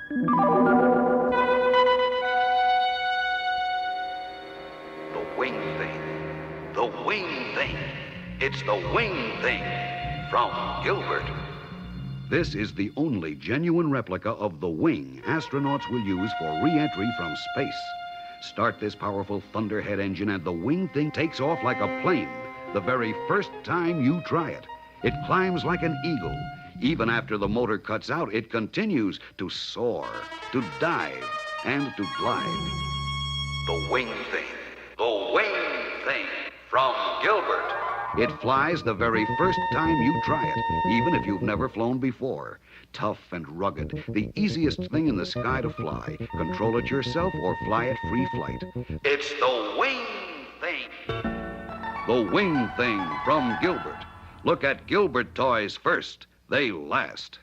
The wing thing. The wing thing. It's the wing thing from Gilbert. This is the only genuine replica of the wing astronauts will use for re-entry from space. Start this powerful Thunderhead engine and the wing thing takes off like a plane the very first time you try it. It climbs like an eagle. Even after the motor cuts out, it continues to soar, to dive, and to glide. The wing thing. The wing thing from Gilbert. It flies the very first time you try it, even if you've never flown before. Tough and rugged, the easiest thing in the sky to fly. Control it yourself or fly it free flight. It's the wing thing. The wing thing from Gilbert. Look at Gilbert toys first. They last.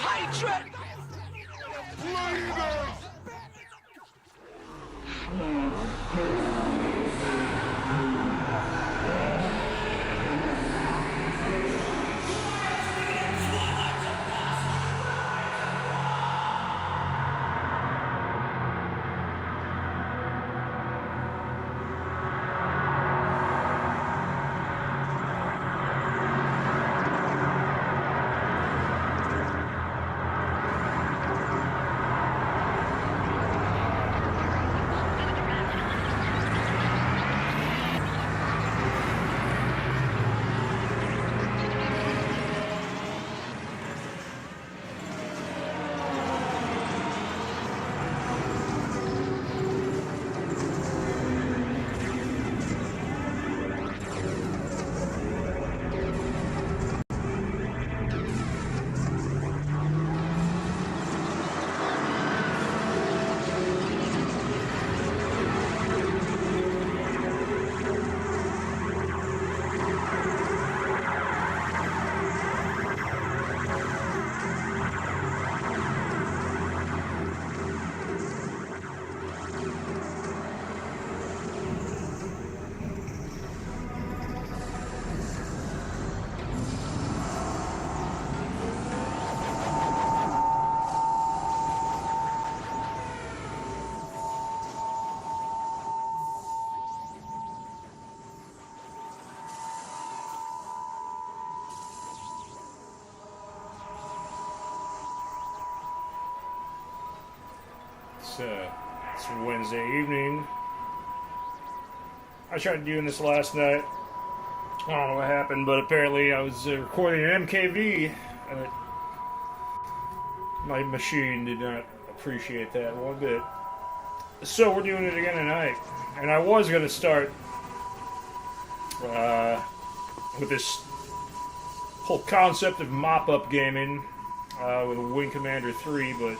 hatred! Leaders! It's Wednesday evening. I tried doing this last night. I don't know what happened, but apparently I was recording an MKV, and my machine did not appreciate that one bit. So we're doing it again tonight. And I was going to start with this whole concept of mop-up gaming with Wing Commander 3, but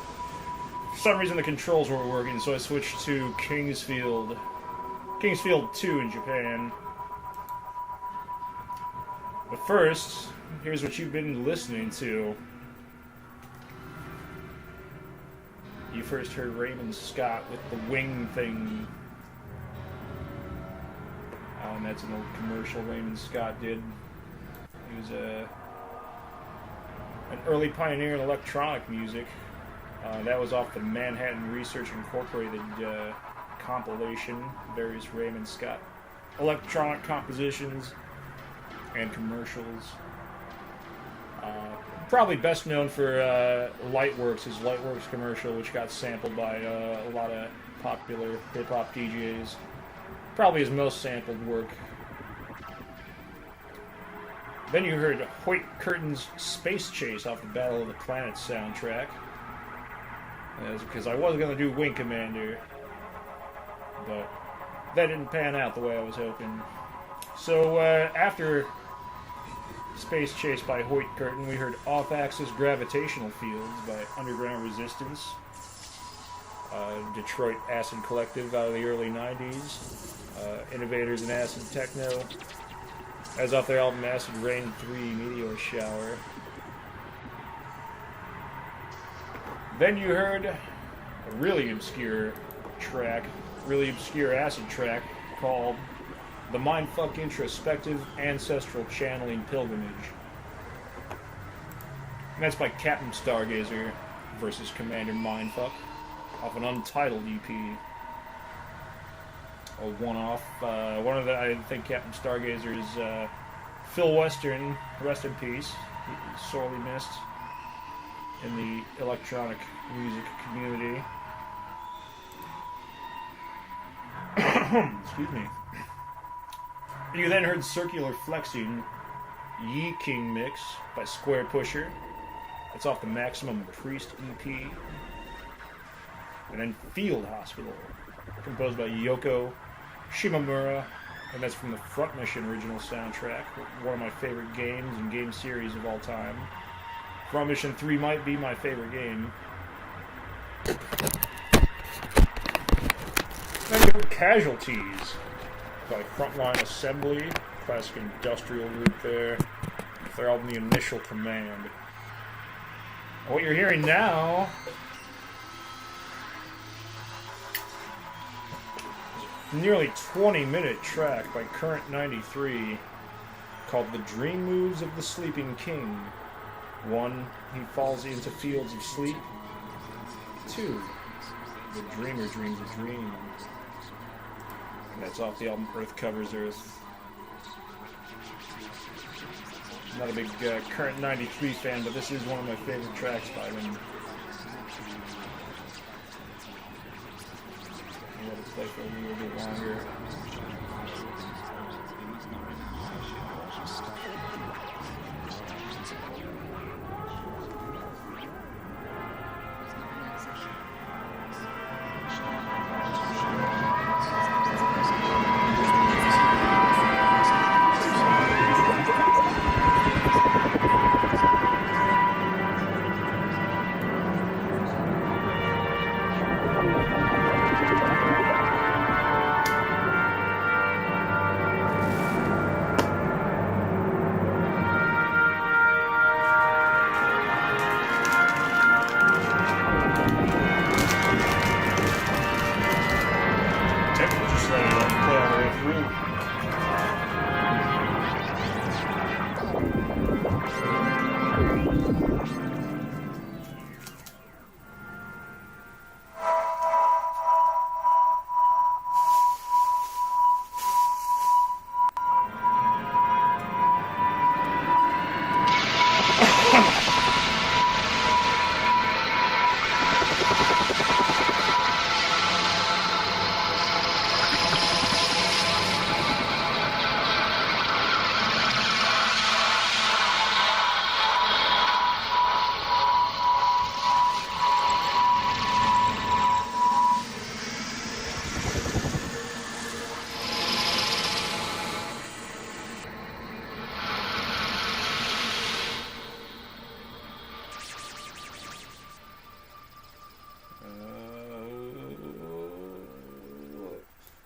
for some reason the controls weren't working, so I switched to Kingsfield 2 in Japan. But first, here's what you've been listening to. You first heard Raymond Scott with the Wing Thing. And that's an old commercial Raymond Scott did. He was an early pioneer in electronic music. That was off the Manhattan Research Incorporated compilation, various Raymond Scott electronic compositions and commercials. Probably best known for Lightworks, his Lightworks commercial, which got sampled by a lot of popular hip-hop DJs. Probably his most sampled work. Then you heard Hoyt Curtin's Space Chase off the Battle of the Planets soundtrack. Because I was going to do Wing Commander, but that didn't pan out the way I was hoping. So after Space Chase by Hoyt Curtin, we heard Off-Axis Gravitational Fields by Underground Resistance, Detroit Acid Collective out of the early 90s, innovators in acid techno, as off their album Acid Rain 3 Meteor Shower. Then you heard a really obscure acid track called The Mindfuck Introspective Ancestral Channeling Pilgrimage. And that's by Captain Stargazer versus Commander Mindfuck off an untitled EP. A one-off. I think Captain Stargazer is Phil Western, rest in peace. He's sorely missed in the electronic music community. Excuse me. You then heard Circular Flexing, Yi King Mix by Square Pusher. That's off the Maximum Priest EP. And then Field Hospital, composed by Yoko Shimomura, and that's from the Front Mission original soundtrack, one of my favorite games and game series of all time. Front Mission 3 might be my favorite game. Then you heard Casualties by Frontline Assembly, classic industrial group there, with their album The Initial Command. What you're hearing now nearly 20-minute track by Current 93 called The Dream Moves of the Sleeping King. 1. He falls into fields of sleep. 2. The dreamer dreams a dream. That's off the album Earth Covers Earth. I'm not a big Current 93 fan, but this is one of my favorite tracks by them. I'll let it play for a little bit longer.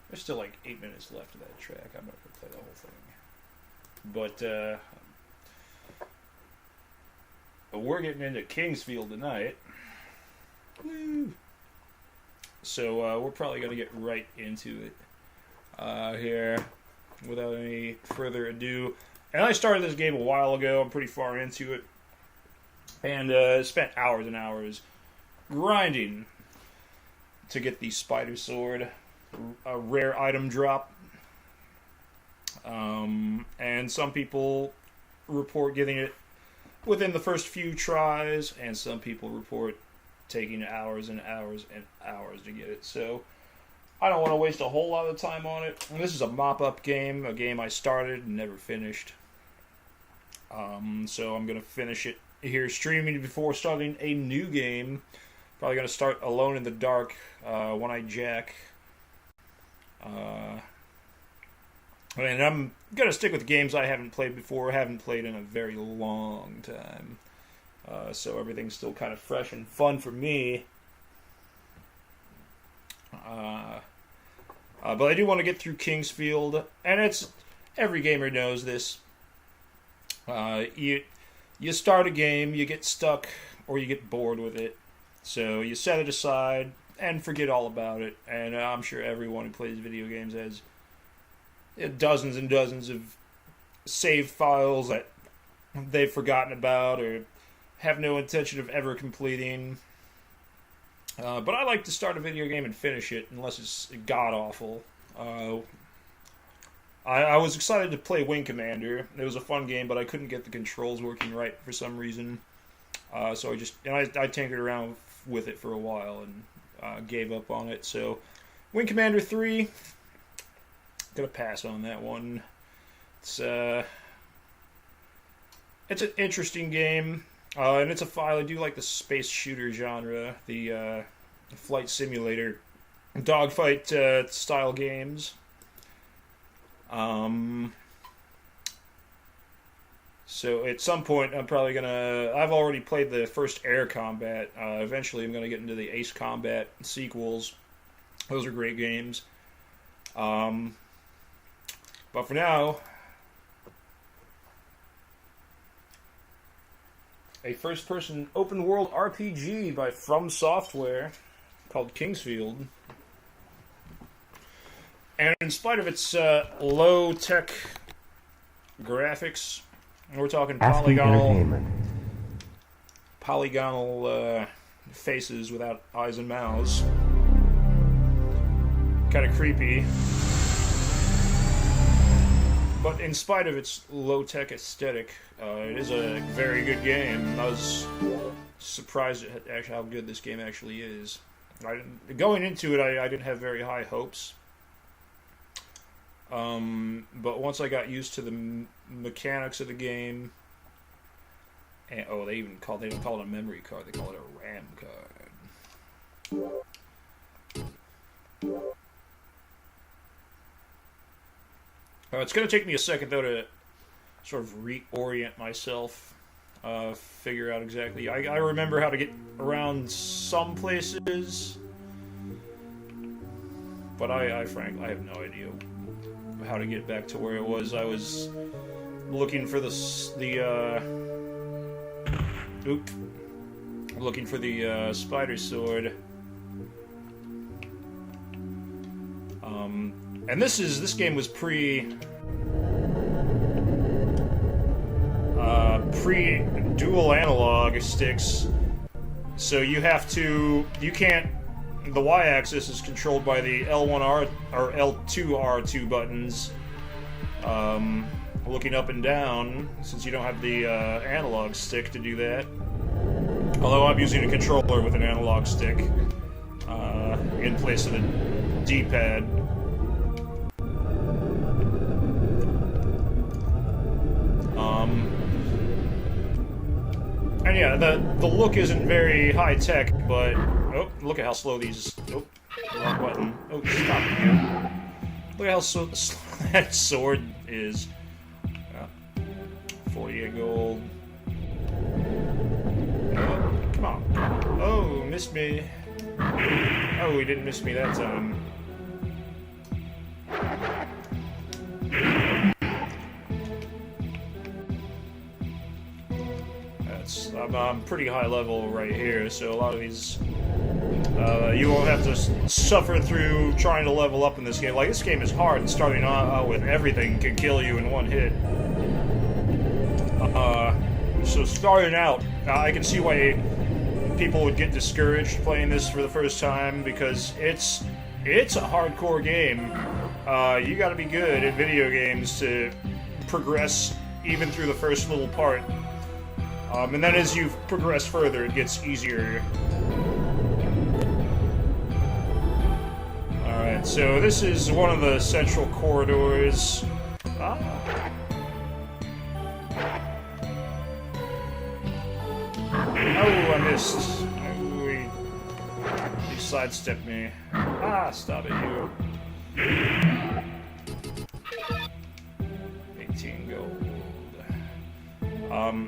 There's still like 8 minutes left of that track. I'm not going to play the whole thing. But we're getting into Kingsfield tonight. Woo! So we're probably going to get right into it here without any further ado. And I started this game a while ago. I'm pretty far into it. And spent hours and hours grinding to get the spider sword. A rare item drop. And some people report getting it within the first few tries, and some people report taking hours and hours and hours to get it. So I don't want to waste a whole lot of time on it. And this is a mop-up game, a game I started and never finished. So I'm going to finish it here streaming before starting a new game. Probably going to start Alone in the Dark, One-Eyed Jack. And I'm going to stick with games I haven't played before, haven't played in a very long time. So everything's still kind of fresh and fun for me. But I do want to get through Kingsfield, and it's every gamer knows this. You start a game, you get stuck, or you get bored with it. So you set it aside and forget all about it. And I'm sure everyone who plays video games has dozens and dozens of save files that they've forgotten about or have no intention of ever completing. But I like to start a video game and finish it unless it's god-awful. I was excited to play Wing Commander. It was a fun game, but I couldn't get the controls working right for some reason. So I tinkered around with it for a while and gave up on it. So Wing Commander 3, gonna pass on that one. It's an interesting game, and it's a file. I do like the space shooter genre, the flight simulator, dogfight style games. So at some point, I'm probably gonna. I've already played the first Air Combat. Eventually, I'm gonna get into the Ace Combat sequels. Those are great games. But for now, a first-person open-world RPG by From Software called Kingsfield. And in spite of its low-tech graphics, we're talking polygonal faces without eyes and mouths. Kind of creepy. But in spite of its low-tech aesthetic, it is a very good game. I was surprised at how good this game actually is. Going into it, I didn't have very high hopes. But once I got used to the mechanics of the game, and they don't call it a memory card, they call it a RAM card. It's going to take me a second, though, to sort of reorient myself, figure out exactly. I remember how to get around some places, but frankly, I have no idea how to get back to where it was. I was looking for looking for the spider sword. And this game was pre dual analog sticks, so the Y-axis is controlled by the L1R or L2R2 buttons, looking up and down, since you don't have the analog stick to do that. Although I'm using a controller with an analog stick in place of the D-pad. And yeah, the look isn't very high-tech, but... Oh, look at how slow these... Oh, wrong button. Oh, stop you. Look at how slow that sword is. 48 gold. Oh, come on. Oh, missed me. Oh, he didn't miss me that time. I'm pretty high level right here, so a lot of these you won't have to suffer through trying to level up in this game. Like, this game is hard, and starting out with everything can kill you in one hit. So starting out, I can see why people would get discouraged playing this for the first time, because it's a hardcore game. You gotta be good at video games to progress even through the first little part. And then as you progress further, it gets easier. Alright, so this is one of the central corridors. Oh, I missed. You sidestepped me. Stop it, you. 18 gold.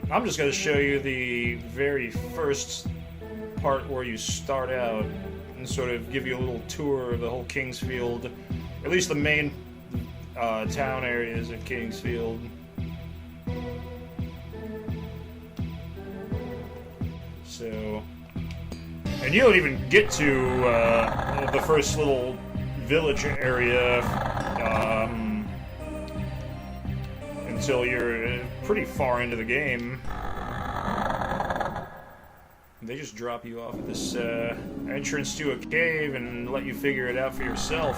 I'm just going to show you the very first part where you start out and sort of give you a little tour of the whole Kingsfield, at least the main town areas of Kingsfield. So, and you don't even get to the first little village area until you're pretty far into the game. They just drop you off at this entrance to a cave and let you figure it out for yourself.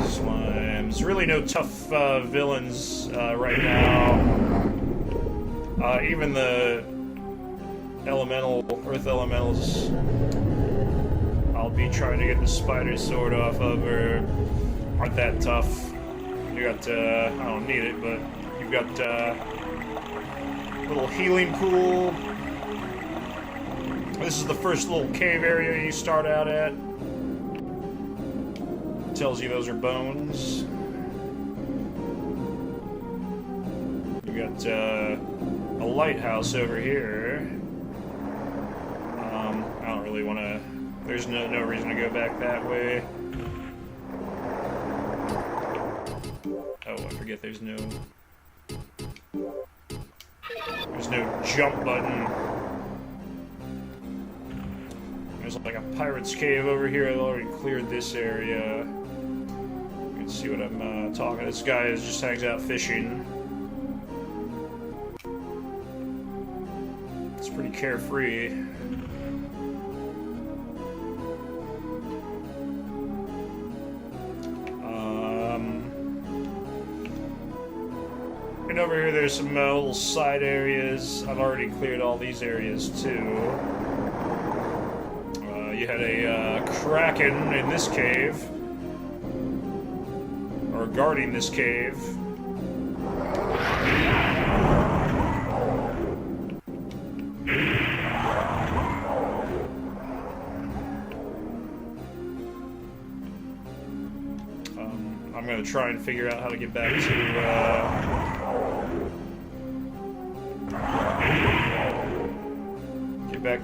Slimes. Really no tough villains right now. Even the earth elementals I'll be trying to get the spider sword off of aren't that tough. You got, I don't need it, but you've got little healing pool. This is the first little cave area you start out at. It tells you those are bones. You got a lighthouse over here. I don't really want to There's no reason to go back that way. Oh, I forget there's no jump button. There's like a pirate's cave over here. I've already cleared this area. You can see what I'm talking. This guy just hangs out fishing. It's pretty carefree. And over here there's some little side areas. I've already cleared all these areas too. You had a kraken in this cave. Or guarding this cave. I'm gonna try and figure out how to get back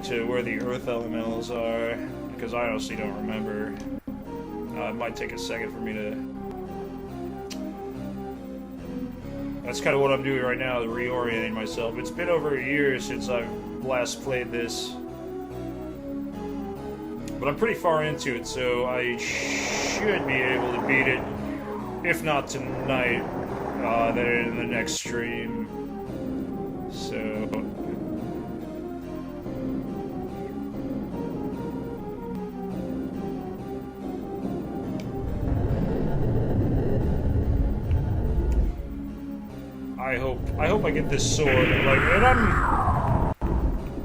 to where the earth elementals are, because I honestly don't remember. It might take a second for me to... That's kind of what I'm doing right now, reorienting myself. It's been over a year since I've last played this. But I'm pretty far into it, so I should be able to beat it. If not tonight, then in the next stream. So... I hope I get this sword. Like, and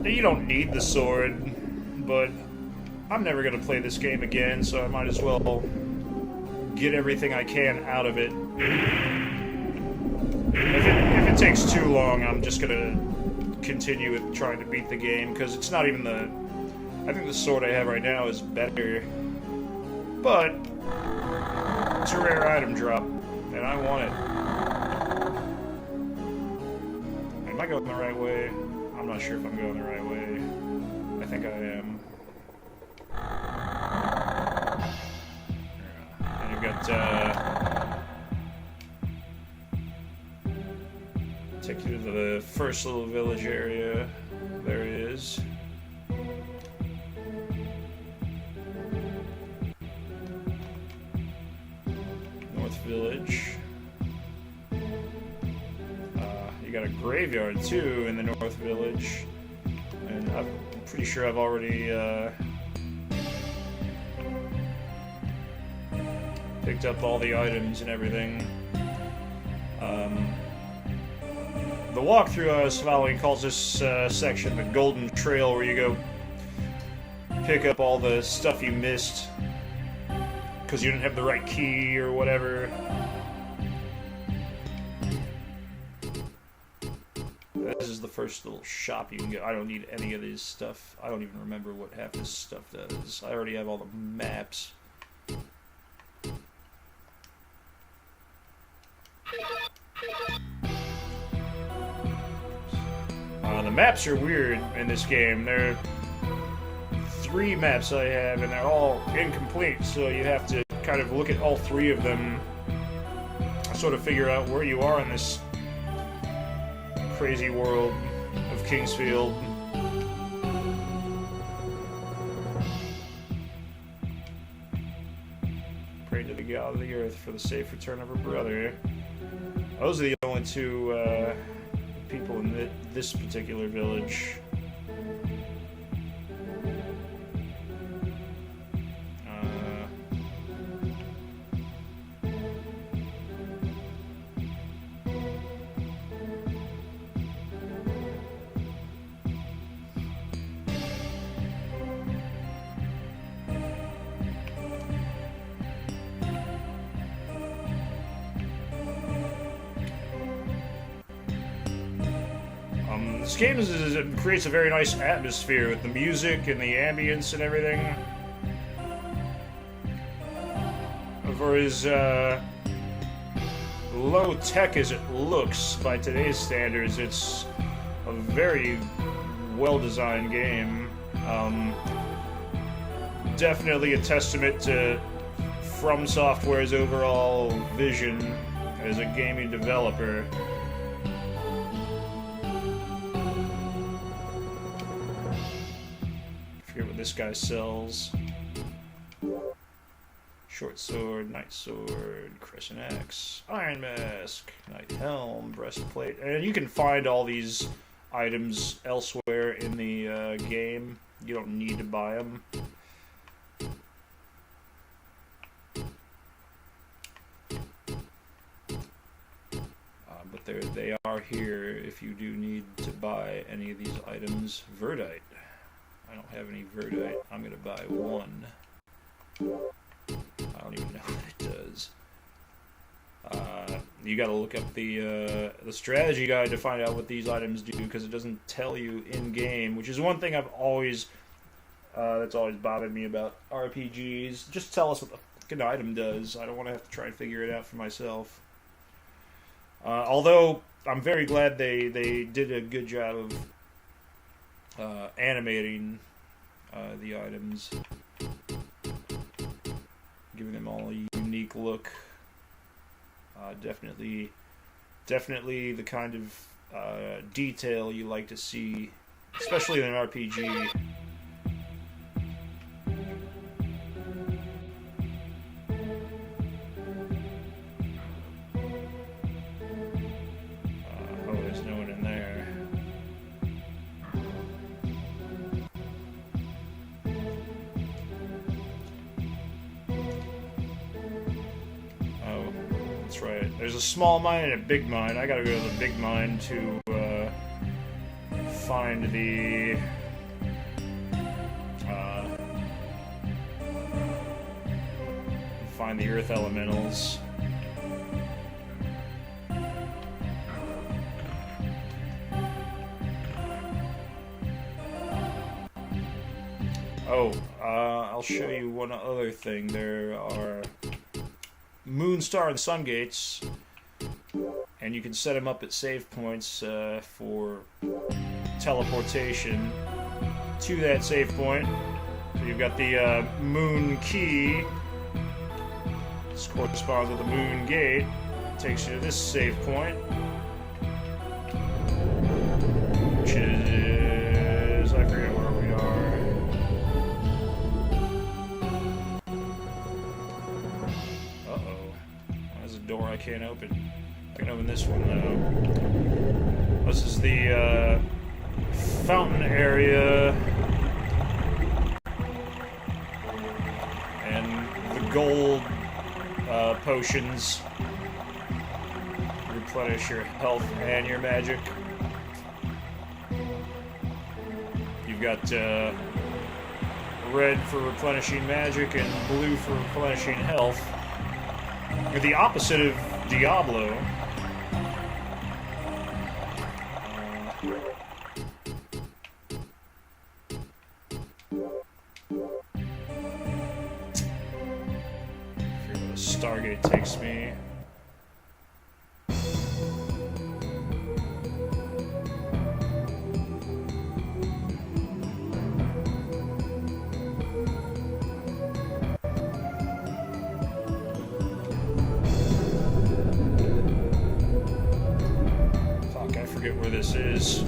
you don't need the sword, but I'm never gonna play this game again, so I might as well get everything I can out of it. If it takes too long, I'm just gonna continue with trying to beat the game, because it's not even the... I think the sword I have right now is better, but it's a rare item drop, and I want it. Am I going the right way? I'm not sure if I'm going the right way. I think I am. And you've got, take you to the first little village area. There it is. North Village. You got a graveyard too in the North Village, and I'm pretty sure I've already picked up all the items and everything. The walkthrough I was following calls this section the Golden Trail, where you go pick up all the stuff you missed because you didn't have the right key or whatever. This is the first little shop you can get. I don't need any of this stuff. I don't even remember what half this stuff does. I already have all the maps. The maps are weird in this game. There are 3 maps I have, and they're all incomplete, so you have to kind of look at all 3 of them and sort of figure out where you are in this crazy world of Kingsfield. Pray to the God of the earth for the safe return of her brother. Those are the only 2 people in this particular village. This game creates a very nice atmosphere with the music and the ambience and everything. For as low tech as it looks by today's standards, it's a very well designed game. definitely a testament to From Software's overall vision as a gaming developer. I forget what this guy sells. Short sword, knight sword, crescent axe, iron mask, knight helm, breastplate, and you can find all these items elsewhere in the game. You don't need to buy them. But they are here if you do need to buy any of these items. Verdite. I don't have any verdite. I'm gonna buy one. I don't even know what it does. You gotta look up the strategy guide to find out what these items do, because it doesn't tell you in game, which is one thing I've always that's always bothered me about RPGs. Just tell us what the fucking item does. I don't want to have to try and figure it out for myself. Although I'm very glad they did a good job of animating the items, giving them all a unique look. Definitely the kind of detail you like to see, especially in an RPG. Oh, there's no one in there. Oh, that's right. There's a small mine and a big mine. I gotta go to the big mine to find the earth elementals. Oh, I'll show you one other thing. There are moon, star, and sun gates, and you can set them up at save points for teleportation to that save point. So you've got the moon key. This corresponds with the moon gate. Takes you to this save point, which is, I forget where we are. Uh-oh. There's a door I can't open. I can open this one, though. This is the fountain area. And the gold potions replenish your health and your magic. You've got red for replenishing magic and blue for replenishing health. You're the opposite of Diablo. Stargate takes me. Fuck, I forget where this is.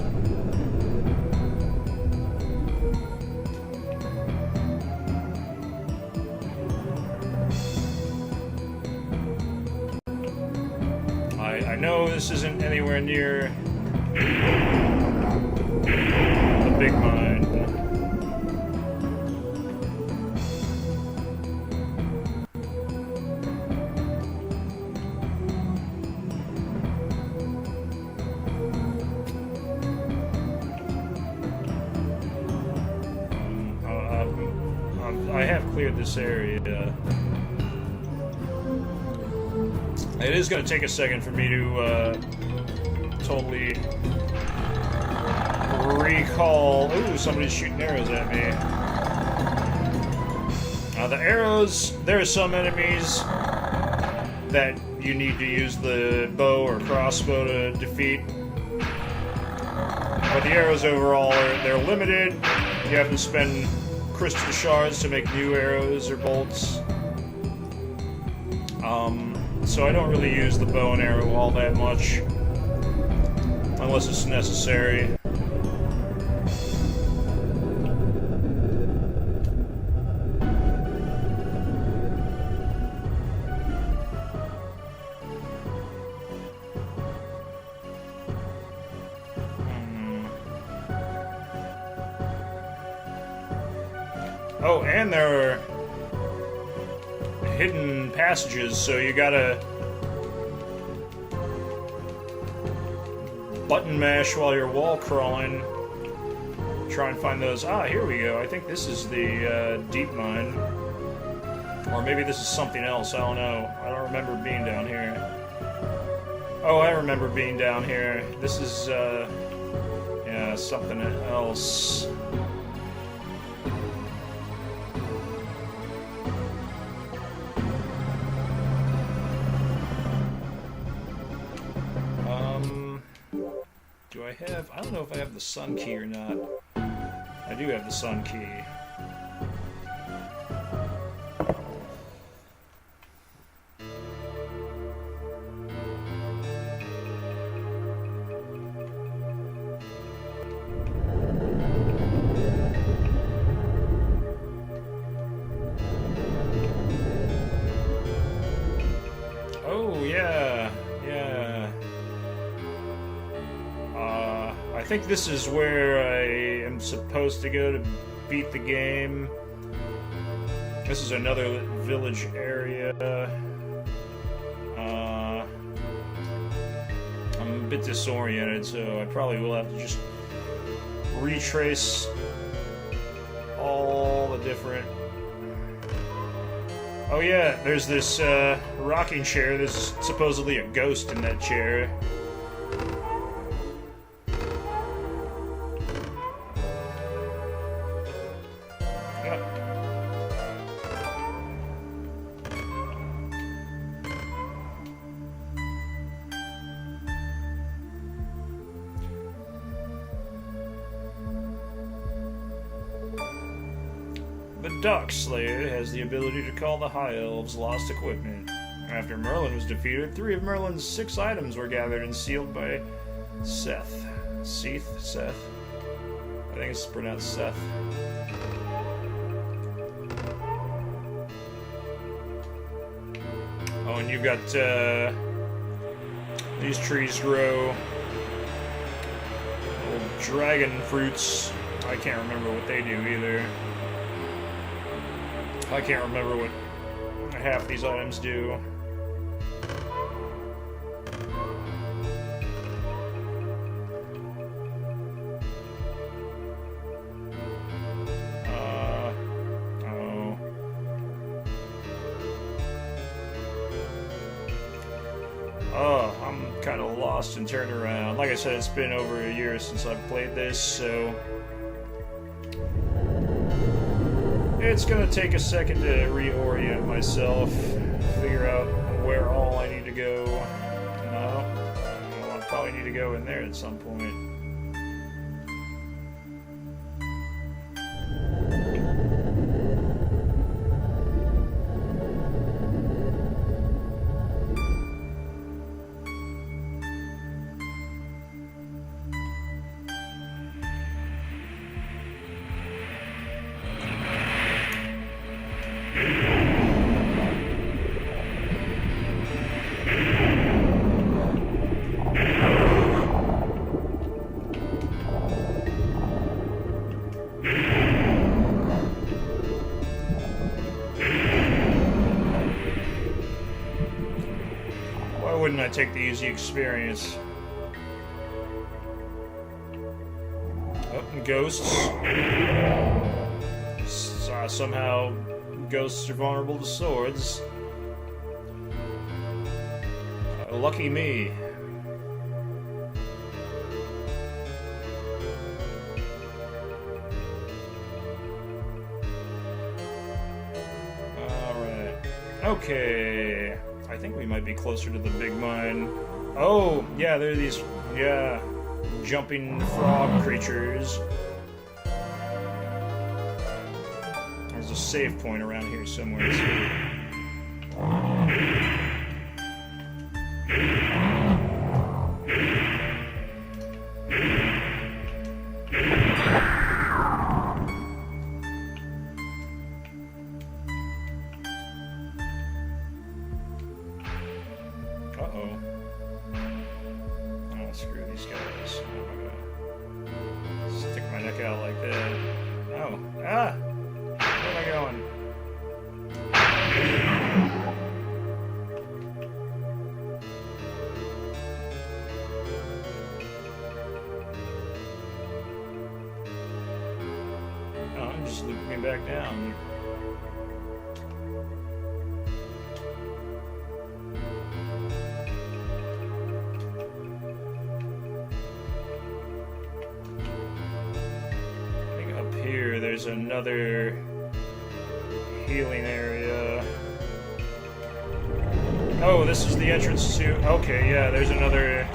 I know this isn't anywhere near the big mine. I have cleared this area. It is going to take a second for me to totally recall. Ooh, somebody's shooting arrows at me. The arrows, there are some enemies that you need to use the bow or crossbow to defeat. But the arrows overall, they're limited. You have to spend crystal shards to make new arrows or bolts. So I don't really use the bow and arrow all that much, unless it's necessary. Oh, and there are hidden passages, so you gotta button mash while you're wall crawling. Try and find those. Ah, here we go. I think this is the deep mine. Or maybe this is something else. I don't know. I don't remember being down here. Oh, I remember being down here. This is, yeah, something else. Do I have... I don't know if I have the sun key or not. I do have the sun key. Oh, yeah. Yeah. I think this is where I am supposed to go to beat the game. This is another village area. I'm a bit disoriented, so I probably will have to just retrace all the different... Oh yeah, there's this rocking chair. There's supposedly a ghost in that chair. The Dock Slayer has the ability to call the High Elves lost equipment. After Merlin was defeated, 3 of Merlin's 6 items were gathered and sealed by Seth. Seth? I think it's pronounced Seth. Oh, and you've got, these trees grow little dragon fruits. I can't remember what they do either. I can't remember what half these items do. Oh. Oh, I'm kind of lost and turned around. Like I said, it's been over a year since I've played this, so... It's gonna take a second to reorient myself, figure out where all I need to go. No, well, I probably need to go in there at some point. Why wouldn't I take the easy experience? Oh, and ghosts. Somehow, ghosts are vulnerable to swords. Lucky me. Alright. Okay. I think we might be closer to the big mine. Oh, yeah, there are these, yeah, jumping frog creatures. a save point around here somewhere, too. Uh-oh. Oh, screw these guys. I'm gonna stick my neck out like that. Oh. Ah! Where am I going? Oh, I'm just looping me back down. There's another healing area. Oh, this is the entrance to... Okay, yeah, there's another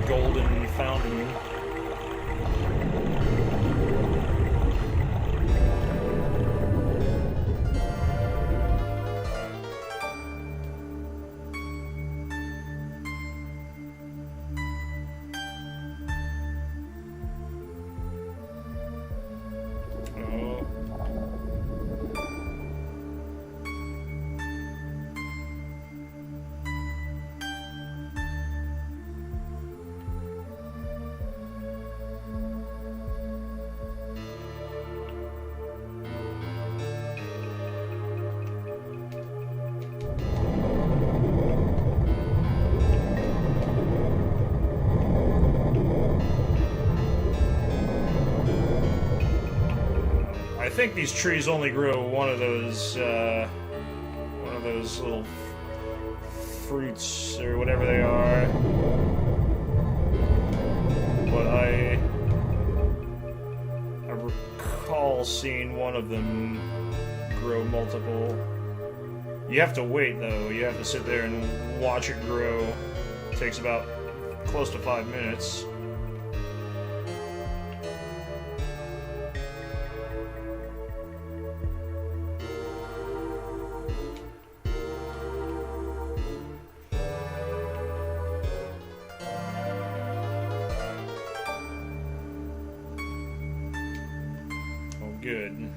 golden fountain. I think these trees only grow one of those little fruits or whatever they are. But I recall seeing one of them grow multiple. You have to wait though. You have to sit there and watch it grow. It takes about close to 5 minutes. Good.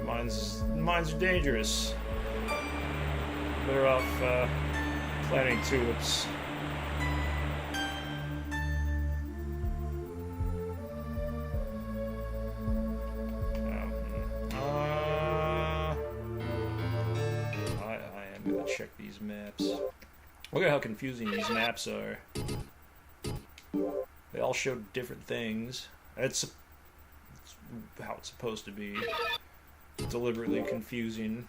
Mines are dangerous. Better off planting tulips. I am gonna check these maps. Look at how confusing these maps are. They all show different things. It's how it's supposed to be. Deliberately confusing.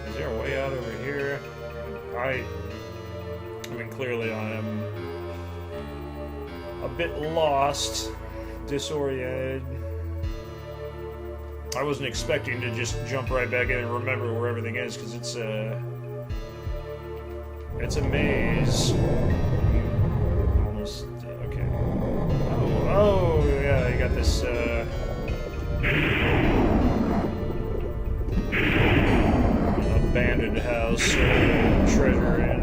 Is there a way out over here? I mean, clearly I am a bit lost, disoriented. I wasn't expecting to just jump right back in and remember where everything is, because it's a maze. Almost okay. Oh yeah, you got this. Abandoned house, treasure in.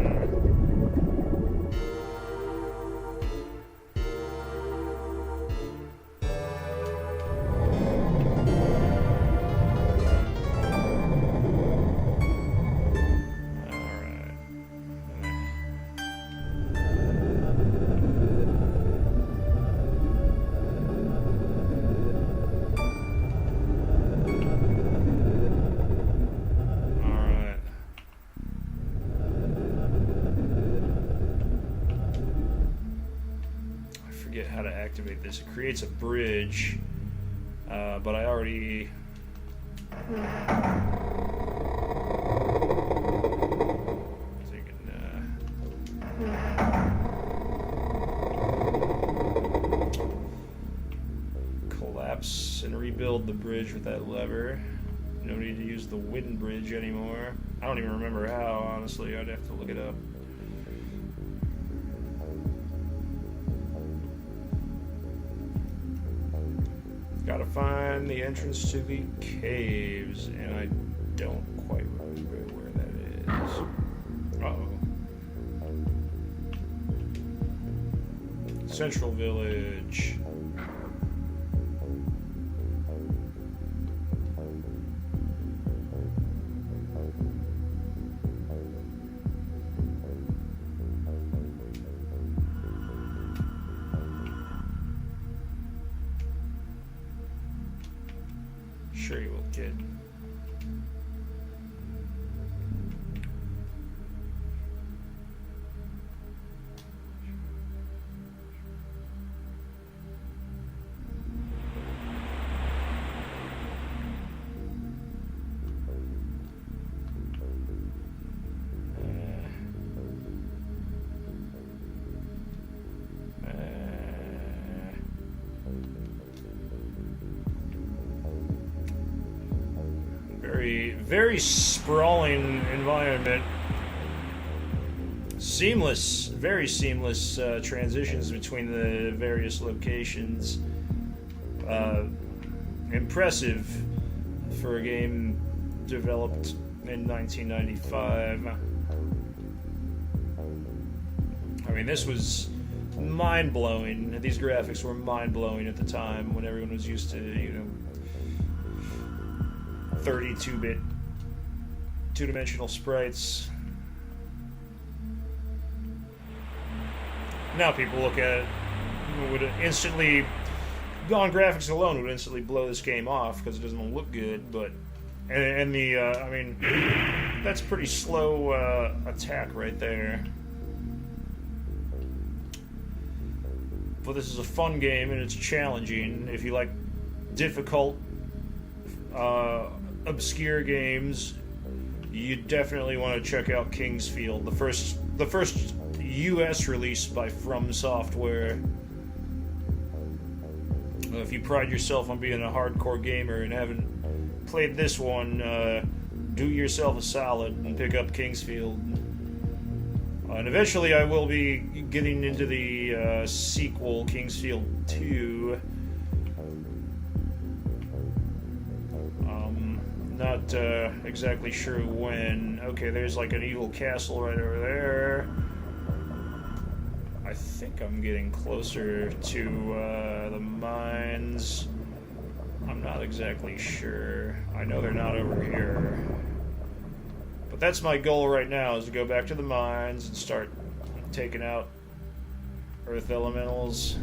How to activate this. It creates a bridge, but I already build the bridge with that lever. No need to use the wind bridge anymore. I don't even remember how, honestly. I'd have to look it up. Gotta find the entrance to the caves, and I don't quite remember where that is. Uh-oh. Central Village. Sure you will, kid. Very sprawling environment. Seamless, very seamless transitions between the various locations. Impressive for a game developed in 1995. I mean, this was mind-blowing. These graphics were mind-blowing at the time when everyone was used to, 32-bit two-dimensional sprites. Now people look at it, would instantly, on graphics alone, would instantly blow this game off because it doesn't look good. But I mean, that's pretty slow attack right there. But this is a fun game and it's challenging. If you like difficult, obscure games, you definitely want to check out Kingsfield, the first U.S. release by From Software. If you pride yourself on being a hardcore gamer and haven't played this one, do yourself a solid and pick up Kingsfield. And eventually I will be getting into the sequel, Kingsfield 2. Not exactly sure when. Okay, there's like an evil castle right over there. I think I'm getting closer to the mines. I'm not exactly sure. I know they're not over here. But that's my goal right now, is to go back to the mines and start taking out Earth elementals.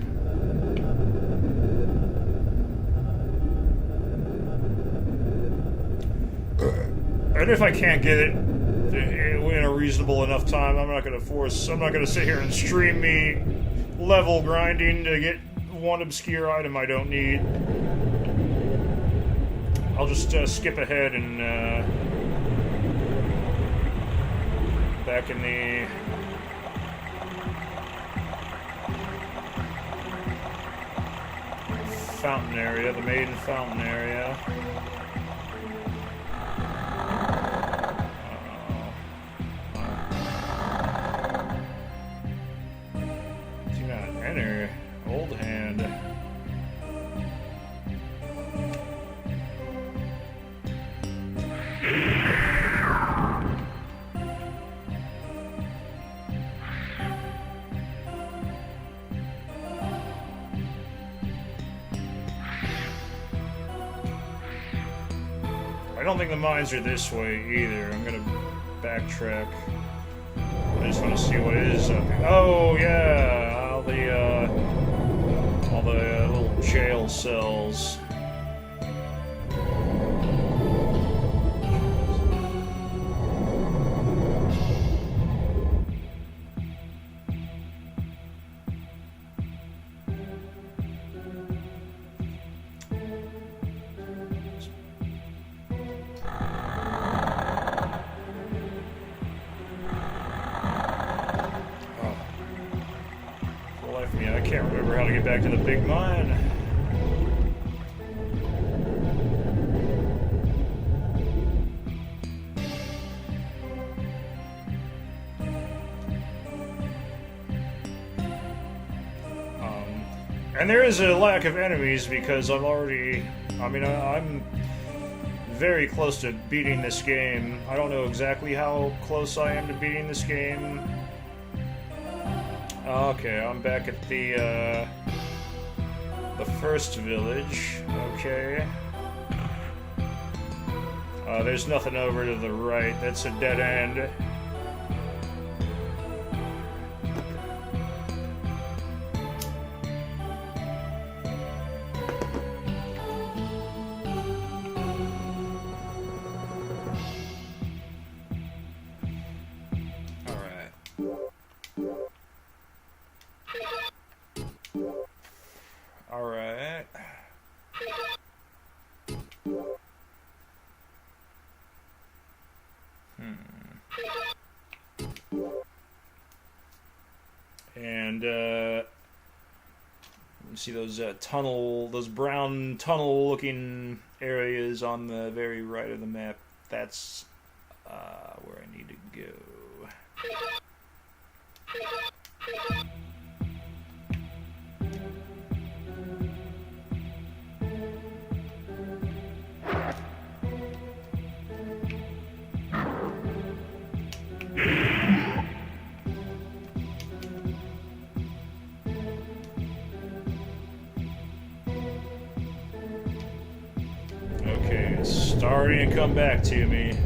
And if I can't get it in a reasonable enough time, I'm not going to sit here and stream me level grinding to get one obscure item I don't need. I'll just skip ahead and back in the fountain area, the maiden fountain area. Old hand. I don't think the mines are this way either. I'm gonna backtrack. I just want to see what it is up here. Oh yeah, all the little jail cells. I can't remember how to get back to the big mine. And there is a lack of enemies because I'm already... I mean, I'm very close to beating this game. I don't know exactly how close I am to beating this game. Okay, I'm back at the first village. Okay. There's nothing over to the right. That's a dead end. Alright. And, you see those those brown tunnel-looking areas on the very right of the map. That's where I need to go. Okay, it's starting to come back to me.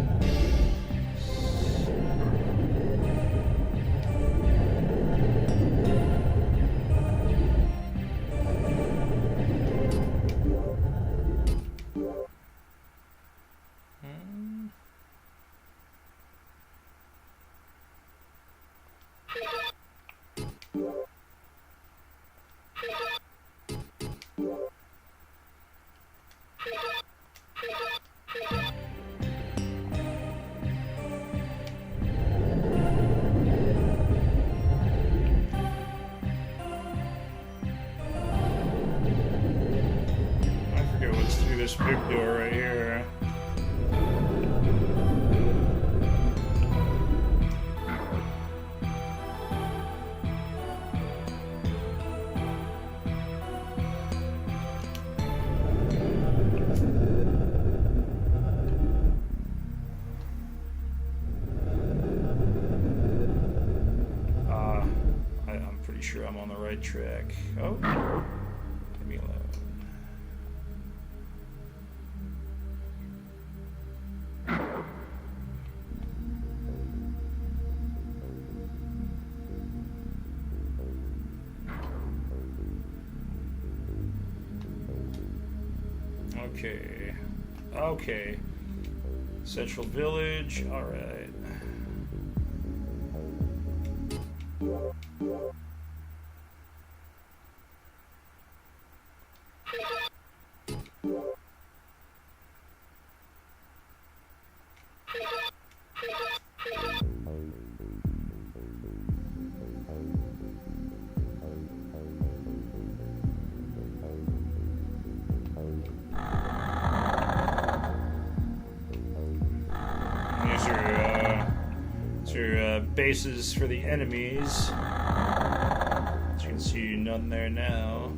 This big door right here. I'm pretty sure I'm on the right track. Oh, leave me alone. Okay. Okay. Central Village. All right. Bases for the enemies. As you can see, none there now.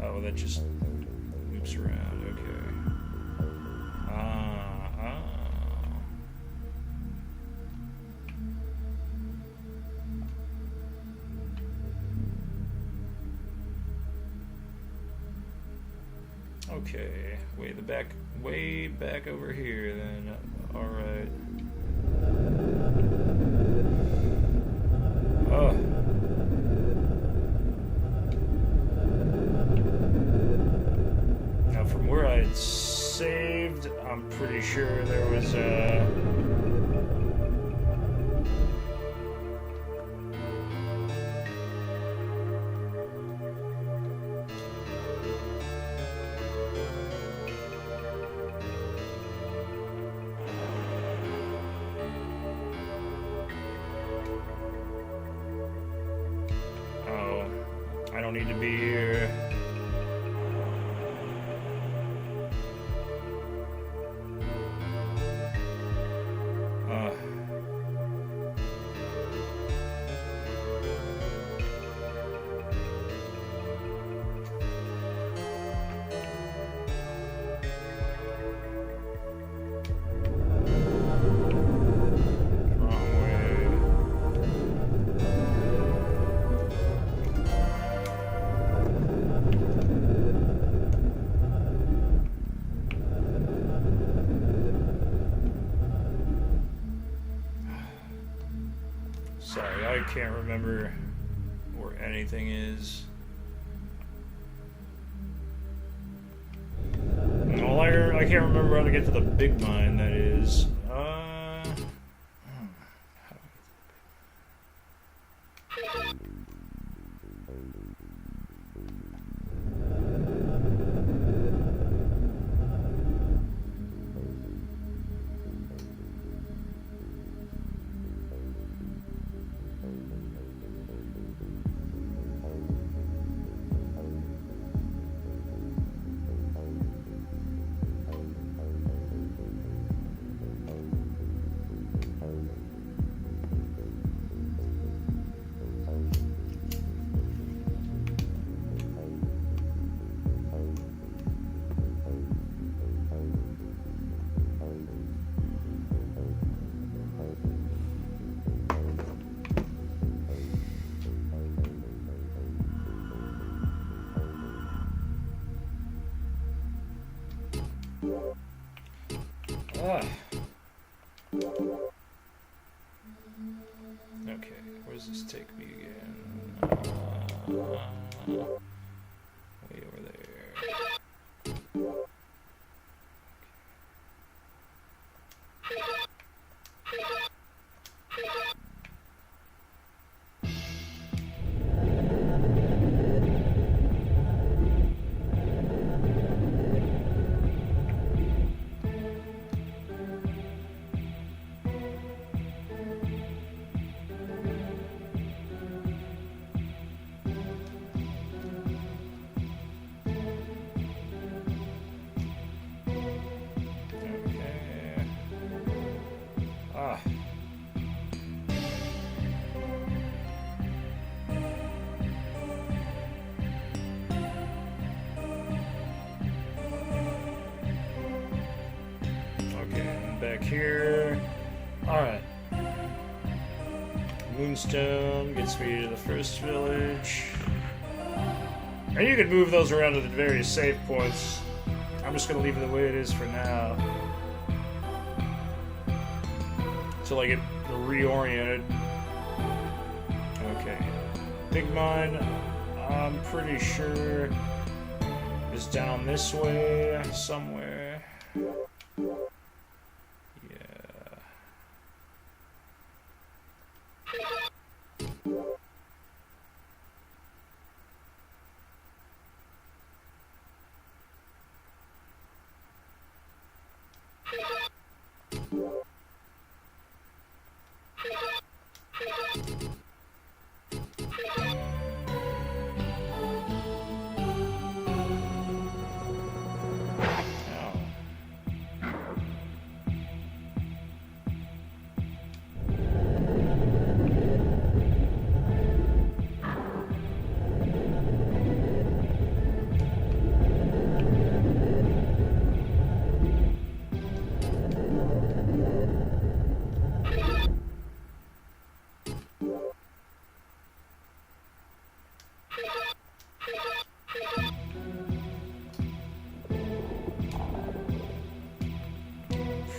Oh, that just loops around. Okay. Okay, way back over here then. Alright. Oh. Now from where I had saved, I'm pretty sure there was a... I don't need to be here. I can't remember where anything is. Well, I can't remember how to get to the big mine, that is. Okay, where does this take me again? Way over there. Back here. Alright. Moonstone gets me to the first village. And you can move those around to the various save points. I'm just going to leave it the way it is for now. Until I get reoriented. Okay. Big mine, I'm pretty sure, is down this way somewhere.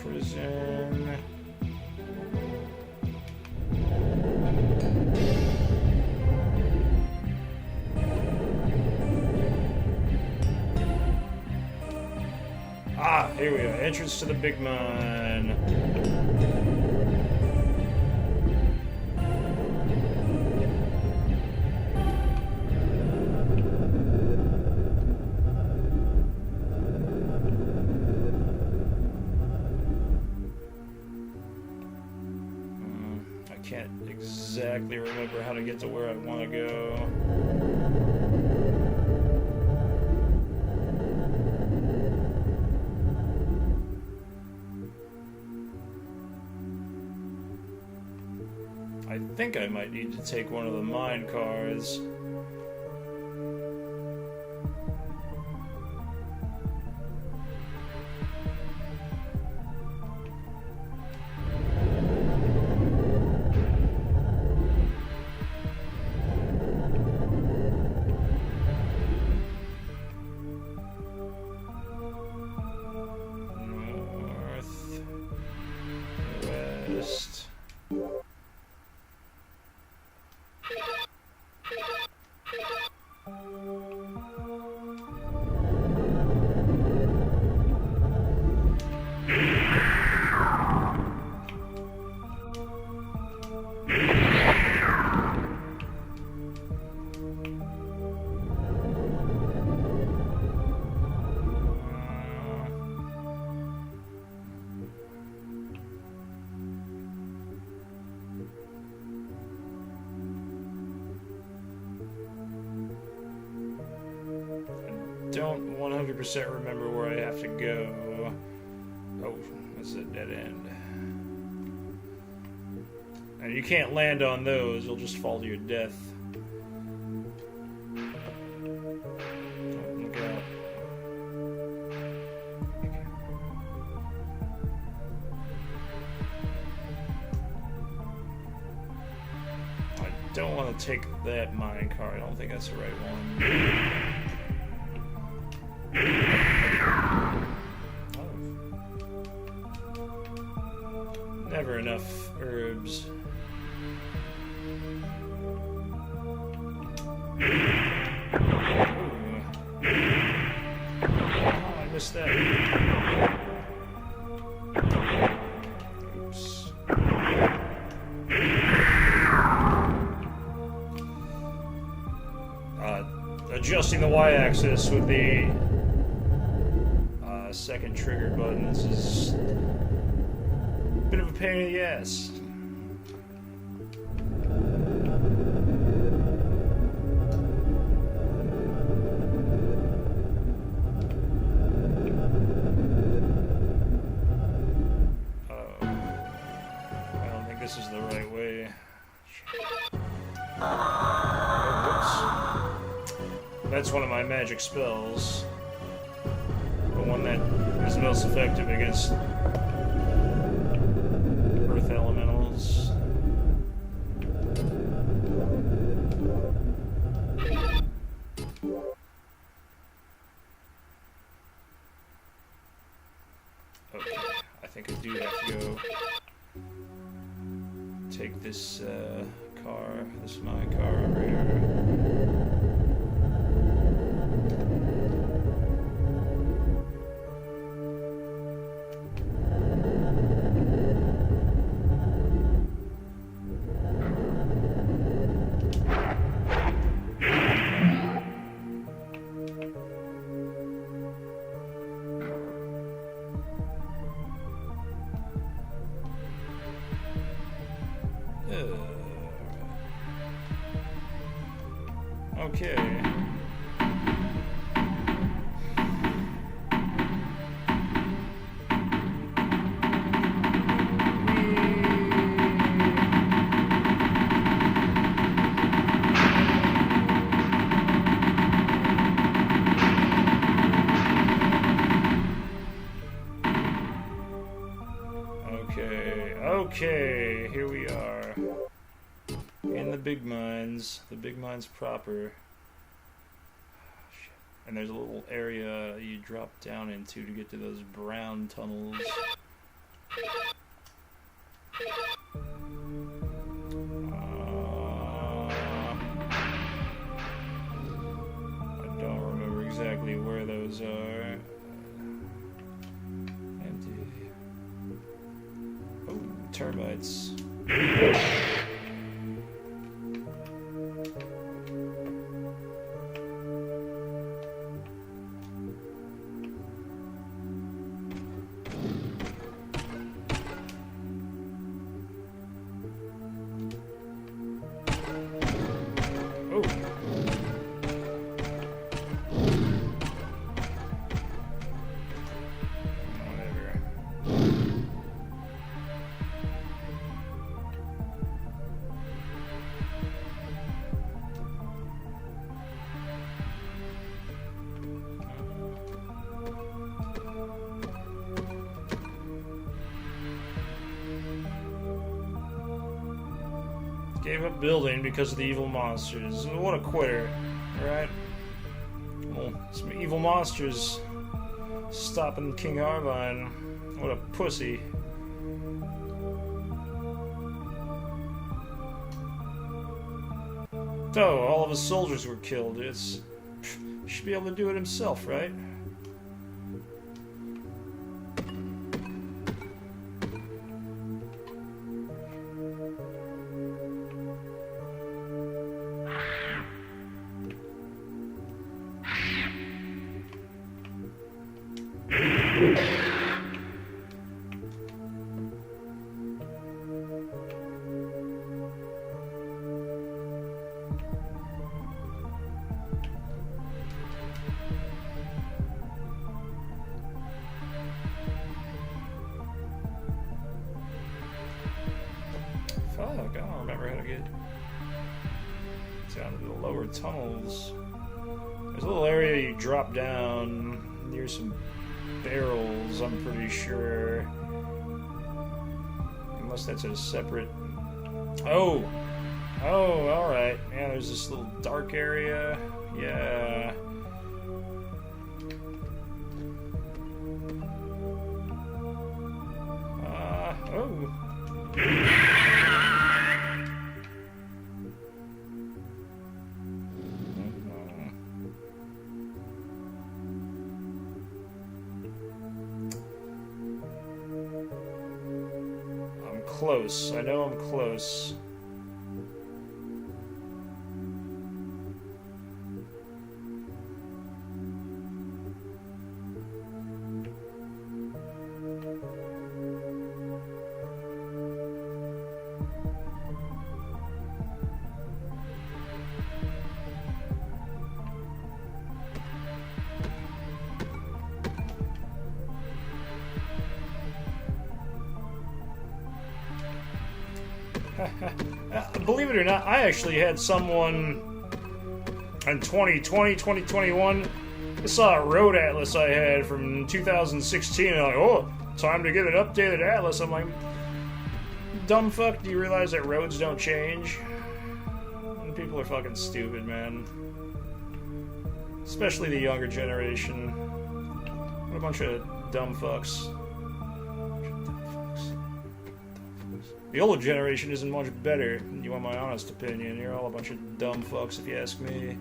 Prison. Ah, here we go. Entrance to the big mine. I can't exactly remember how to get to where I want to go. I think I might need to take one of the mine cars. North, west. 100% remember where I have to go. Oh, this is a dead end. And you can't land on those, you'll just fall to your death. Oh, look out. I don't want to take that minecart. I don't think that's the right one. Oh. Never enough herbs. Oh, I missed that. Oops. Adjusting the Y-axis with the second trigger button. This is a bit of a pain in the ass. This is the right way. Oh, whoops. That's one of my magic spells. The one that is most effective against earth elementals. Okay, I think I do have to go take this car. This is my car over here. Okay. Okay, here we are. In the big mines proper. And there's a little area you drop down into to get to those brown tunnels. I don't remember exactly where those are. Empty. Oh, termites. Gave up building because of the evil monsters. What a quitter, right? Well, some evil monsters stopping King Arvine. What a pussy. So, all of his soldiers were killed. He should be able to do it himself, right? I don't remember how to get down to the lower tunnels. There's a little area you drop down near some barrels, I'm pretty sure. Unless that's a separate... Oh, alright. Yeah, there's this little dark area. Yeah. Oh. I'm close. I know I'm close. Believe it or not, I actually had someone in 2020, 2021. I saw a road atlas I had from 2016, and I'm like, oh, time to get an updated atlas. I'm like, dumb fuck, do you realize that roads don't change? And people are fucking stupid, man. Especially the younger generation. What a bunch of dumb fucks. The older generation isn't much better. You want my honest opinion? You're all a bunch of dumb fucks, if you ask me.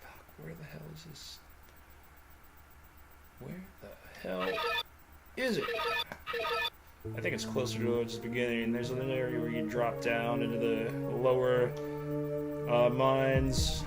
Fuck, where the hell is this? Where the hell is it? I think it's closer towards the beginning. There's an area where you drop down into the lower mines.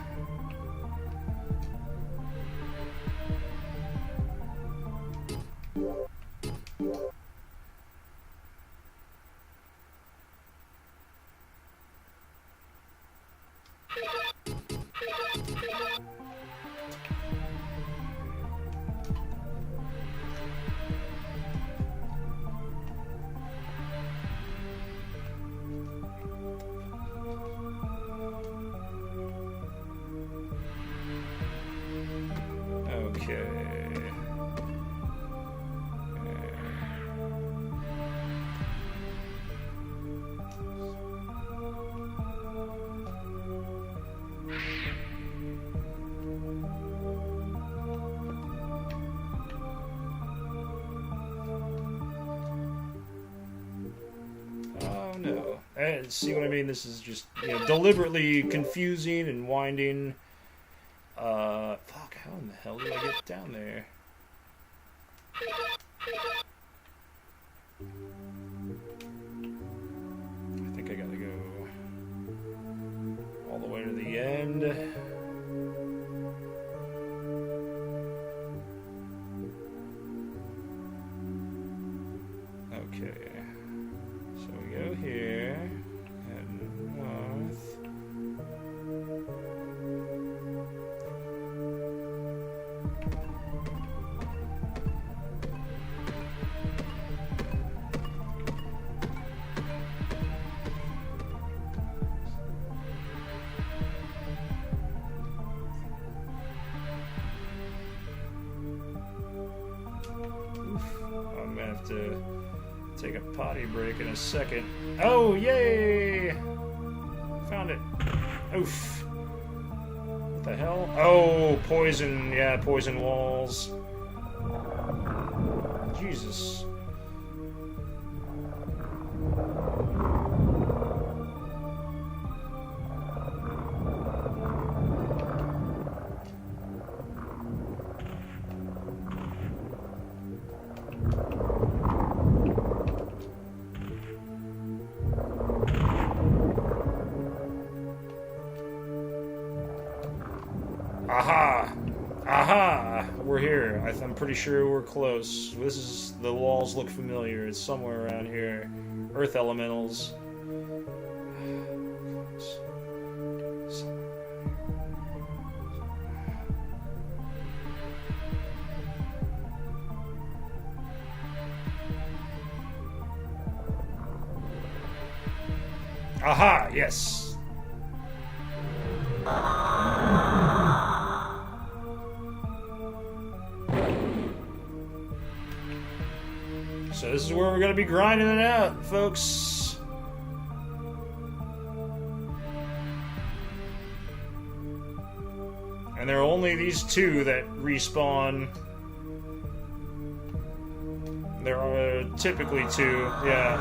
No. See what I mean? This is just, deliberately confusing and winding. Fuck, how in the hell do I get down there? I think I gotta go all the way to the end. Okay. So we go here, head north. Oof. I'm gonna have to take a potty break in a second. Oh, yay! Found it. Oof. What the hell? Oh, poison. Yeah, poison walls. Jesus. Aha! Aha! We're here. I'm pretty sure we're close. The walls look familiar. It's somewhere around here. Earth elementals. Aha, yes. So this is where we're going to be grinding it out, folks. And there are only these two that respawn. There are typically two, yeah.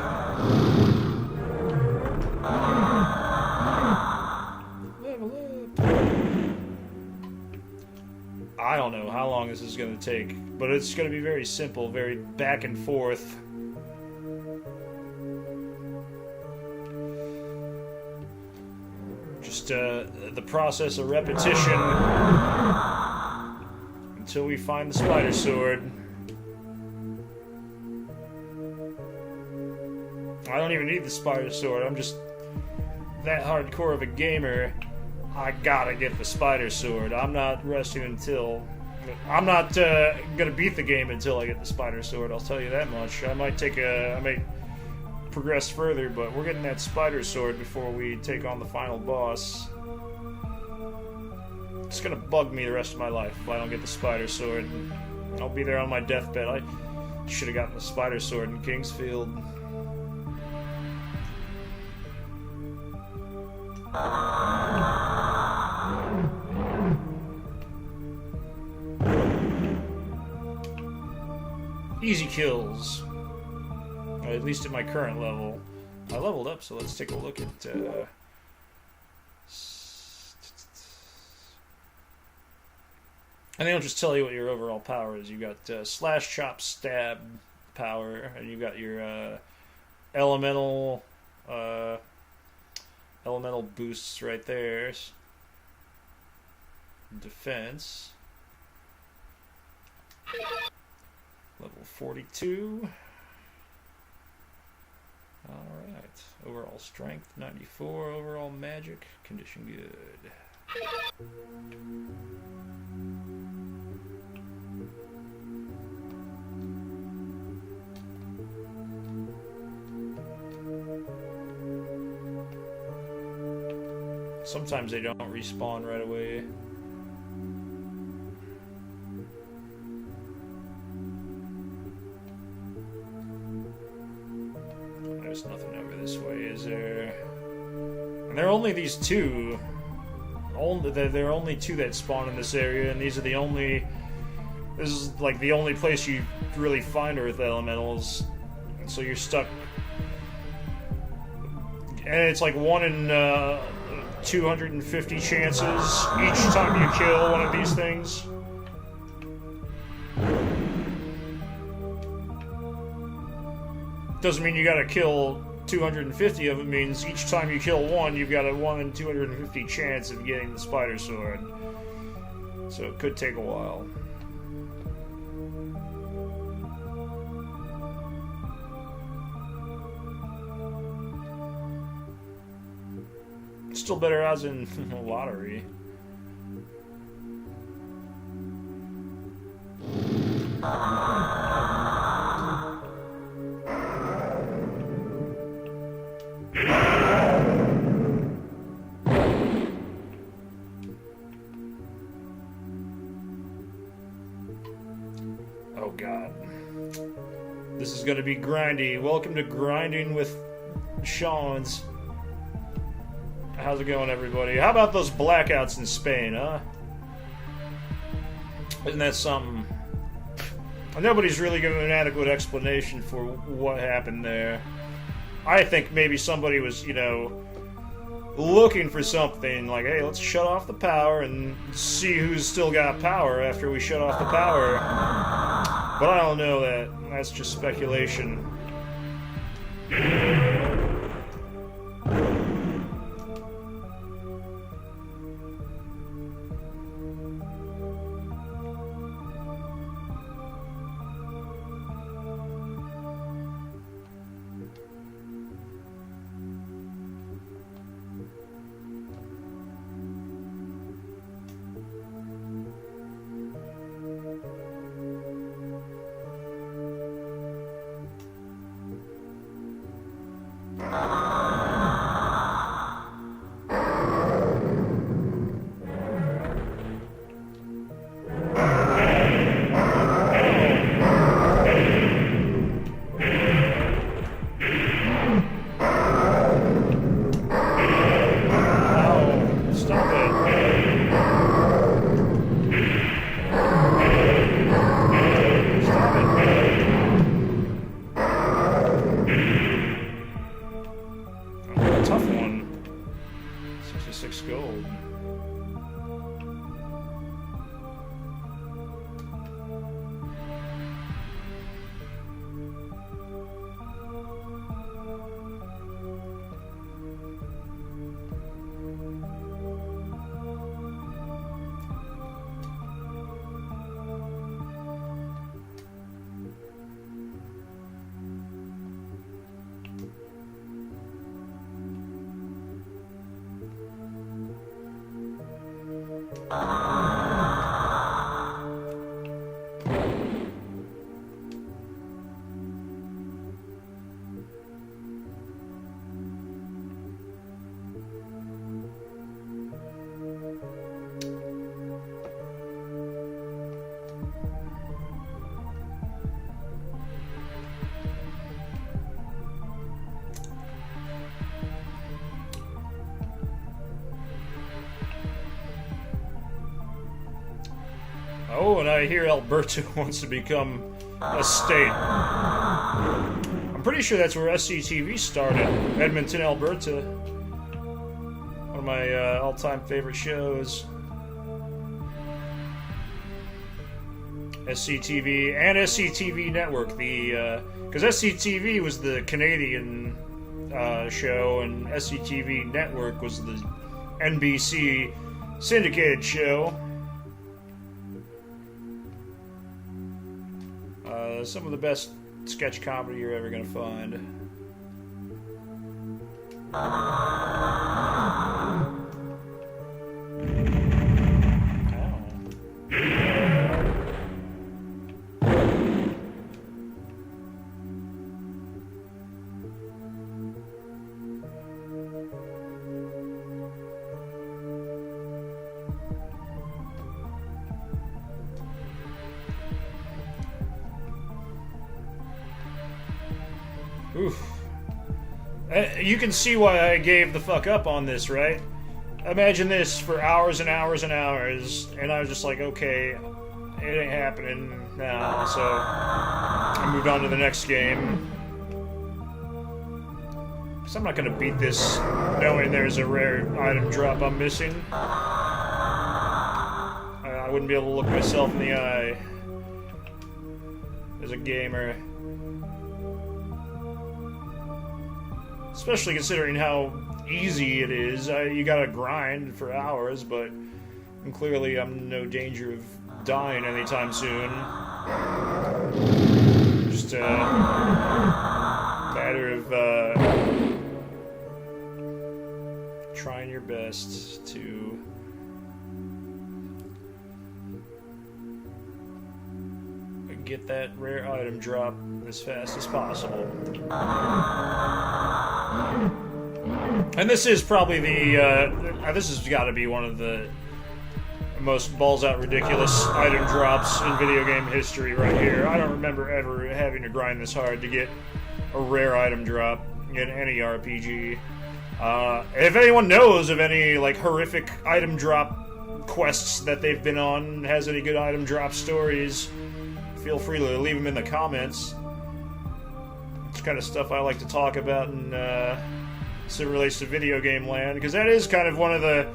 Level up. I don't know how long this is going to take, but it's going to be very simple, very back and forth. Just the process of repetition until we find the spider sword. I don't even need the spider sword. I'm just that hardcore of a gamer. I gotta get the spider sword. I'm not resting until... I'm not gonna beat the game until I get the spider sword, I'll tell you that much. I might progress further, but we're getting that spider sword before we take on the final boss. It's gonna bug me the rest of my life if I don't get the spider sword. I'll be there on my deathbed. I should have gotten the spider sword in Kingsfield. Easy kills. At least at my current level. I leveled up, so let's take a look at... and they'll just tell you what your overall power is. You got slash, chop, stab power, and you got your elemental boosts right there. Defense. Level 42. Alright. Overall strength, 94. Overall magic, condition good. Sometimes they don't respawn right away. There's nothing over this way, is there? And there are only these two. There are only two that spawn in this area, and these are the only... This is like the only place you really find Earth Elementals. And so you're stuck... And it's like 1 in 250 chances each time you kill one of these things. Doesn't mean you gotta kill 250 of them. It means each time you kill one, you've got a 1 in 250 chance of getting the spider sword. So it could take a while. Still better odds in lottery. Oh god. This is gonna be grindy. Welcome to Grinding with Shonz. How's it going, everybody? How about those blackouts in Spain, huh? Isn't that something? Nobody's really given an adequate explanation for what happened there. I think maybe somebody was, you know, looking for something like, hey, let's shut off the power and see who's still got power after we shut off the power. But I don't know that. That's just speculation. I hear Alberta wants to become a state. I'm pretty sure that's where SCTV started, Edmonton, Alberta. One of my all-time favorite shows. SCTV and SCTV Network, because SCTV was the Canadian show, and SCTV Network was the NBC syndicated show. Some of the best sketch comedy you're ever gonna find. Oof. You can see why I gave the fuck up on this, right? Imagine this for hours and hours and hours, and I was just like, okay, it ain't happening now, so I moved on to the next game. Because I'm not going to beat this knowing there's a rare item drop I'm missing. I wouldn't be able to look myself in the eye as a gamer. Especially considering how easy it is. You gotta grind for hours, but clearly I'm in no danger of dying anytime soon. Just a matter of trying your best to get that rare item drop as fast as possible. And this is probably this has got to be one of the most balls-out ridiculous item drops in video game history right here. I don't remember ever having to grind this hard to get a rare item drop in any RPG. If anyone knows of any, like, horrific item drop quests that they've been on, has any good item drop stories, feel free to leave them in the comments. It's kind of stuff I like to talk about and as it relates to video game land, because that is kind of one of the,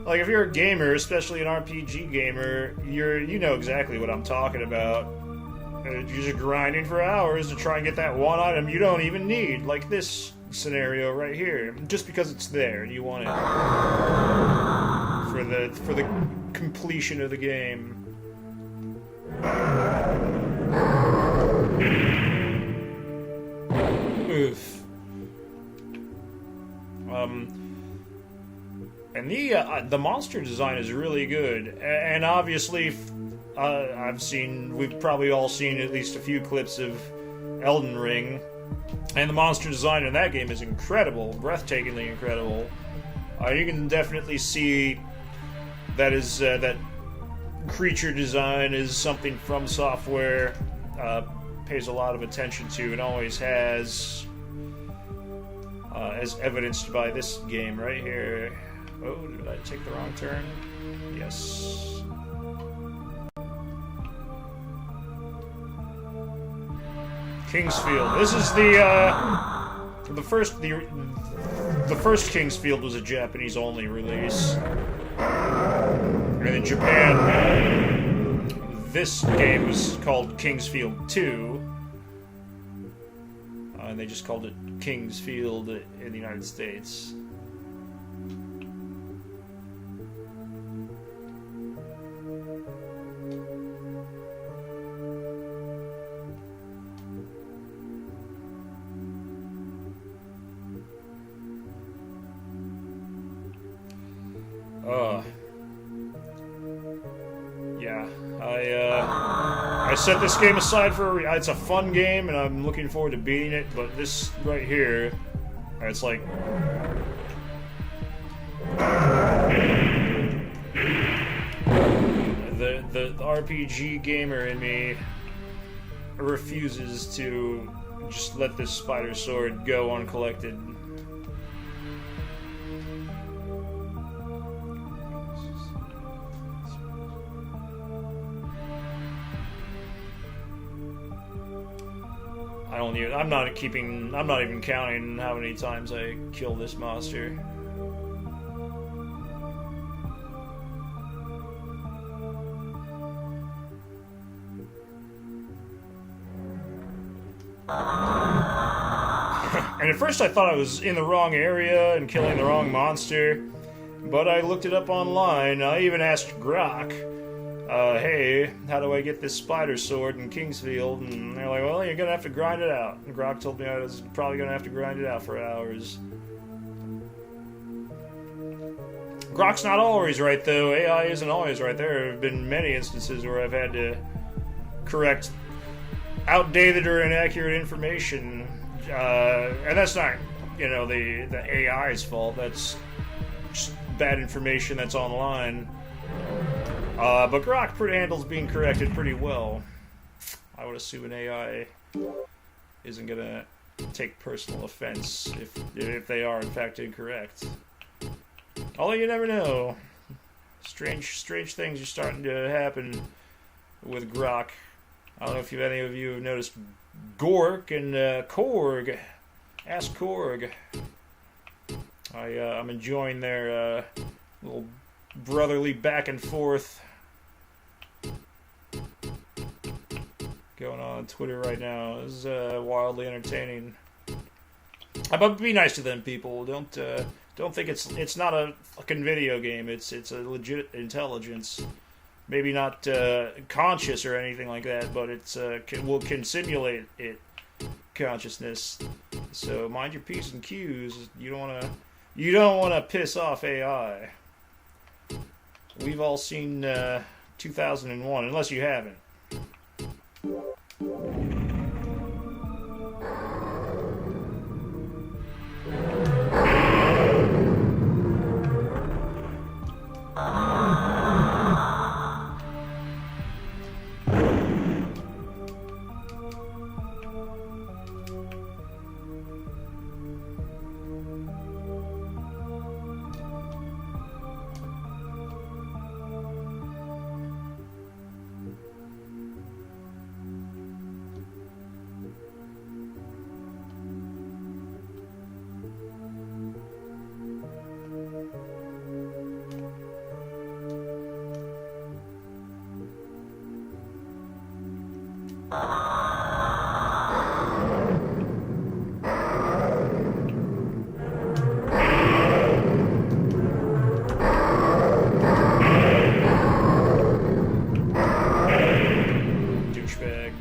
like, if you're a gamer, especially an RPG gamer, you know exactly what I'm talking about. You're just grinding for hours to try and get that one item you don't even need, like this scenario right here, just because it's there and you want it for the completion of the game. Oof. And the monster design is really good, and obviously, we've probably all seen at least a few clips of Elden Ring, and the monster design in that game is incredible, breathtakingly incredible. You can definitely see that creature design is something From Software pays a lot of attention to and always has, as evidenced by this game right here. Oh, did I take the wrong turn? Yes. Kingsfield. This is the first Kingsfield was a Japanese only release. And in Japan, this game was called Kingsfield 2. And they just called it Kingsfield in the United States. Yeah, I set this game aside for it's a fun game, and I'm looking forward to beating it. But this right here, it's like the RPG gamer in me refuses to just let this spider sword go uncollected. I'm not even counting how many times I kill this monster. And at first I thought I was in the wrong area and killing the wrong monster, but I looked it up online. I even asked Grok, hey, how do I get this spider sword in Kingsfield? And they're like, well, you're gonna have to grind it out. And Grok told me I was probably gonna have to grind it out for hours. Grok's not always right, though. AI isn't always right. There have been many instances where I've had to correct outdated or inaccurate information. And that's not, the AI's fault. That's just bad information that's online. But Grok handles being corrected pretty well. I would assume an AI isn't gonna take personal offense if they are in fact incorrect. Although you never know. Strange things are starting to happen with Grok. I don't know if any of you have noticed Gork and Korg. Ask Korg. I'm enjoying their little brotherly back and forth going on Twitter right now. This is wildly entertaining. But be nice to them, people. Don't think it's not a fucking video game. It's a legit intelligence. Maybe not conscious or anything like that, but it's can simulate it consciousness. So mind your P's and Q's. You don't wanna piss off AI. We've all seen 2001, unless you haven't. Douchebag.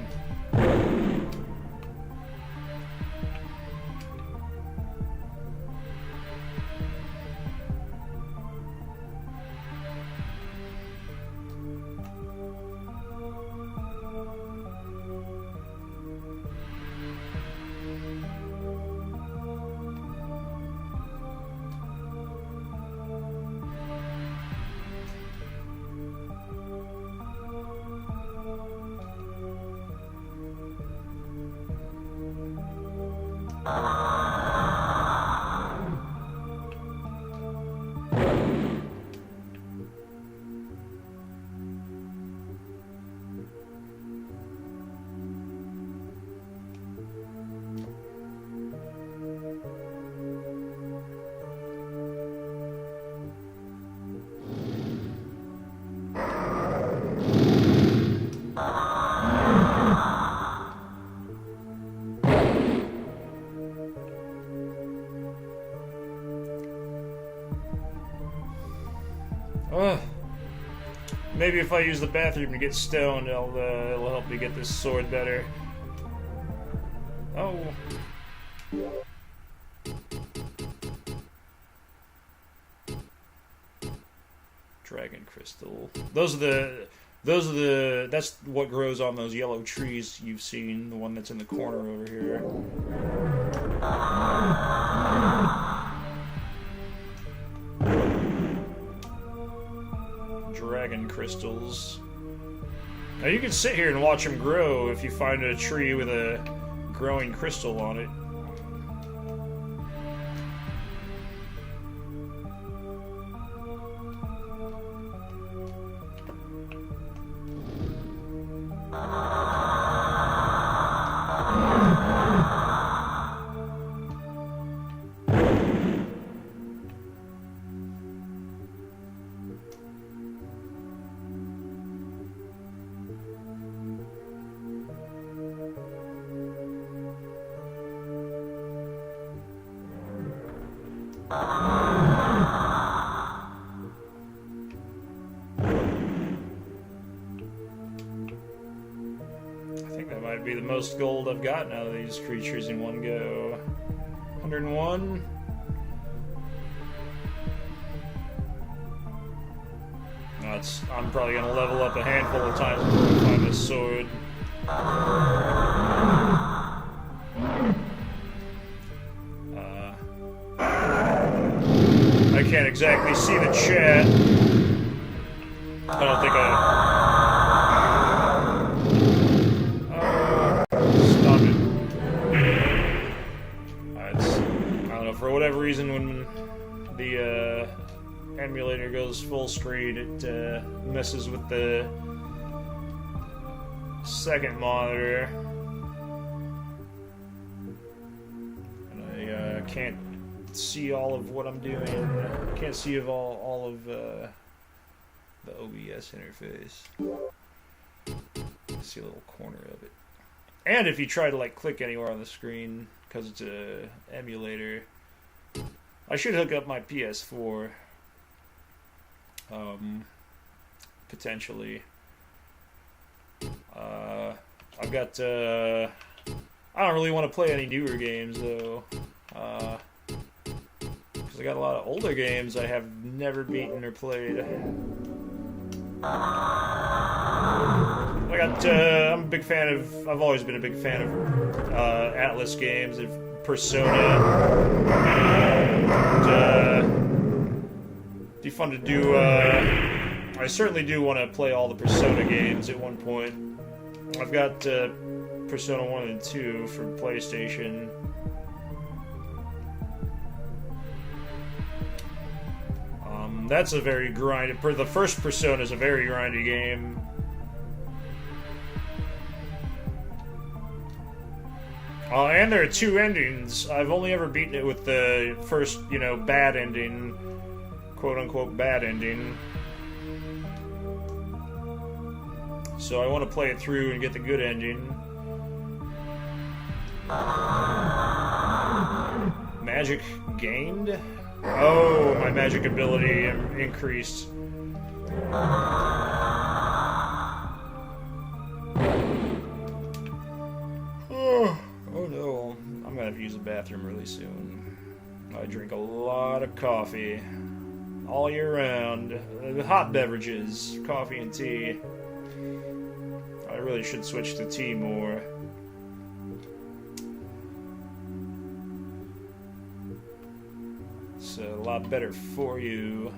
Maybe if I use the bathroom to get stoned, it'll help me get this sword better. Oh. Dragon crystal. That's what grows on those yellow trees you've seen, the one that's in the corner over here. Dragon crystals. Now you can sit here and watch them grow if you find a tree with a growing crystal on it. think that might be the most gold I've gotten out of these creatures in one go. 101. I'm probably gonna level up a handful of times before I find this sword. I can't exactly see the chat. I don't think stop it. I don't know, for whatever reason, when the emulator goes full screen, it messes with the second monitor. And I can't see all of what I'm doing. I can't see all of the OBS interface. See a little corner of it. And if you try to like click anywhere on the screen, because it's a emulator, I should hook up my PS4. Potentially. I've got. I don't really want to play any newer games though. Because I got a lot of older games I have never beaten or played. I'm a big fan of. I've always been a big fan of Atlas games, of Persona. It'd be fun to do. I certainly do want to play all the Persona games at one point. I've got Persona 1 and 2 for PlayStation. That's a very grindy. The first Persona is a very grindy game. And there are two endings. I've only ever beaten it with the first, bad ending, quote-unquote bad ending. So I want to play it through and get the good ending. Magic gained? Oh, my magic ability increased. Oh no, I'm gonna have to use the bathroom really soon. I drink a lot of coffee all year round. Hot beverages, coffee and tea. I really should switch to tea more. It's a lot better for you.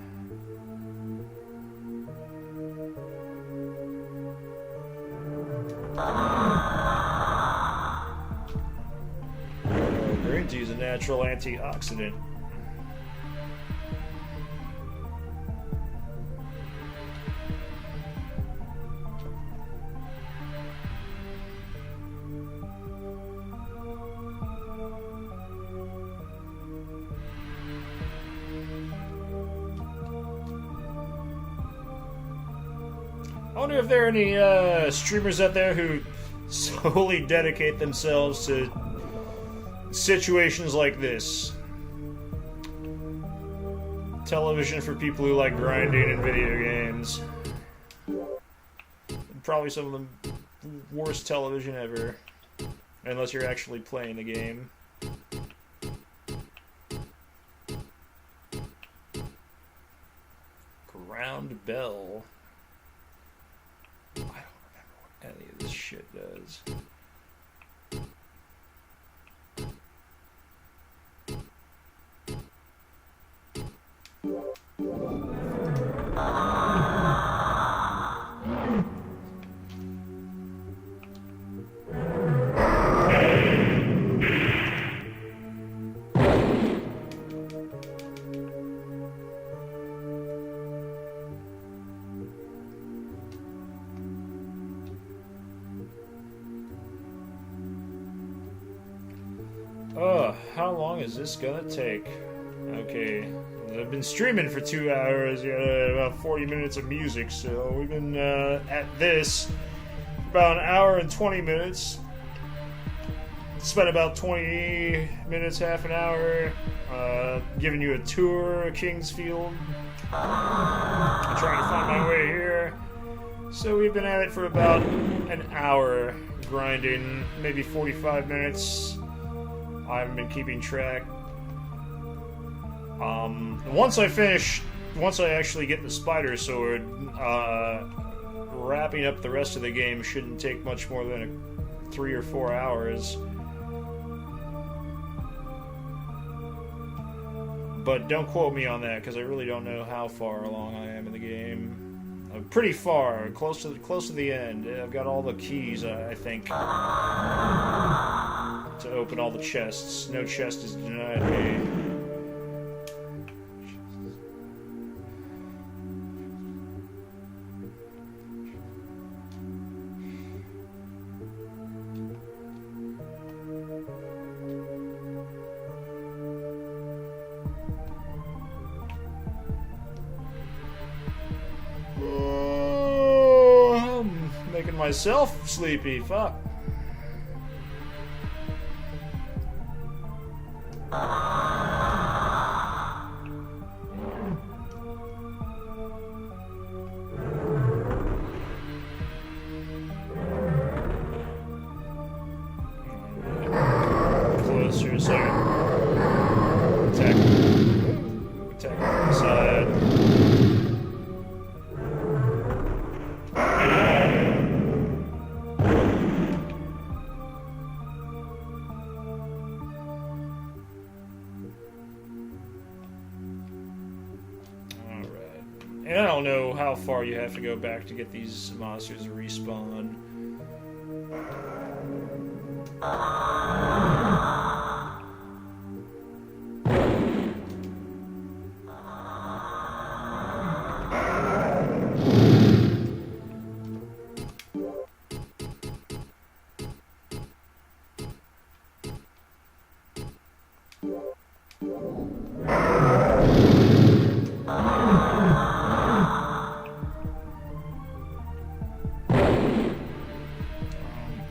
Green tea is a natural antioxidant. I wonder if there are any streamers out there who solely dedicate themselves to situations like this. Television for people who like grinding in video games. Probably some of the worst television ever. Unless you're actually playing the game. Ground bell. I don't remember what any of this shit does. How long is this gonna take? Okay, I've been streaming for 2 hours, about 40 minutes of music, so we've been at this for about an hour and 20 minutes. Spent about 20 minutes, half an hour, giving you a tour of Kingsfield. I'm trying to find my way here. So we've been at it for about an hour and grinding, maybe 45 minutes. I haven't been keeping track. Once I actually get the spider sword, wrapping up the rest of the game shouldn't take much more than 3 or 4 hours. But don't quote me on that, because I really don't know how far along I am in the game. I'm pretty far, close to the end. I've got all the keys, I think, to open all the chests. No chest is denied me. Making myself sleepy. Fuck. Closer, so attack from the side. And I don't know how far you have to go back to get these monsters to respawn.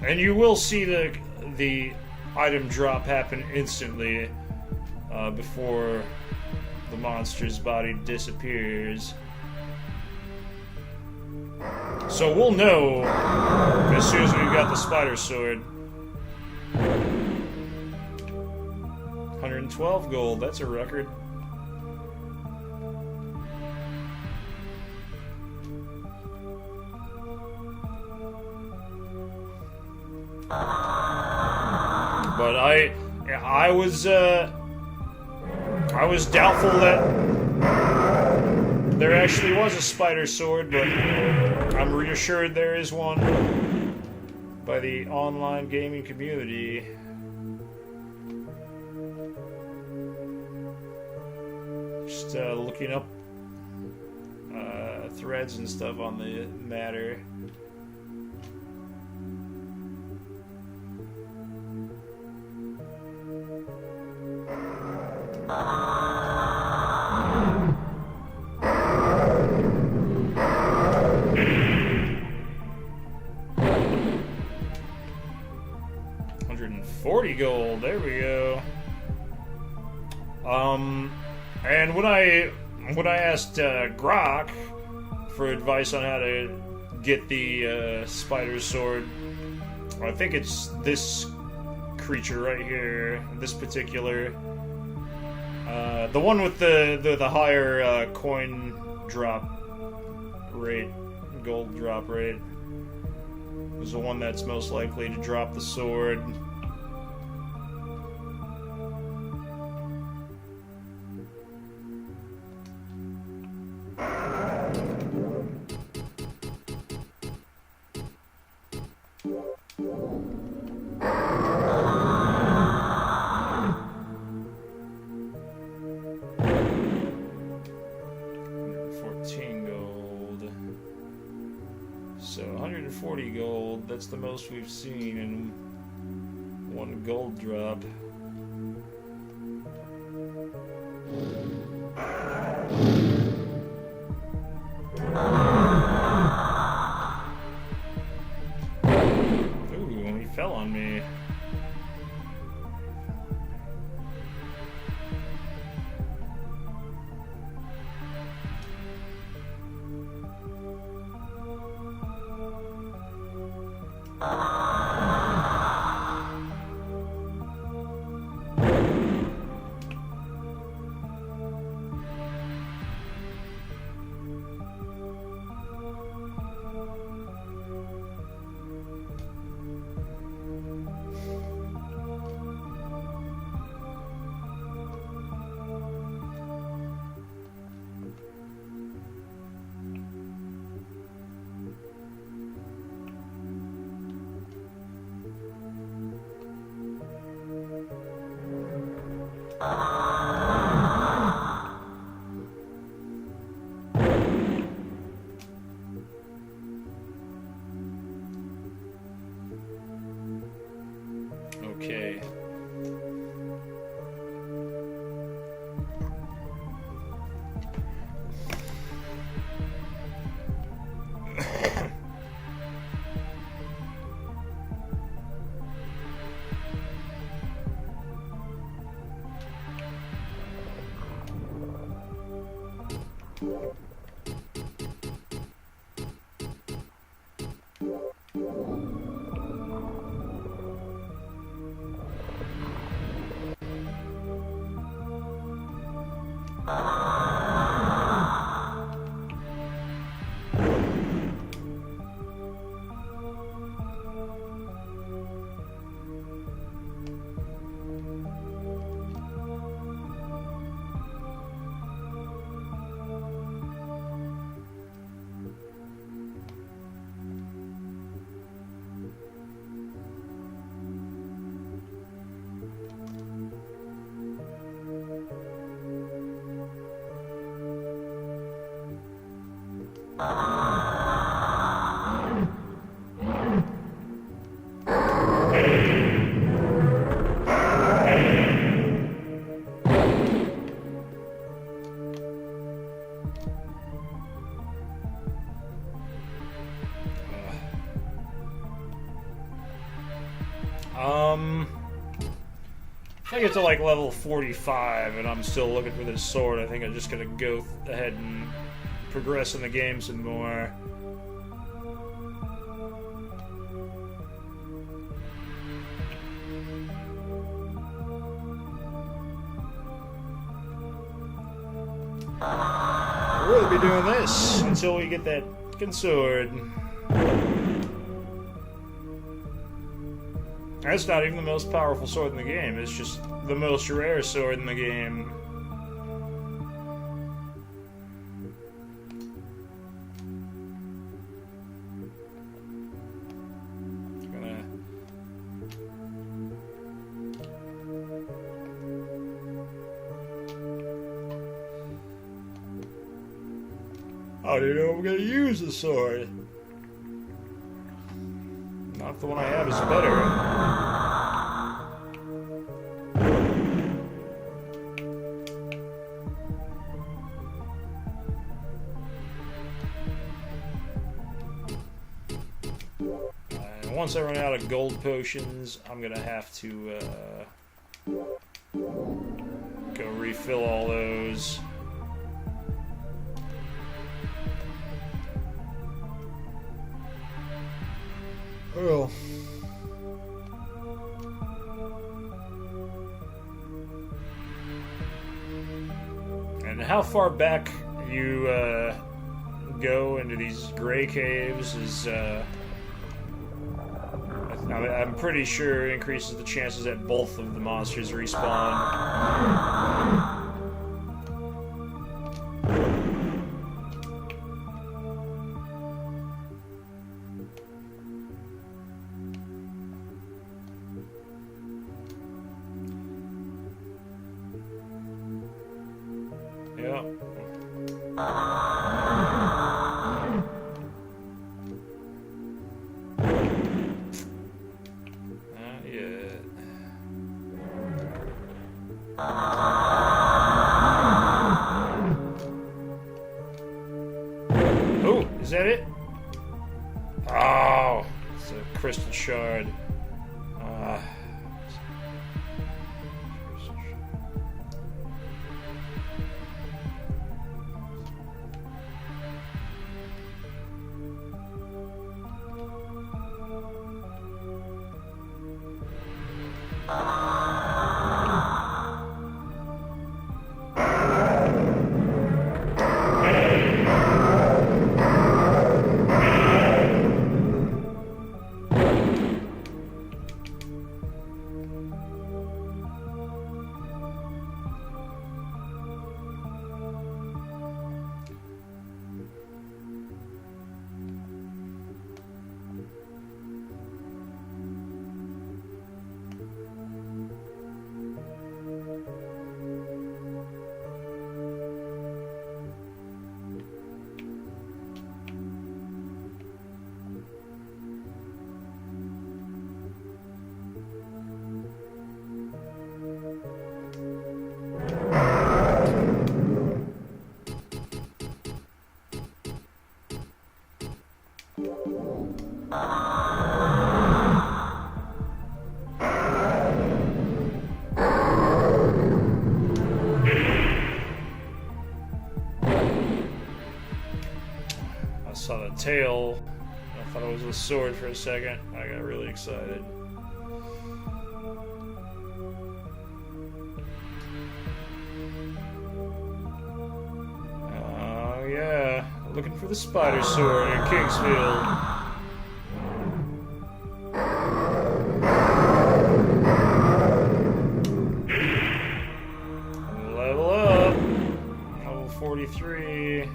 And you will see the item drop happen instantly before the monster's body disappears. So we'll know as soon as we've got the spider sword. 112 gold, that's a record. But I was doubtful that there actually was a spider sword, but I'm reassured there is one by the online gaming community. Just looking up threads and stuff on the matter. $140 gold, there we go. And when I asked Grok for advice on how to get the spider sword, I think it's this creature right here, this particular, the one with the higher coin drop rate, gold drop rate, is the one that's most likely to drop the sword. So 140 gold, that's the most we've seen in one gold drop. Ooh, he fell on me. Okay. If I get to like level 45 and I'm still looking for this sword, I think I'm just gonna go ahead and progress in the game some more. We'll be doing this until we get that fucking sword. That's not even the most powerful sword in the game, it's just the most rare sword in the game. How do you know I'm gonna use the sword? Not the one I have is better. Once I run out of gold potions, I'm gonna have to go refill all those. Well, and how far back you go into these gray caves is I'm pretty sure increases the chances that both of the monsters respawn. Yep. Oh, is that it? Oh, it's a crystal shard. tail. I thought it was a sword for a second. I got really excited. Oh yeah, looking for the spider sword in Kingsfield. Level up. Level 43.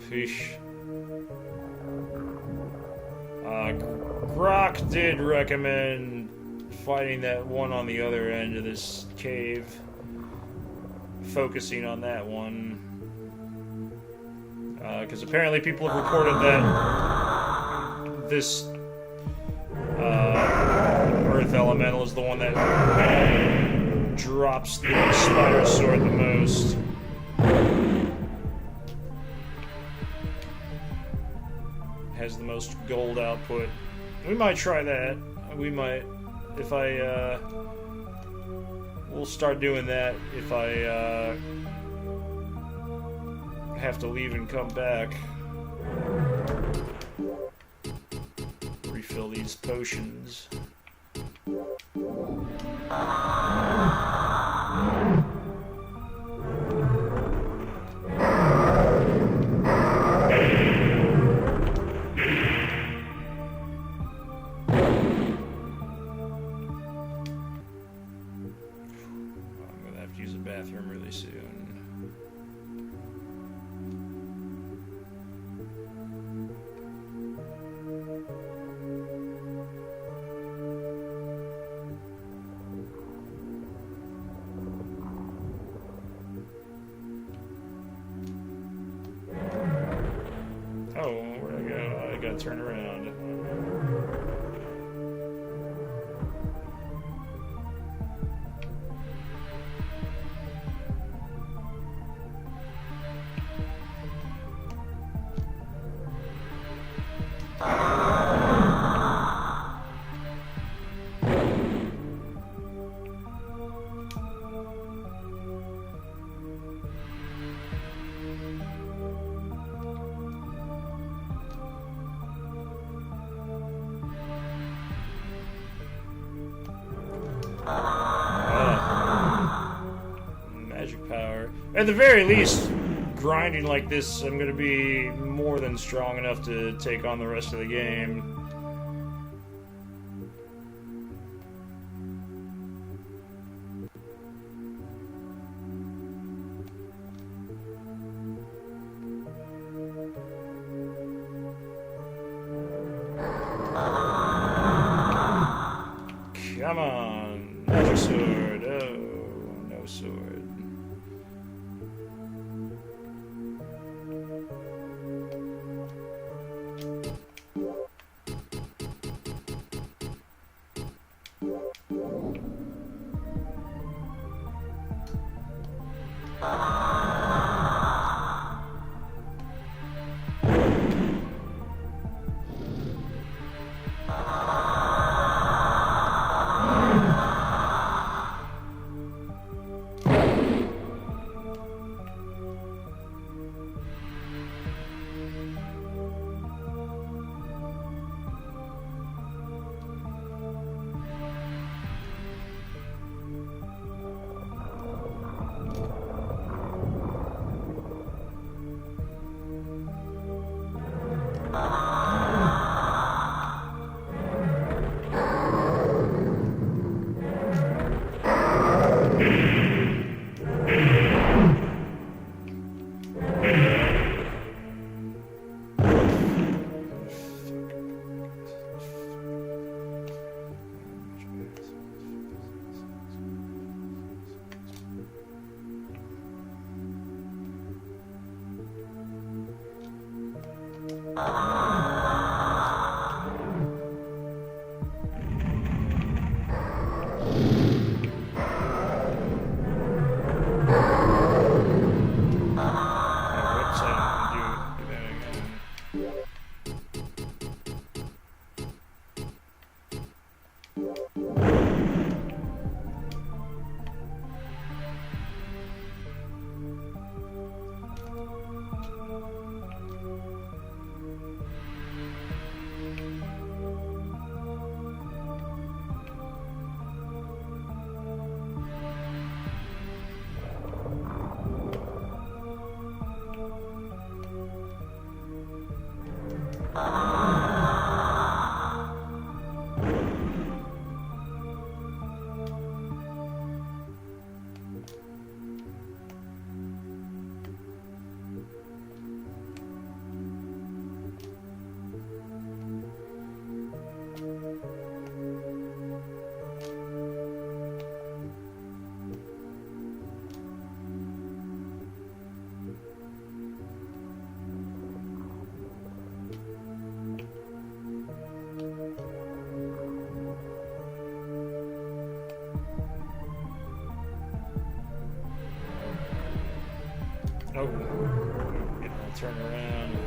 Fish. Grok did recommend fighting that one on the other end of this cave. Focusing on that one. Because apparently people have reported that this Earth Elemental is the one that drops the spider sword the most. Has the most gold output. We might try that. We might, if I, we'll start doing that if I, have to leave and come back. Refill these potions. Bathroom really soon. Oh, where'd I go? I gotta turn around. Magic power. At the very least, grinding like this, I'm gonna be more than strong enough to take on the rest of the game. Come on, magic sword. Oh, no sword. Oh, I'll turn around.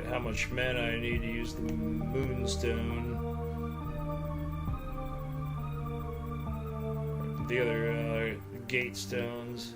How much mana I need to use the moonstone. The other gate stones.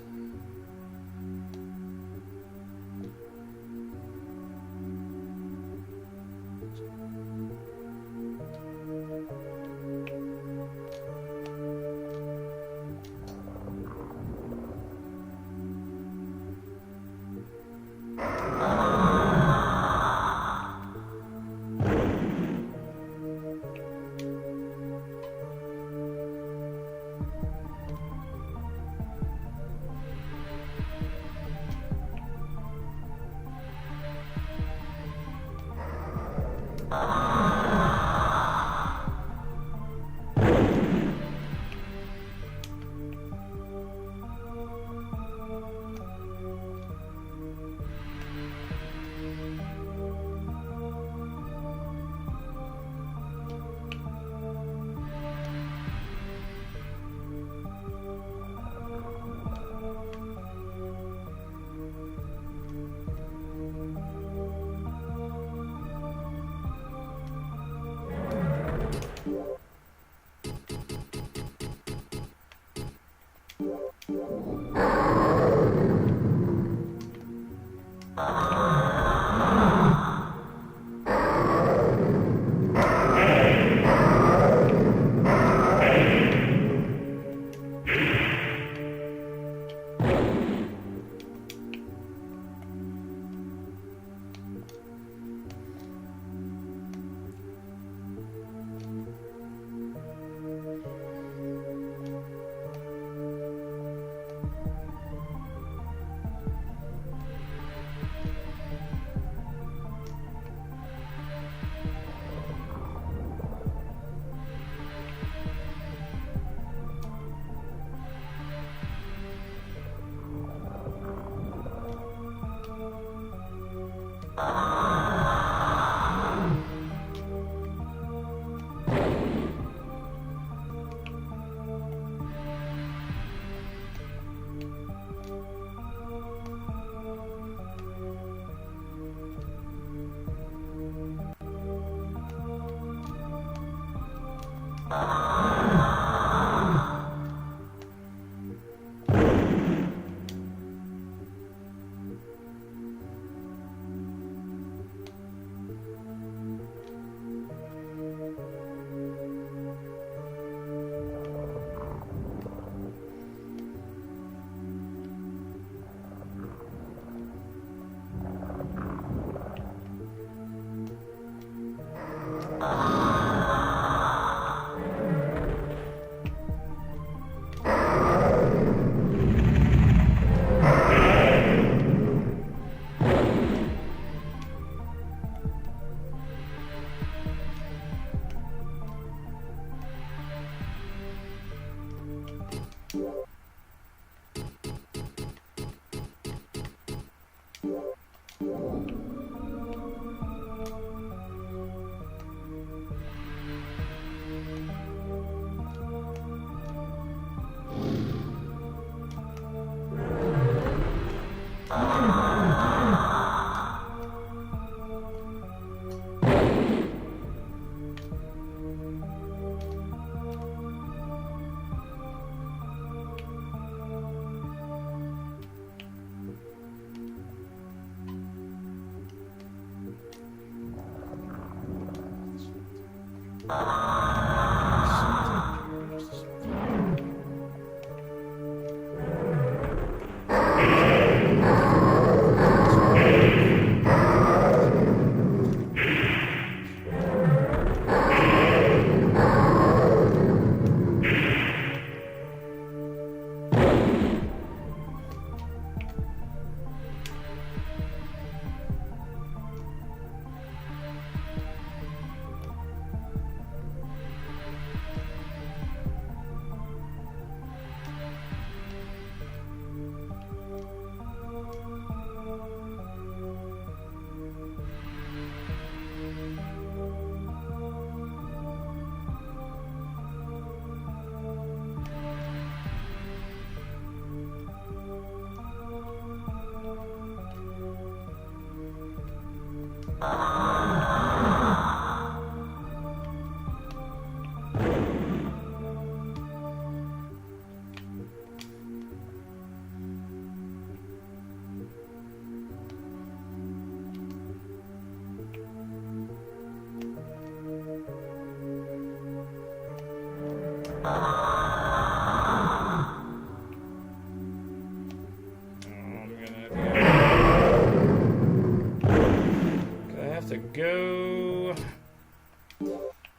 Go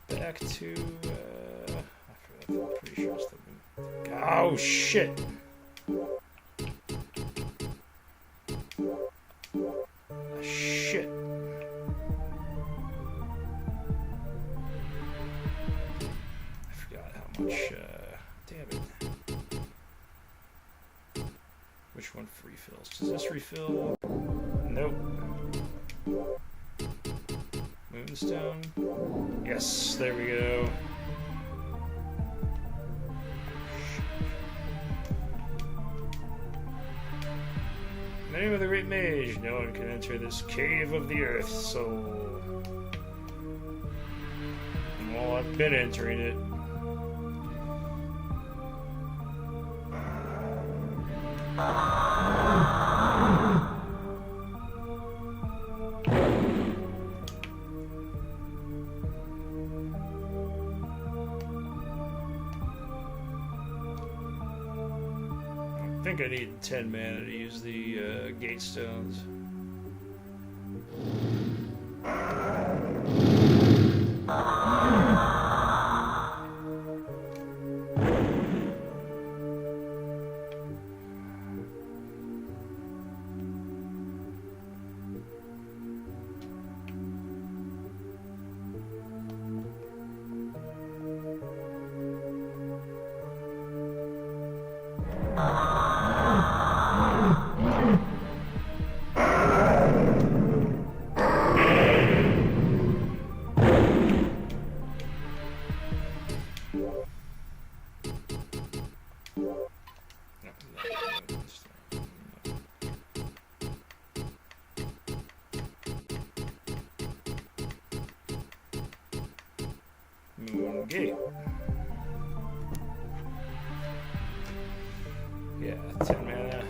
back to I'm pretty sure it's the oh shit. Shit. I forgot how much damn it. Which one refills? Does this refill? Nope. Moonstone. Yes, there we go. Name of the great mage. No one can enter this cave of the earth, so... Well, I've been entering it. I think I need 10 mana to use the gate stones. Gate. Yeah, 10 mana.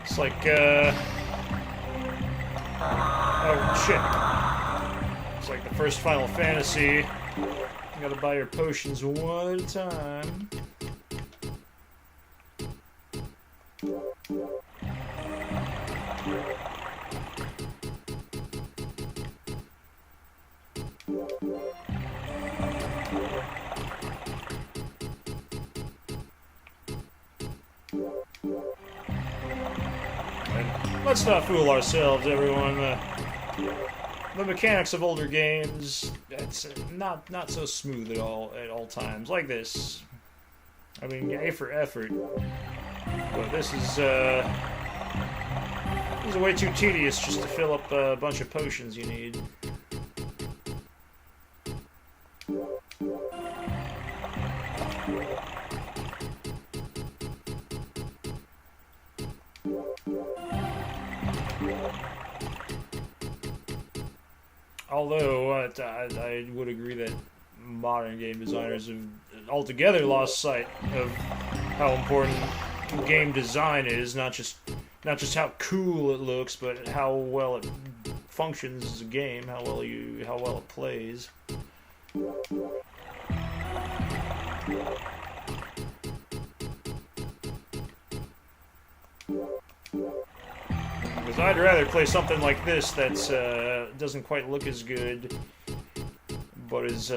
It's like, oh shit. It's like the first Final Fantasy. You gotta buy your potions one at a time. Let's not fool ourselves, everyone. The mechanics of older games, it's not so smooth at all times. Like this. I mean, A for effort, but this is way too tedious just to fill up a bunch of potions you need. Although, I would agree that modern game designers have altogether lost sight of how important game design is, not just how cool it looks, but how well it functions as a game, how well it plays. Because I'd rather play something like this that's doesn't quite look as good, but is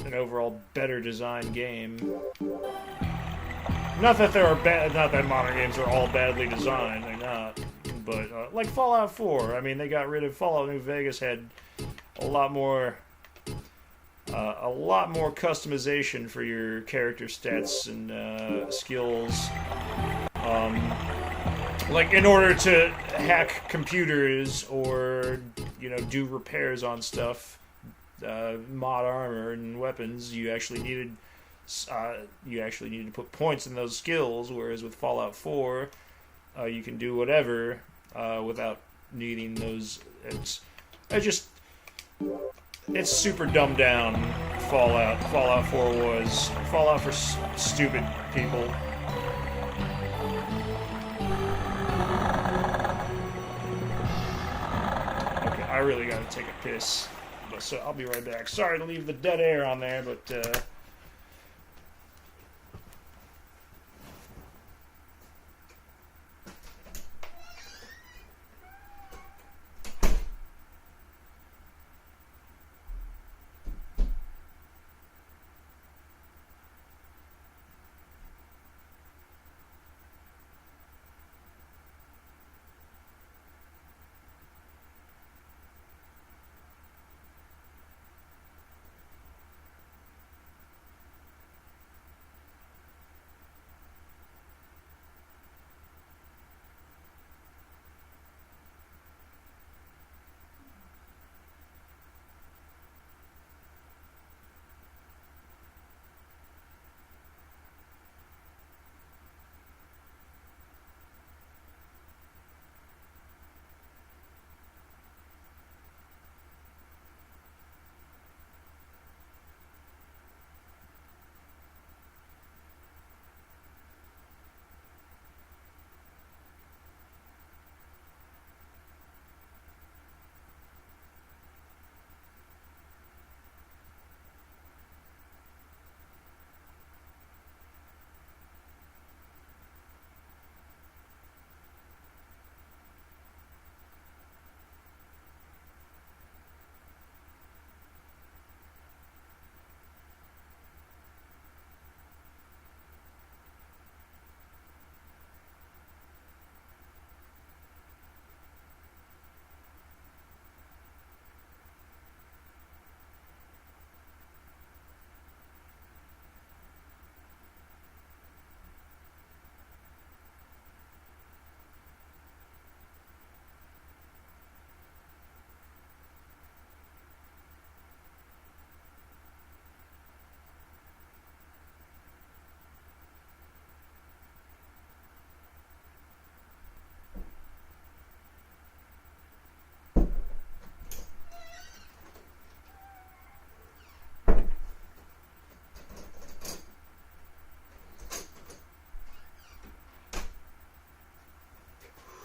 an overall better designed game. Not that there are not that modern games are all badly designed. They're not. But like Fallout 4, I mean, they got rid of Fallout New Vegas had a lot more customization for your character stats and skills. Like in order to hack computers or do repairs on stuff, mod armor and weapons, you actually needed to put points in those skills. Whereas with Fallout 4, you can do whatever without needing those. It's super dumbed down. Fallout 4 was Fallout for stupid people. Okay, I really gotta take a piss, so I'll be right back. Sorry to leave the dead air on there, but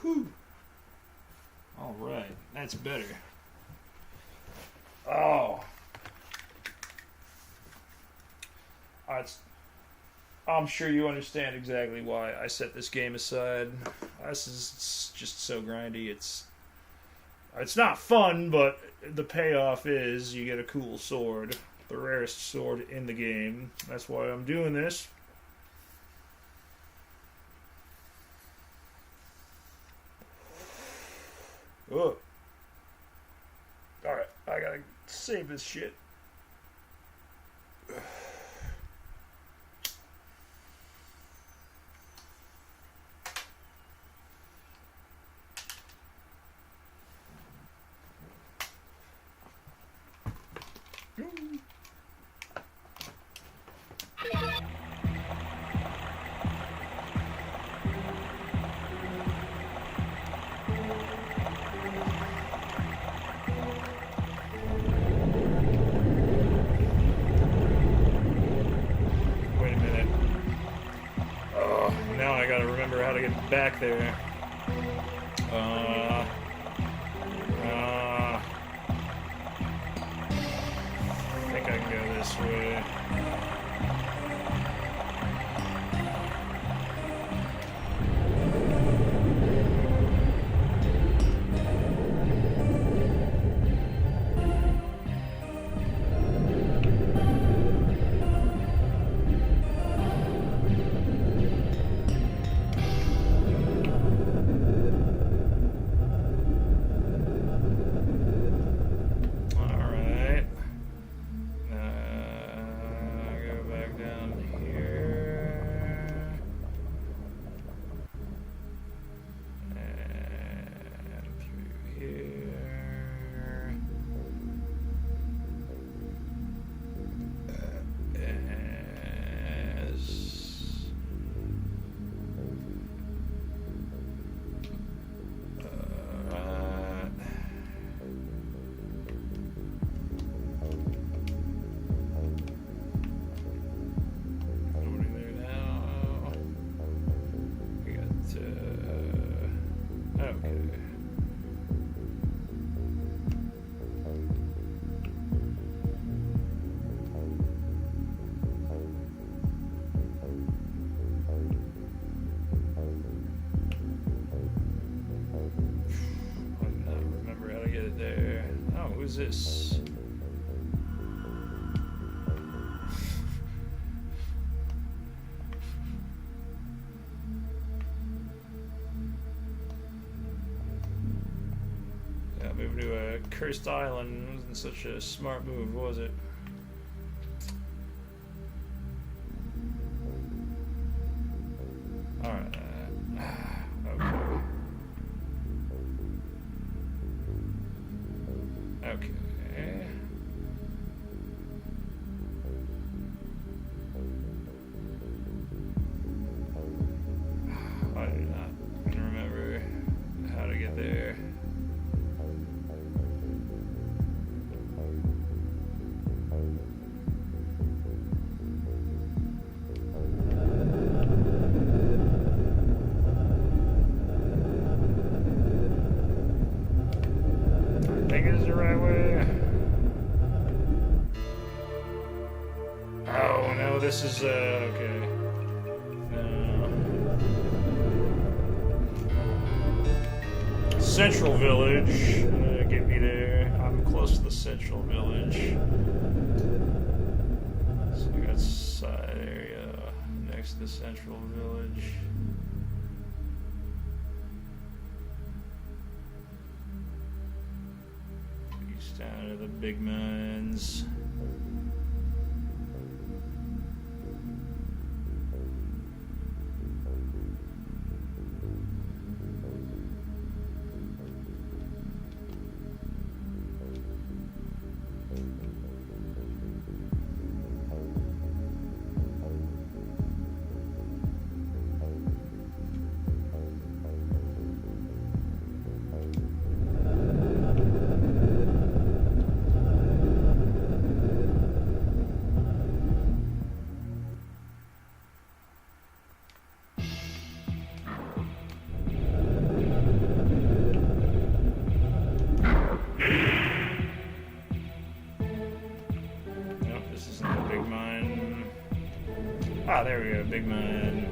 whew. All right, that's better. Oh, I'm sure you understand exactly why I set this game aside. This is just so grindy. It's not fun, but the payoff is you get a cool sword, the rarest sword in the game. That's why I'm doing this. Ugh. Alright, I gotta save this shit. Back there. I think I can go this way. is this? Yeah, moving to a cursed island wasn't such a smart move, was it? Alright. Okay. I do not remember how to get there. I think it's the right way. Oh no, this is okay. Central Village. Get me there. I'm close to the Central Village. So I got side area next to the Central Village. East down to the big mines. Ah, there we go, big mine.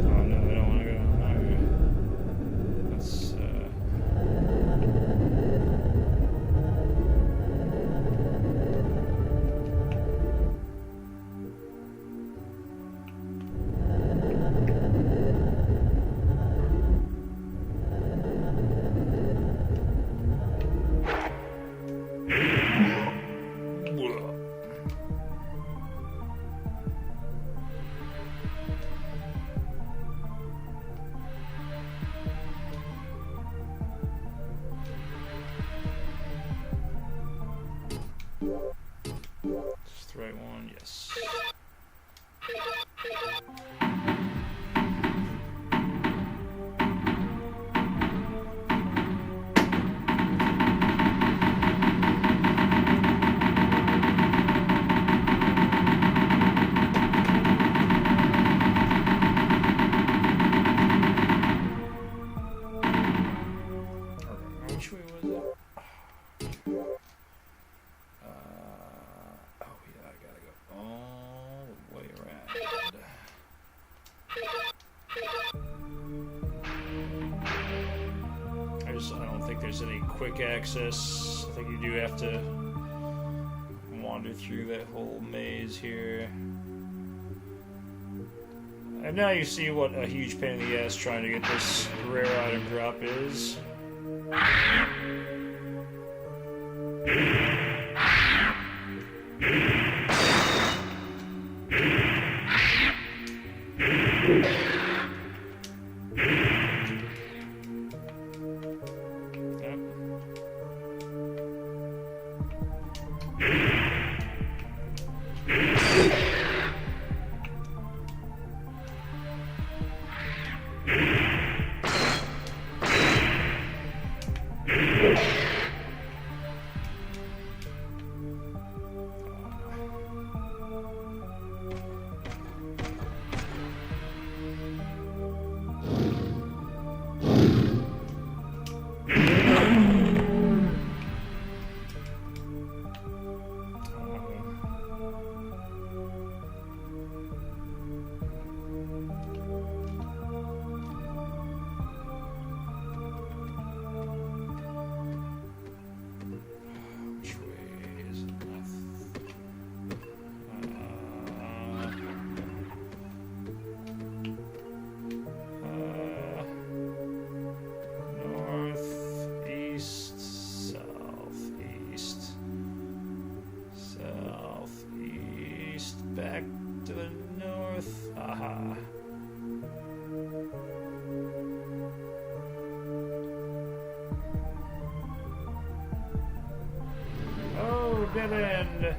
Oh no, I don't want to go down there. Let's just the right one, yes. Which way was it? Oh yeah, I gotta go all the way around. I don't think there's any quick access. I think you do have to wander through that whole maze here. And now you see what a huge pain in the ass trying to get this rare item drop is. back to the north. Aha. Oh, dead end.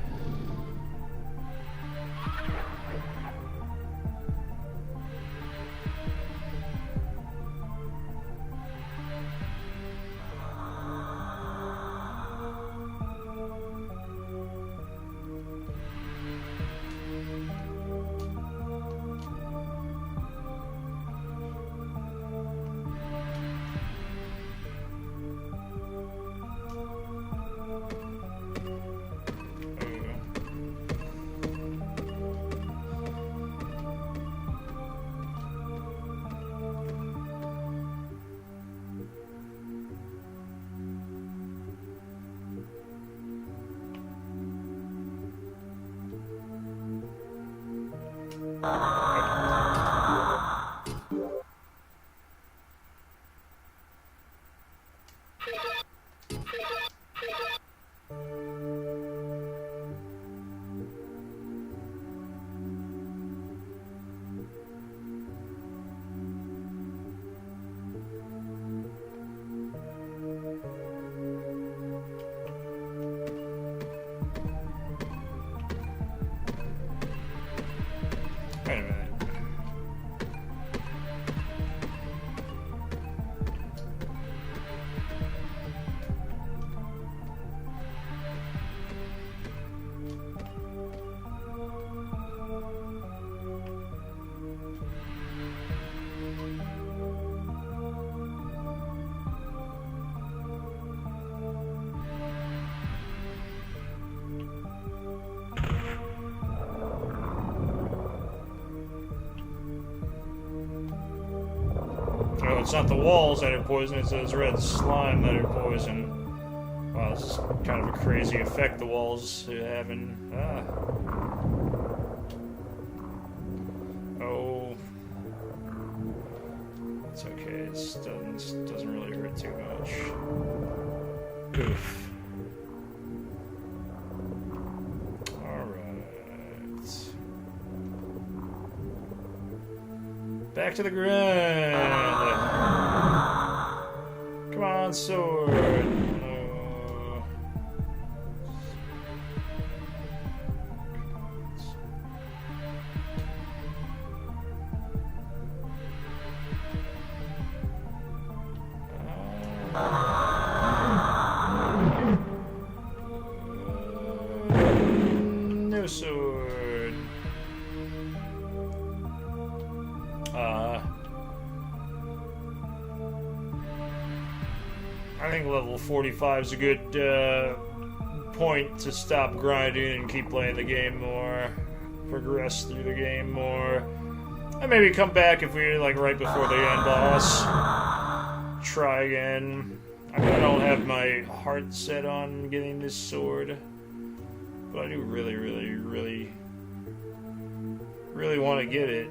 Wait a minute. Oh, it's not the walls that are poison, it's those red slime that are poison. Wow, this is kind of a crazy effect the walls are having. Ah. Oh. It's okay, it doesn't really hurt too much. Oof. Alright. Back to the grind! Come on, sword! No. No sword. I think level 45 is a good point to stop grinding and keep playing the game more, progress through the game more, and maybe come back if we're like right before the end boss. Try again. I mean, I don't have my heart set on getting this sword, but I do really, really, really, really want to get it.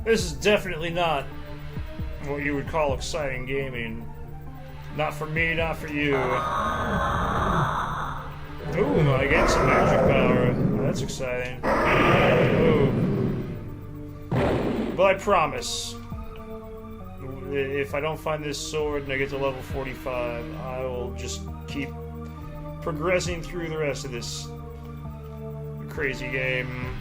This is definitely not what you would call exciting gaming. Not for me, not for you. Ooh, I get some magic power. That's exciting. Ooh. But I promise, if I don't find this sword and I get to level 45, I will just keep progressing through the rest of this crazy game.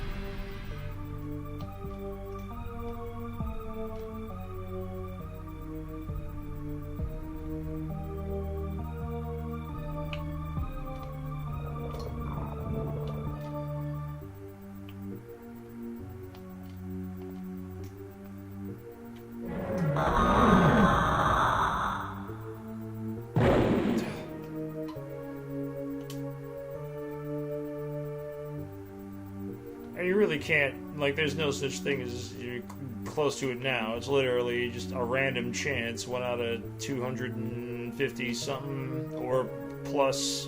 And you really can't, like, there's no such thing as you're close to it now. It's literally just a random chance, 1 out of 250 something or plus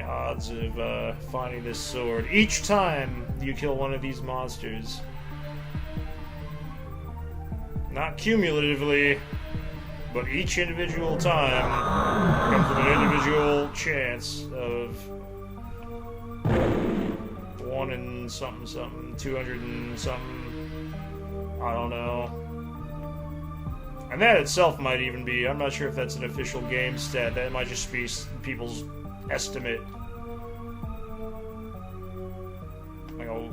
odds of finding this sword each time you kill one of these monsters. Not cumulatively, but each individual time comes with an individual chance of 1 and something, 200 and something, I don't know. And that itself might even be, I'm not sure if that's an official game stat, that might just be people's estimate. Like a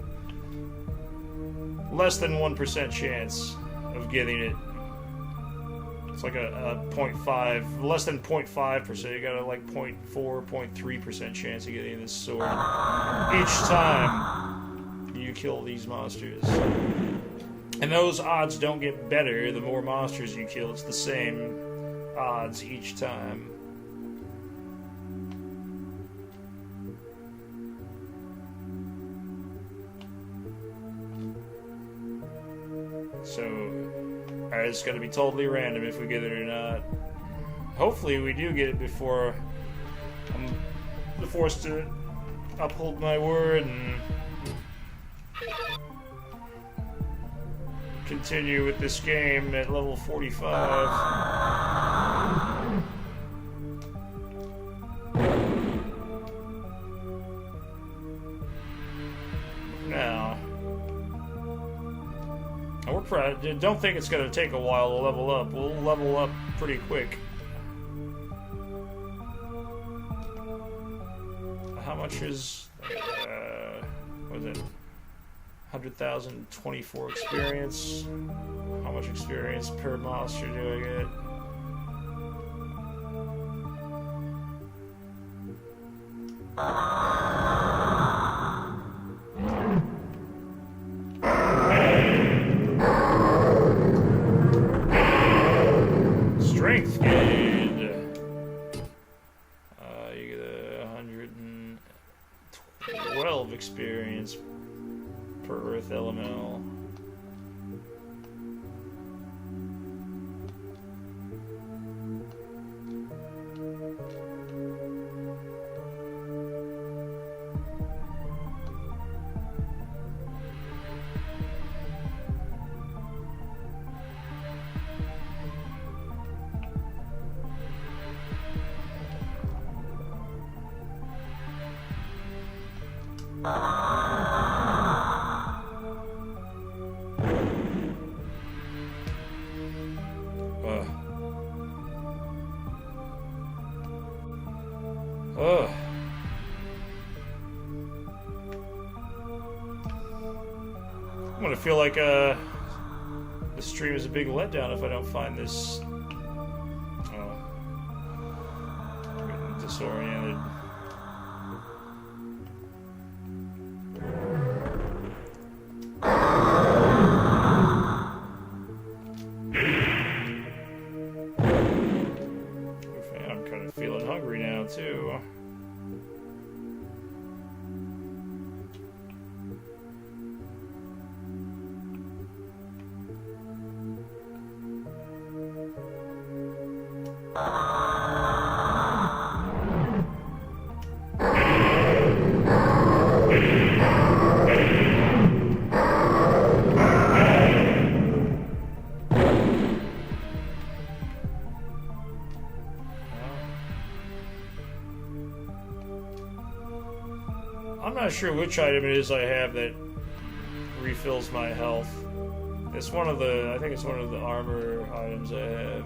less than 1% chance of getting it. It's like a 0.5, less than 0.5%. You got a like 0.4, 0.3% chance of getting this sword each time you kill these monsters. And those odds don't get better the more monsters you kill. It's the same odds each time. So, it's going to be totally random if we get it or not. Hopefully we do get it before I'm forced to uphold my word and continue with this game at level 45. Now, don't think it's going to take a while to level up. We'll level up pretty quick. How much is... what is it? 100,024 experience. How much experience per monster do I get? Strength gained. You get 112 experience per Earth Elemental. I'm gonna feel like the stream is a big letdown if I don't find this. Oh, getting disoriented. sure which item it is I have that refills my health. It's one of the, I think it's one of the armor items I have.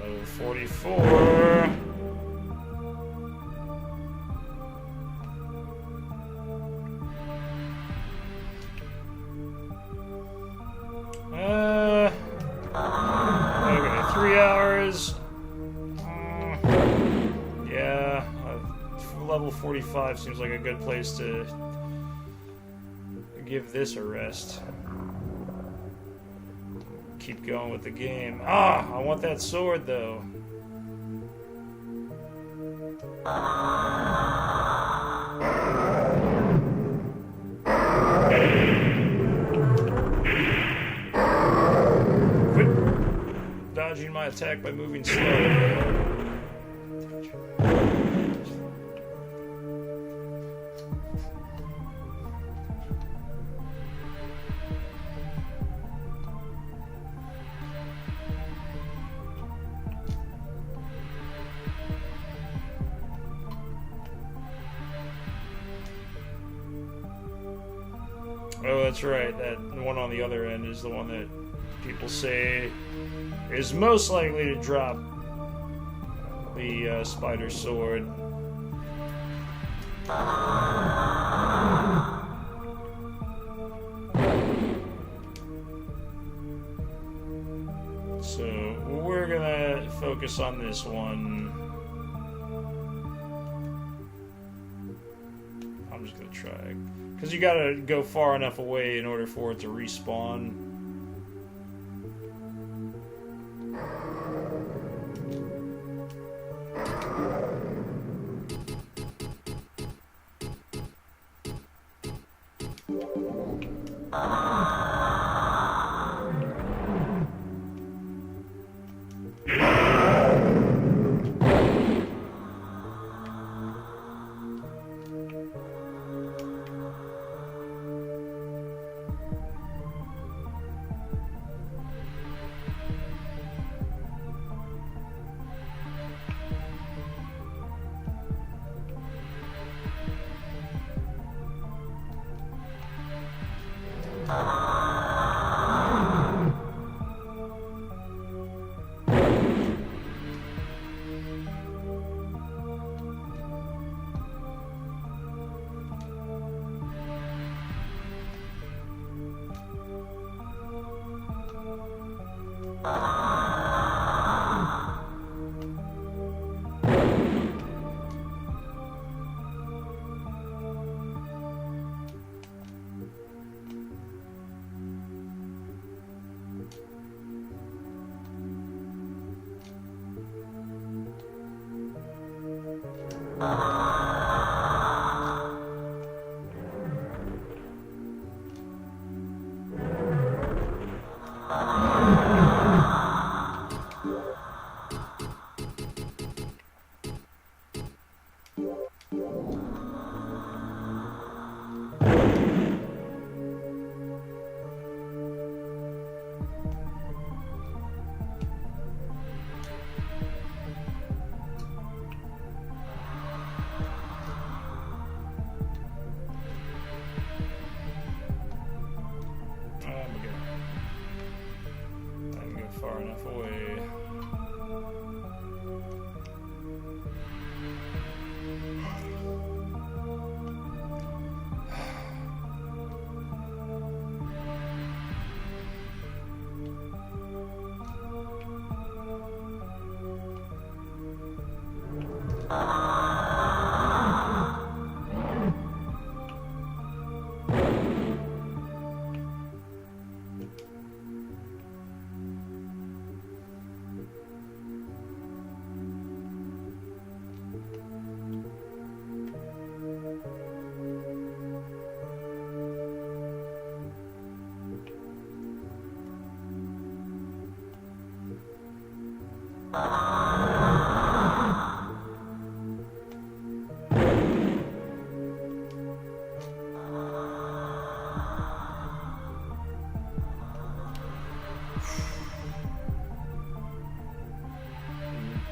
Level 44. Okay, 3 hours. Yeah, level 45 seems like a good place to give this a rest. Keep going with the game. Ah, I want that sword though. Quit dodging my attack by moving slow. Oh, that's right. That one on the other end is the one that people say is most likely to drop the spider sword. So we're gonna focus on this one. I'm just gonna try. Because you gotta go far enough away in order for it to respawn. I can go far enough away.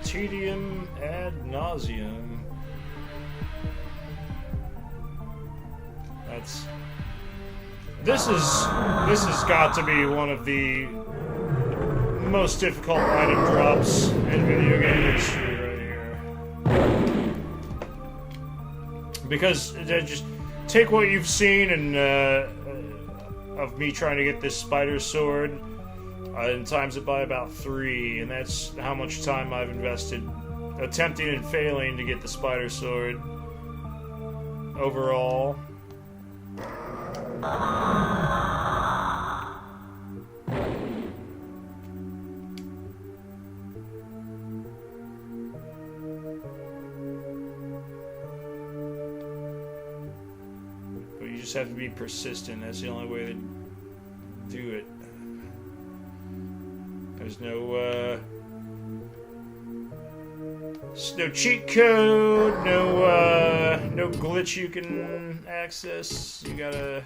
Tedium ad nauseum. This has got to be one of the most difficult item drops in video game history right here. Because just take what you've seen and of me trying to get this spider sword and times it by about 3, and that's how much time I've invested attempting and failing to get the spider sword overall. But you just have to be persistent. That's the only way to do it. There's no cheat code, no glitch you can access. You gotta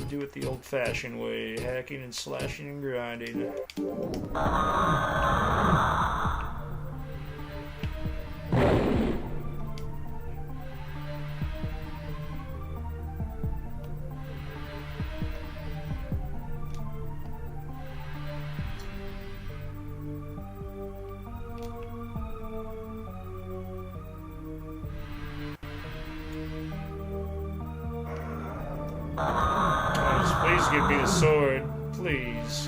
do it the old-fashioned way, hacking and slashing and grinding. Please give me the sword, please.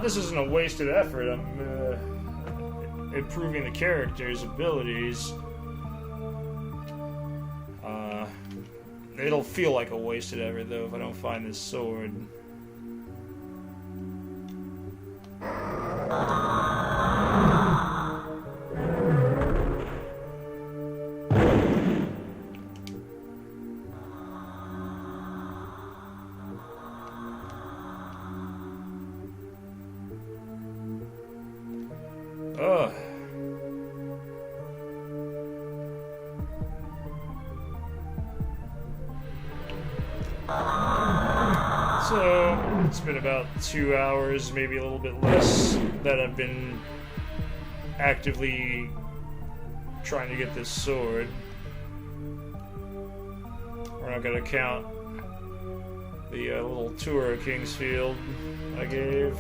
This isn't a wasted effort. I'm improving the character's abilities. It'll feel like a wasted effort, though, if I don't find this sword. Ugh. So, it's been about 2 hours, maybe a little bit less, that I've been actively trying to get this sword. We're not gonna count the little tour of Kingsfield I gave.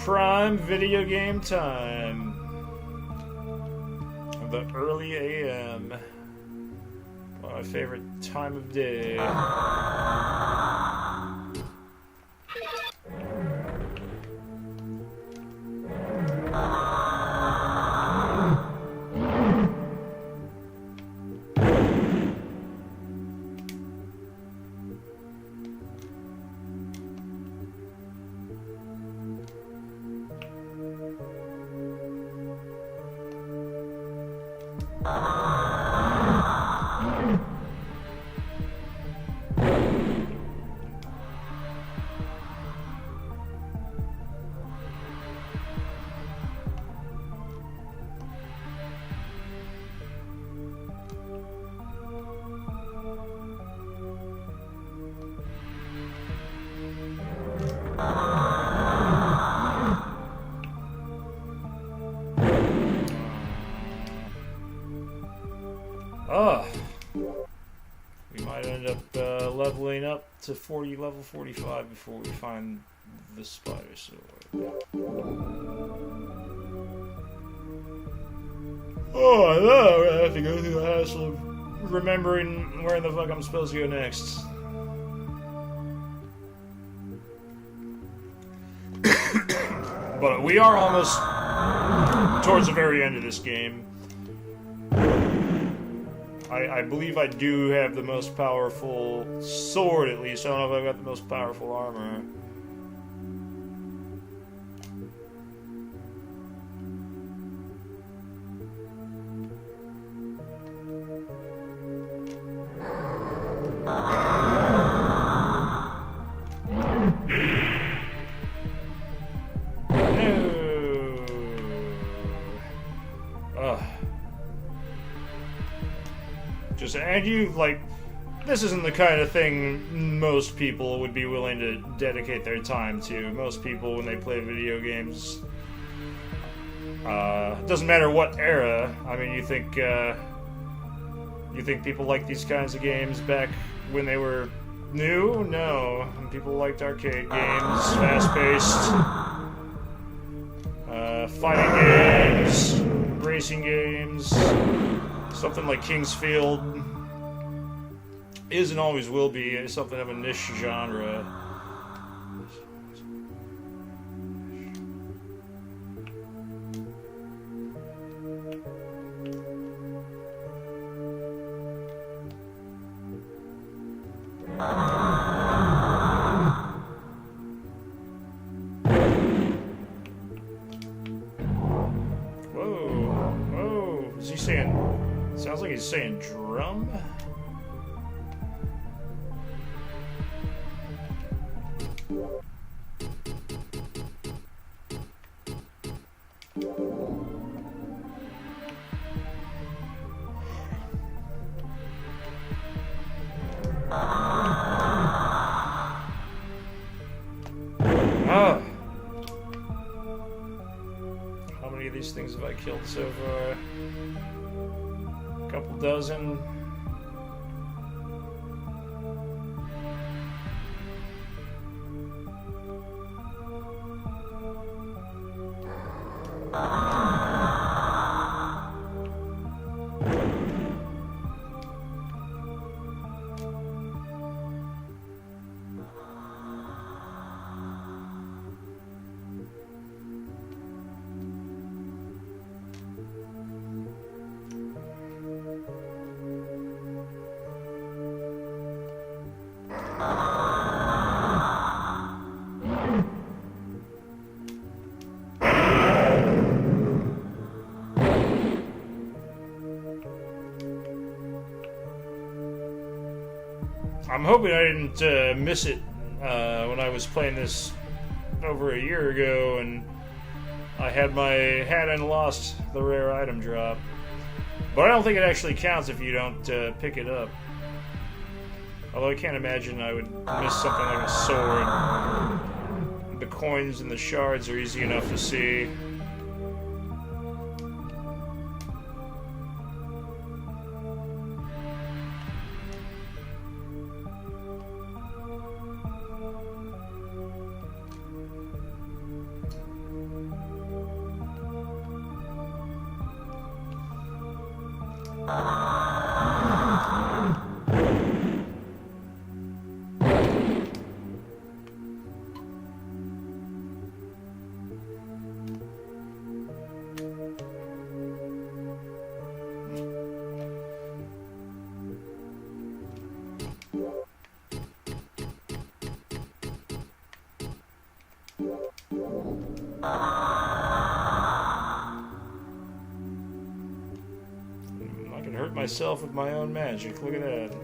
Prime video game time. The early AM. My favorite time of day. We might end up leveling up to level 45 before we find the spider sword. Oh, I know, I have to go through the hassle of remembering where the fuck I'm supposed to go next. But we are almost towards the very end of this game. I believe I do have the most powerful sword, at least. I don't know if I've got the most powerful armor. And you, like, this isn't the kind of thing most people would be willing to dedicate their time to. Most people, when they play video games, doesn't matter what era. I mean, you think people like these kinds of games back when they were new? No. People liked arcade games, fast-paced, fighting games, racing games. Something like Kingsfield is and always will be something of a niche genre. Whoa, is he saying... Sounds like he's saying drum? How many of these things have I killed so far? Couple dozen. I'm hoping I didn't miss it when I was playing this over a year ago and I hadn't lost the rare item drop. But I don't think it actually counts if you don't pick it up. Although I can't imagine I would miss something like a sword. The coins and the shards are easy enough to see. I can hurt myself with my own magic. Look at that.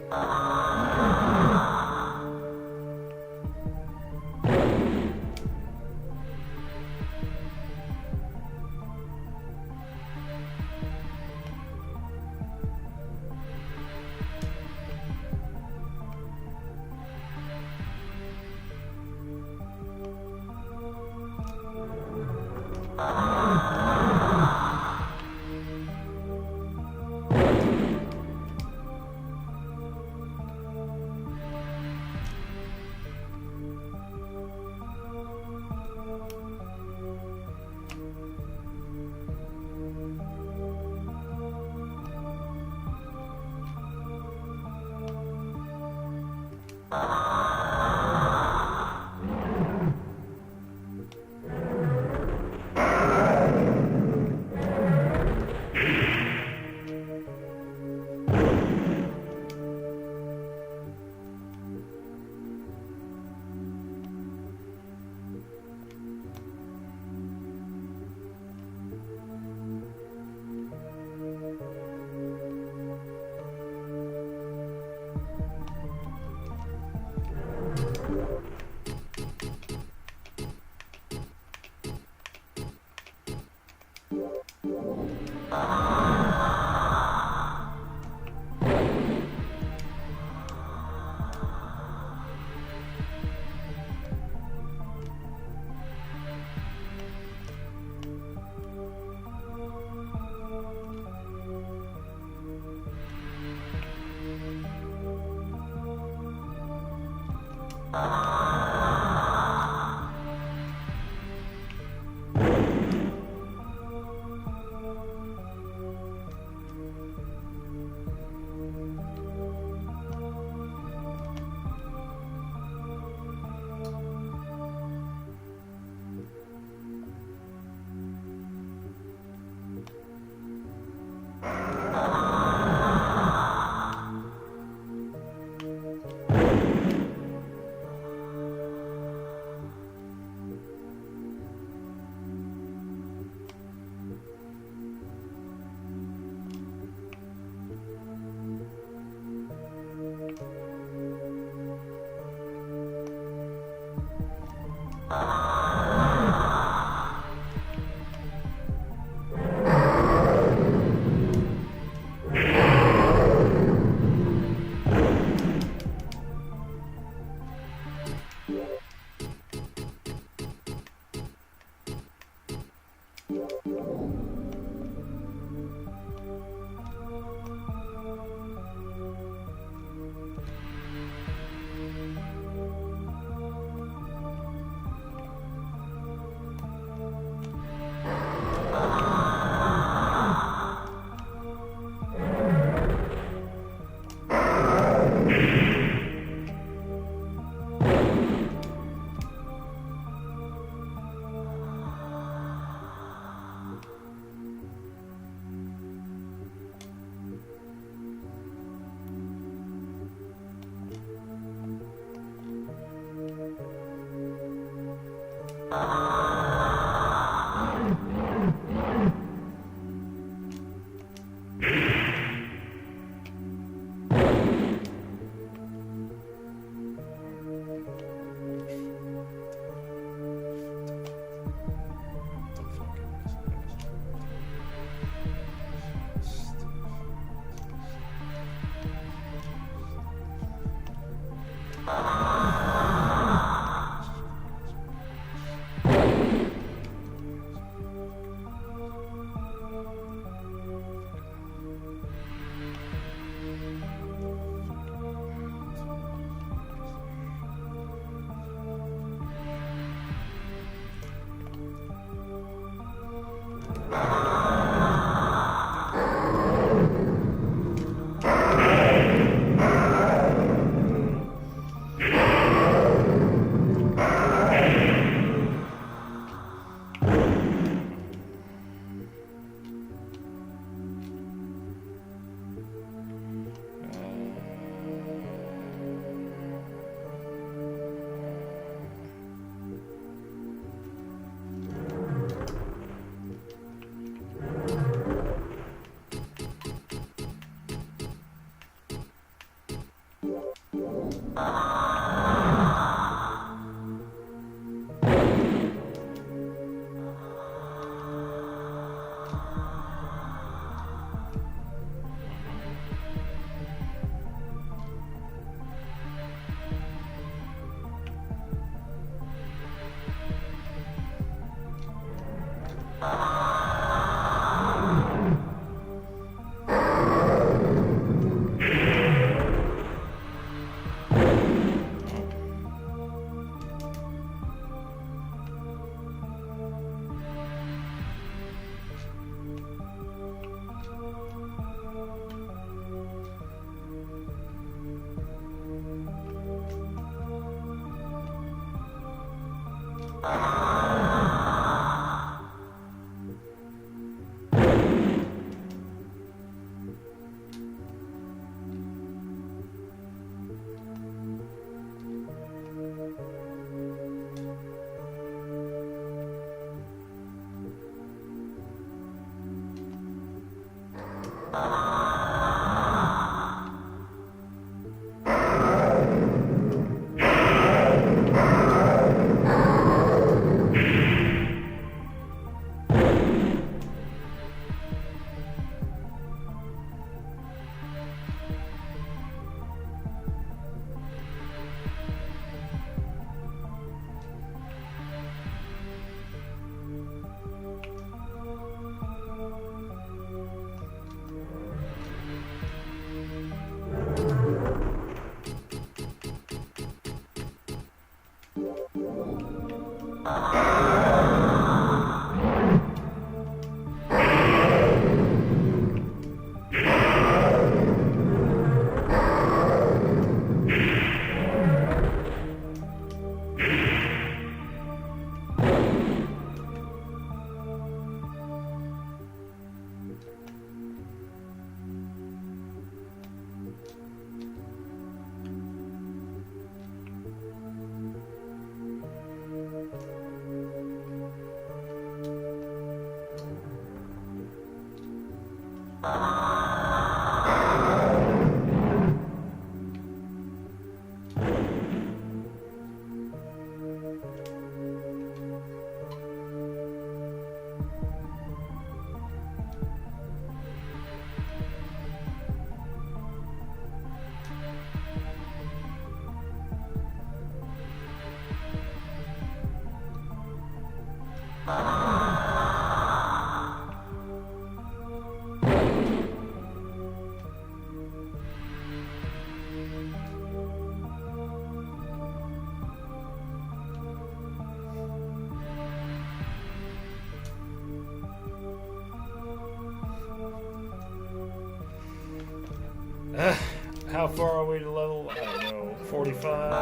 How far are we to level? I don't know, 45?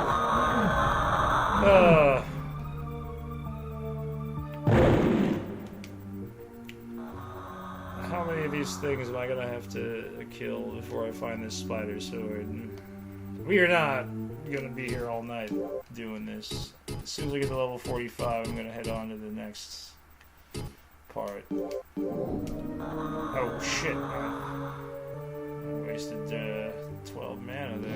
How many of these things am I gonna have to kill before I find this spider sword? We are not gonna be here all night doing this. As soon as I get to level 45, I'm gonna head on to the next part. Oh shit, man. I wasted 12 mana there.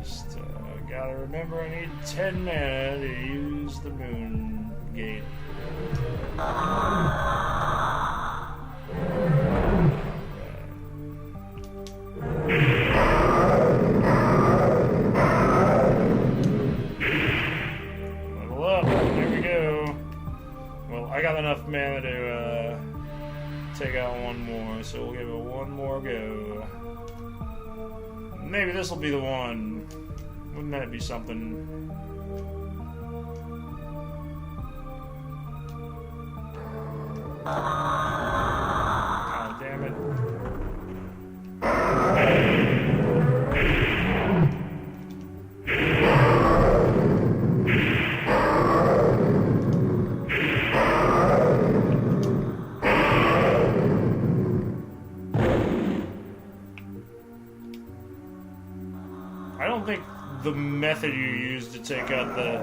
Just gotta remember I need 10 mana to use the moon gate. Level up. There we go. Well, I got enough mana to take out one more, so we'll give it one more go. Maybe this will be the one. Wouldn't that be something? God damn it. I don't think the method you use to take out the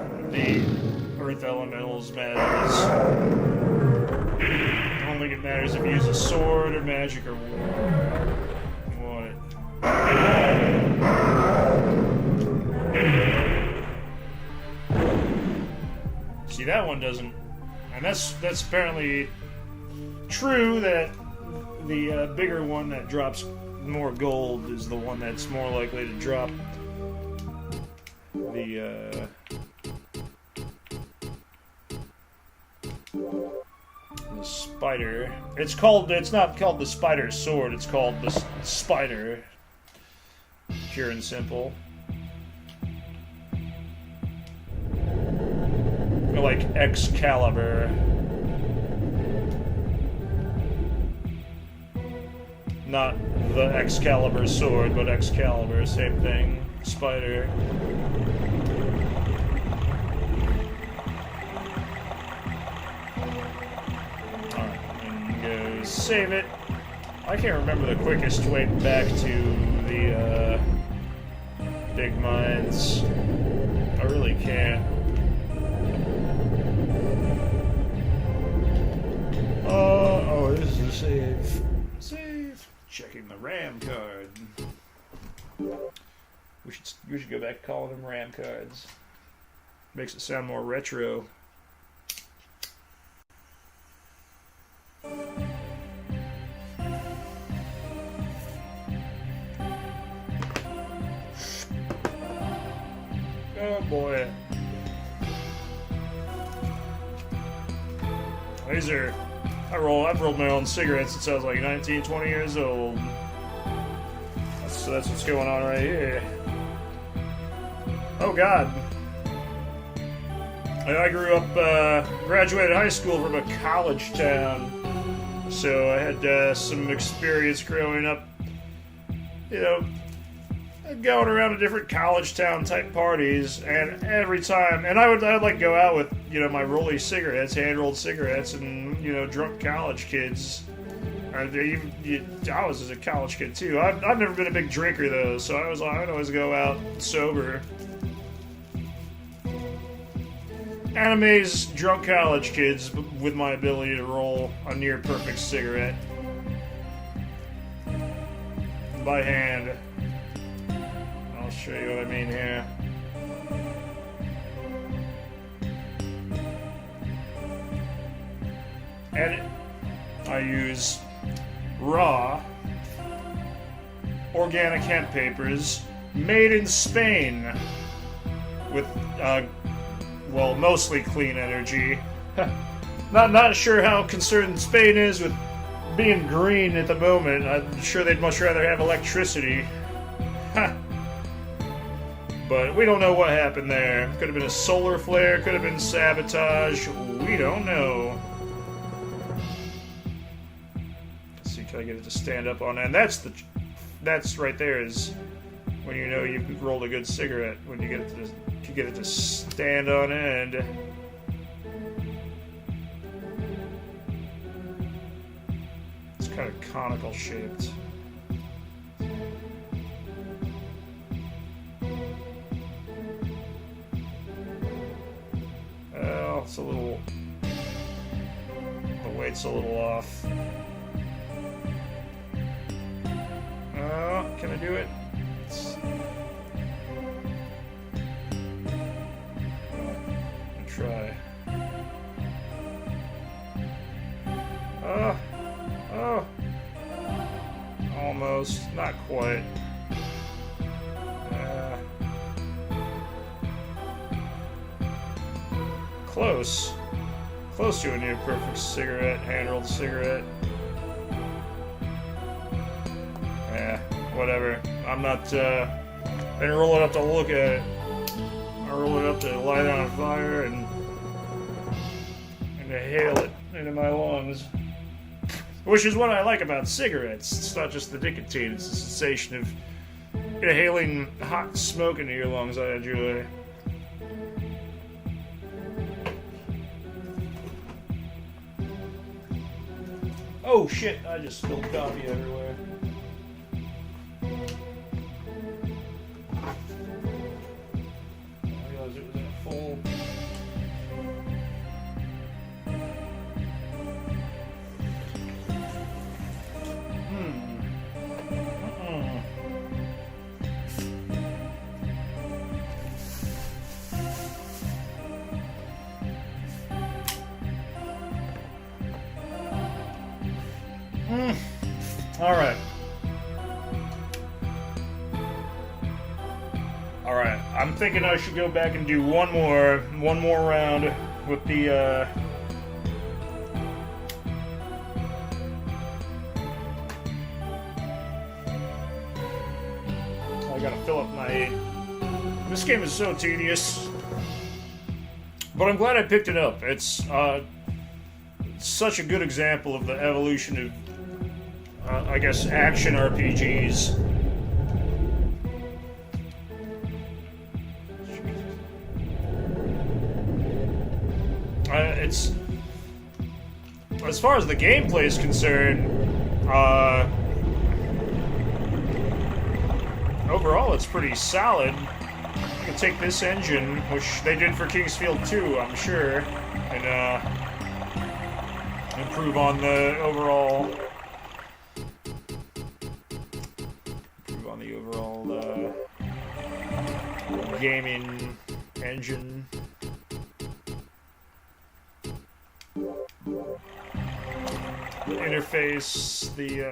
earth elementals matters. I don't think it matters if you use a sword or magic or what. See, that one doesn't, and that's apparently true that the bigger one that drops more gold is the one that's more likely to drop the spider. It's not called the spider sword, it's called the spider. Pure and simple. Or like Excalibur. Not the Excalibur sword, but Excalibur, same thing. Spider. Alright, and go save it. I can't remember the quickest way back to the big mines. I really can't. Oh, this is a save. Save. Checking the RAM card. We should go back calling them RAM cards. Makes it sound more retro. Oh boy. These are... I've rolled my own cigarettes since I was like 19, 20 years old. So that's what's going on right here. Oh God. I grew up, graduated high school from a college town. So I had some experience growing up, you know, going around to different college town type parties, and every time, and I'd like go out with, you know, my rolly cigarettes, hand rolled cigarettes, and, you know, drunk college kids. I was a college kid too. I've never been a big drinker though, so I'd always go out sober. And amaze drunk college kids with my ability to roll a near perfect cigarette by hand. I'll show you what I mean here. And I use raw organic hemp papers made in Spain with well, mostly clean energy. Not sure how concerned Spain is with being green at the moment. I'm sure they'd much rather have electricity. But we don't know what happened there. Could have been a solar flare, could have been sabotage. We don't know. Let's see, can I get it to stand up on end? That's right there is when you know you've rolled a good cigarette, when you get it to stand on end. It's kind of conical shaped. Well, it's a little... the weight's a little off. Can I do it? Try. Oh. Almost. Not quite. Close. Close to a near perfect cigarette, hand-rolled cigarette. Whatever. I'm not, I didn't roll it up to look at it. I roll it up to light it on fire and inhale it into my lungs. Which is what I like about cigarettes. It's not just the nicotine, it's the sensation of inhaling hot smoke into your lungs I enjoy. Oh shit, I just spilled coffee everywhere. Alright, I'm thinking I should go back and do one more round with the, I gotta fill up my... This game is so tedious. But I'm glad I picked it up. It's, such a good example of the evolution of, I guess, action RPGs. It's... As far as the gameplay is concerned, overall it's pretty solid. You can take this engine, which they did for Kingsfield 2, I'm sure, and, improve on the overall... gaming engine. The interface, the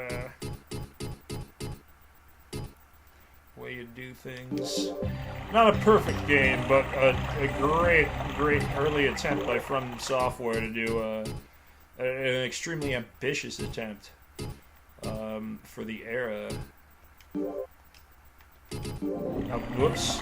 way you do things. Not a perfect game, but a great early attempt by From Software to do an extremely ambitious attempt for the era. Whoops.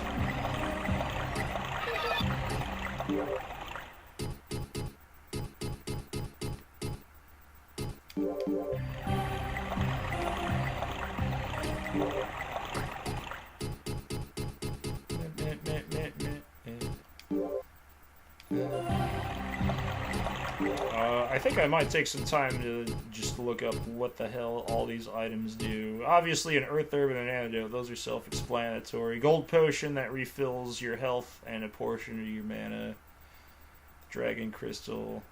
I think I might take some time to just look up what the hell all these items do. Obviously, an Earth Herb and an Antidote, those are self-explanatory. Gold Potion, that refills your health and a portion of your mana. Dragon Crystal,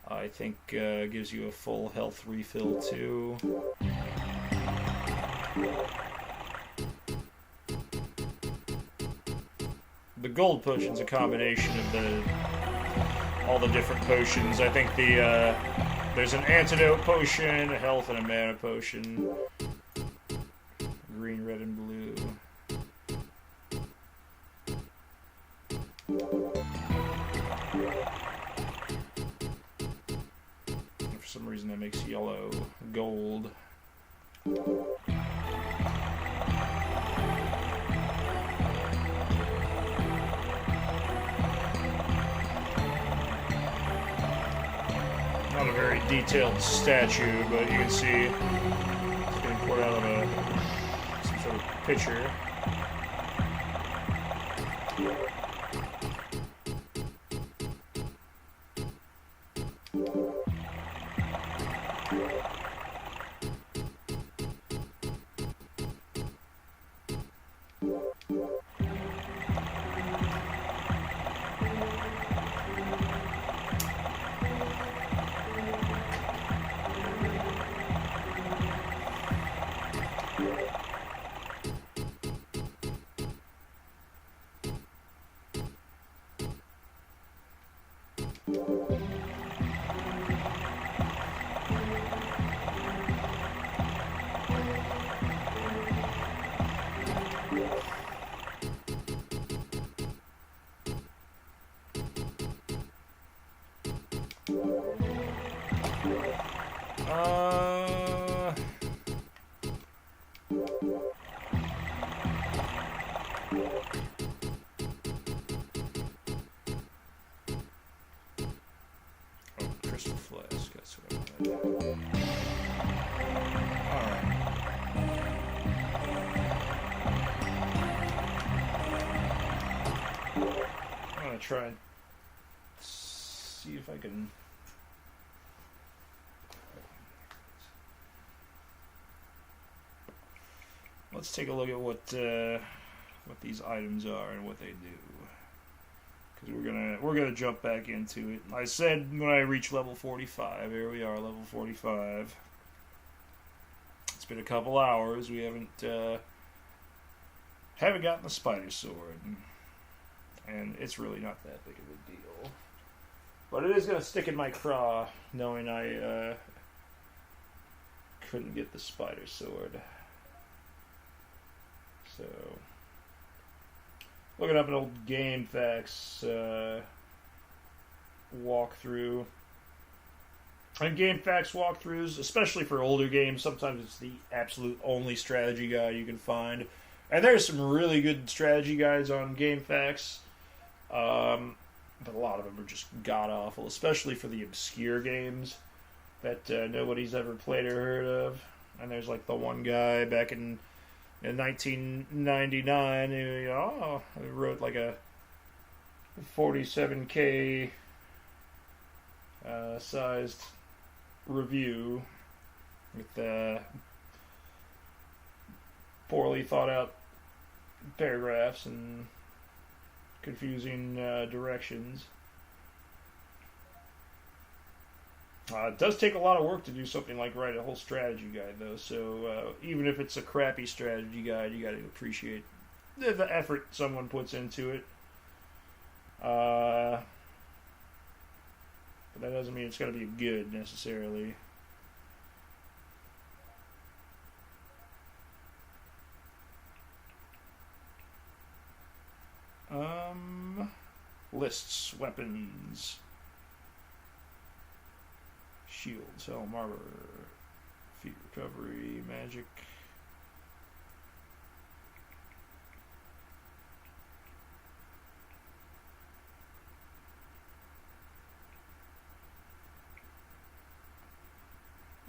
I think, gives you a full health refill, too. The Gold Potion's a combination of all the different potions. I think there's an Antidote Potion, a health, and a mana potion. Green, red, and blue. For some reason that makes yellow gold. Not a very detailed statue, but you can see it's getting poured out of some sort of pitcher. Crystal flask, that's what I wanted. Alright. I'm gonna try and see if I can. Let's take a look at what these items are and what they do. We're gonna jump back into it. I said when I reach level 45. Here we are, level 45. It's been a couple hours. We haven't gotten the spider sword, and it's really not that big of a deal. But it is gonna stick in my craw knowing I couldn't get the spider sword. So. Looking up an old Game Facts walkthrough. And Game Facts walkthroughs, especially for older games, sometimes it's the absolute only strategy guide you can find. And there's some really good strategy guides on Game Facts. But a lot of them are just god-awful, especially for the obscure games that nobody's ever played or heard of. And there's like the one guy back in 1999, who wrote like a 47K sized review with poorly thought out paragraphs and confusing directions. It does take a lot of work to do something like write a whole strategy guide, though, so even if it's a crappy strategy guide, you got to appreciate the effort someone puts into it. But that doesn't mean it's got to be good, necessarily. Lists, weapons. Shields, helm, armor, feet recovery, magic.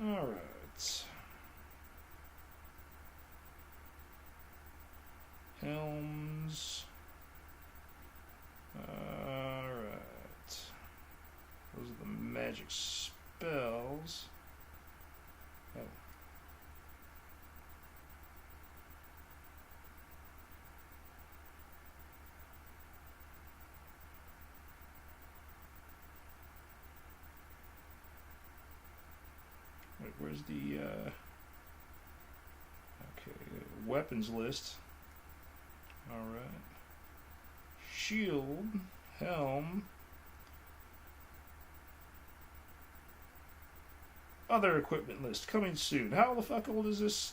Alright. Helms. Alright. Those are the magic where's the okay, weapons list. Alright. Shield, helm, other equipment list coming soon. How the fuck old is this?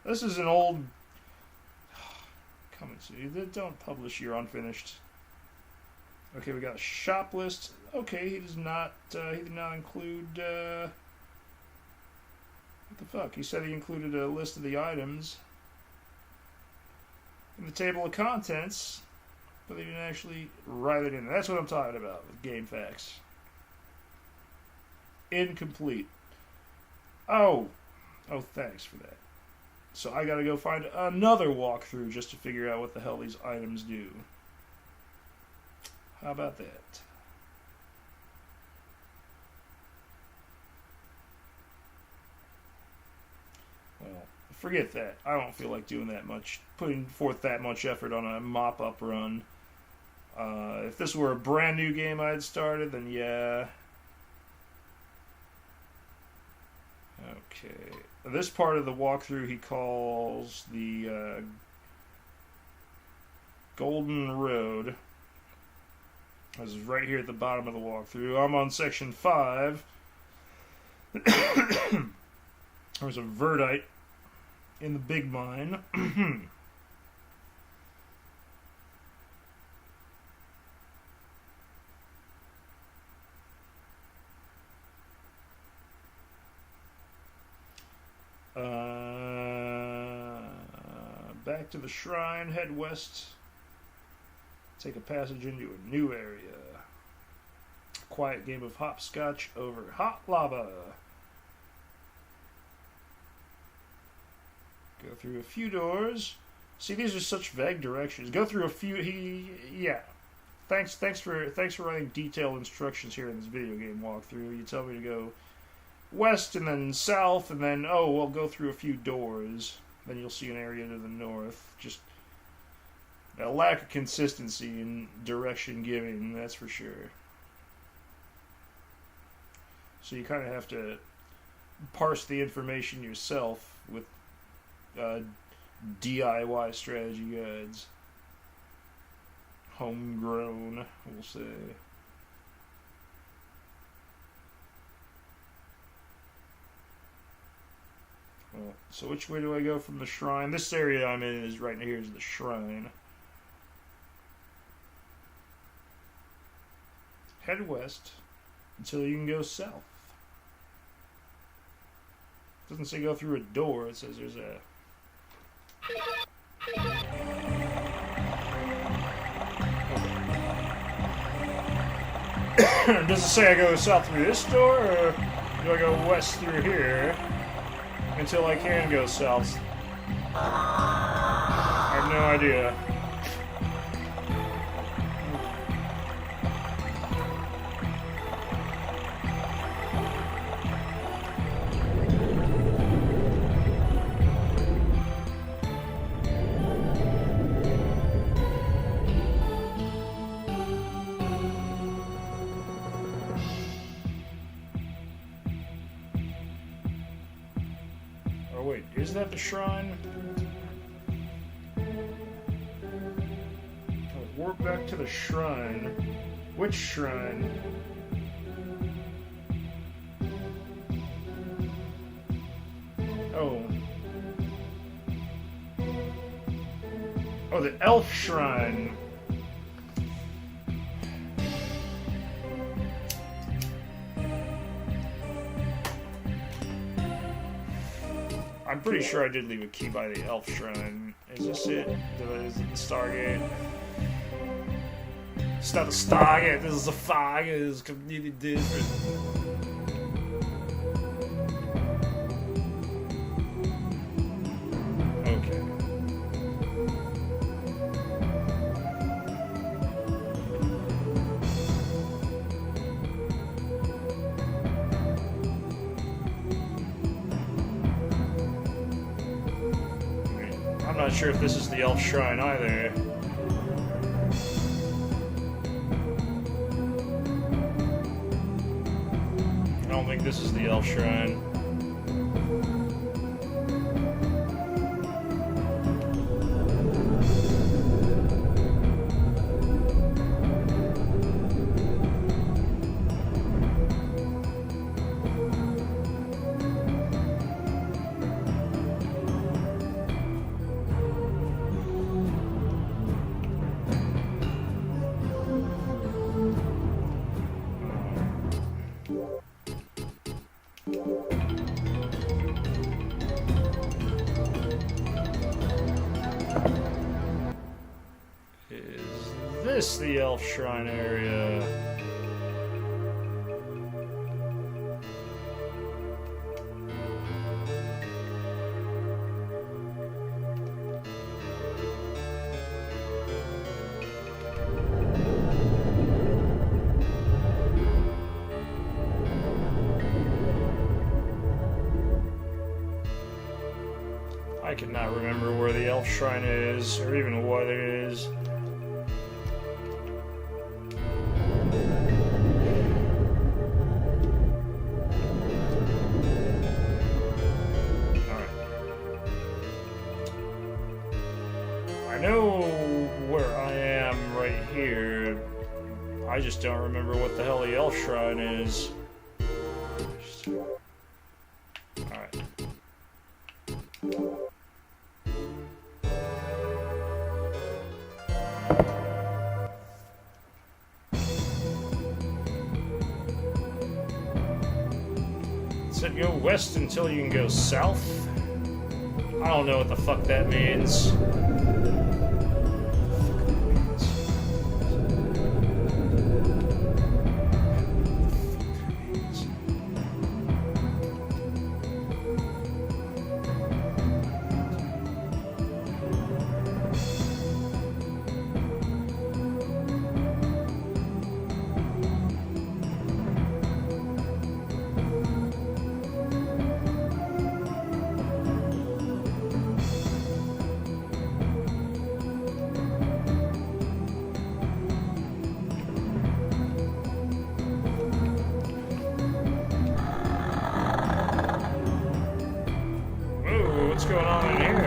This is an old coming soon. Don't publish your unfinished. Okay, we got a shop list. Okay, he does not. He did not include. What the fuck? He said he included a list of the items in the table of contents, but they didn't actually write it in. That's what I'm talking about with game facts. Incomplete. Oh, thanks for that. So I gotta go find another walkthrough just to figure out what the hell these items do. How about that? Well, forget that. I don't feel like doing that much, putting forth that much effort on a mop-up run. If this were a brand new game I had started, then yeah. Okay. This part of the walkthrough he calls the Golden Road. This is right here at the bottom of the walkthrough. I'm on section 5. There's a Verdite in the big mine. Back to the shrine, head west. Take a passage into a new area. Quiet game of hopscotch over hot lava. Go through a few doors. See, these are such vague directions. Go through a few. Yeah. Thanks for writing detailed instructions here in this video game walkthrough. You tell me to go west and then south, and then we'll go through a few doors. Then you'll see an area to the north. Just a lack of consistency in direction giving, that's for sure. So you kind of have to parse the information yourself with DIY strategy guides. Homegrown, we'll say. Well, so which way do I go from the shrine? This area I'm in is right here is the shrine. Head west until you can go south. It doesn't say go through a door, it says there's a... Does it say I go south through this door, or do I go west through here until I can go south? I have no idea. Oh wait, is that the shrine? Oh, warp back to the shrine. Which shrine? Oh. Oh, the elf shrine. I'm pretty sure I did leave a key by the elf shrine. Is this it? Is it the Stargate? It's not the Stargate, this is a fog, it is completely different. Okay. I'm not sure if this is the elf shrine either. I don't think think this is the elf shrine. Is this the elf shrine area? I cannot remember where the elf shrine is, or even what it is. I know where I am right here. I just don't remember what the hell the elf shrine is. Alright. It said go west until you can go south. I don't know what the fuck that means. What's going on in here?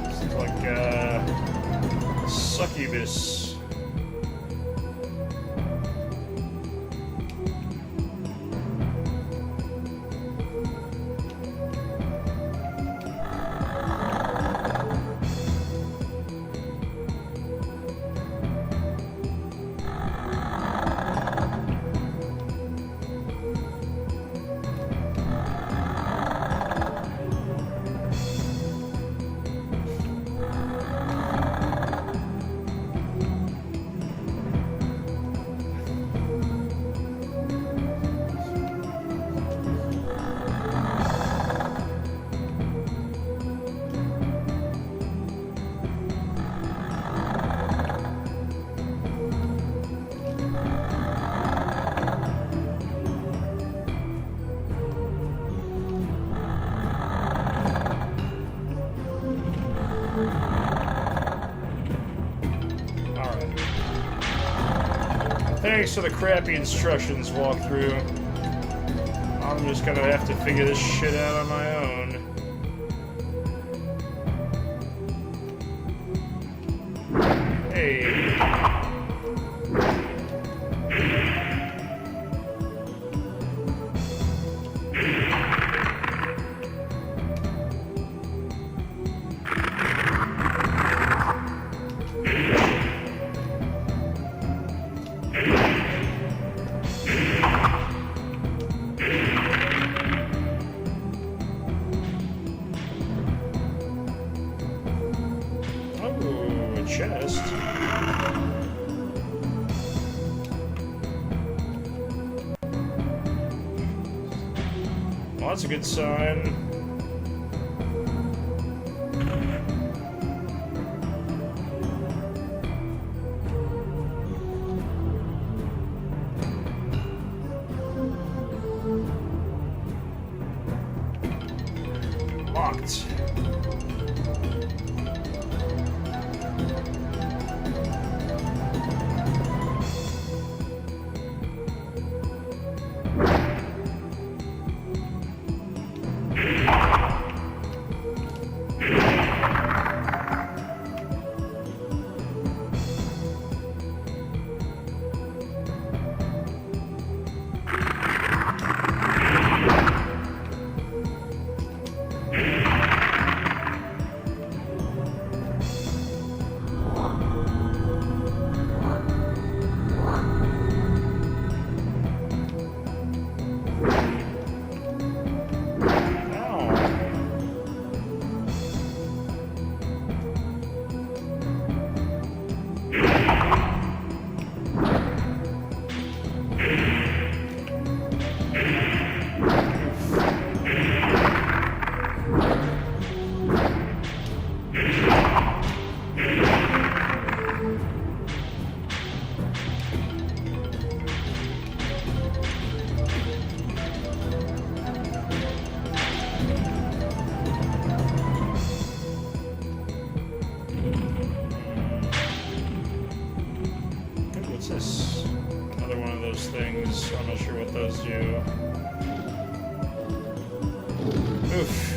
It's like succubus. Thanks for the crappy instructions walkthrough. I'm just gonna have to figure this shit out on my own. Hey. Chest. Well, that's a good sign. things. I'm not sure what those do. Oof.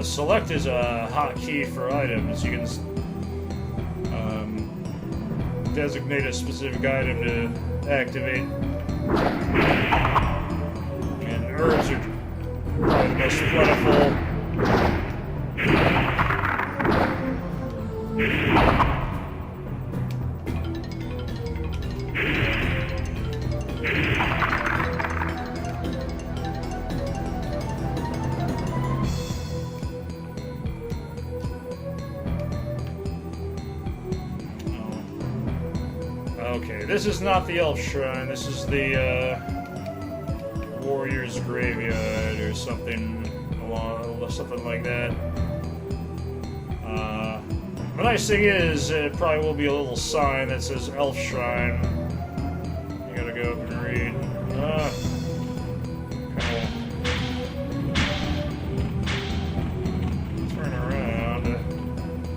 Select is a hotkey for items. You can designate a specific item to activate. And herbs are probably the most plentiful. Okay, this is not the Elf Shrine, this is the Warrior's Graveyard or something like that. The nice thing is, it probably will be a little sign that says Elf Shrine. You gotta go up and read. Turn around. I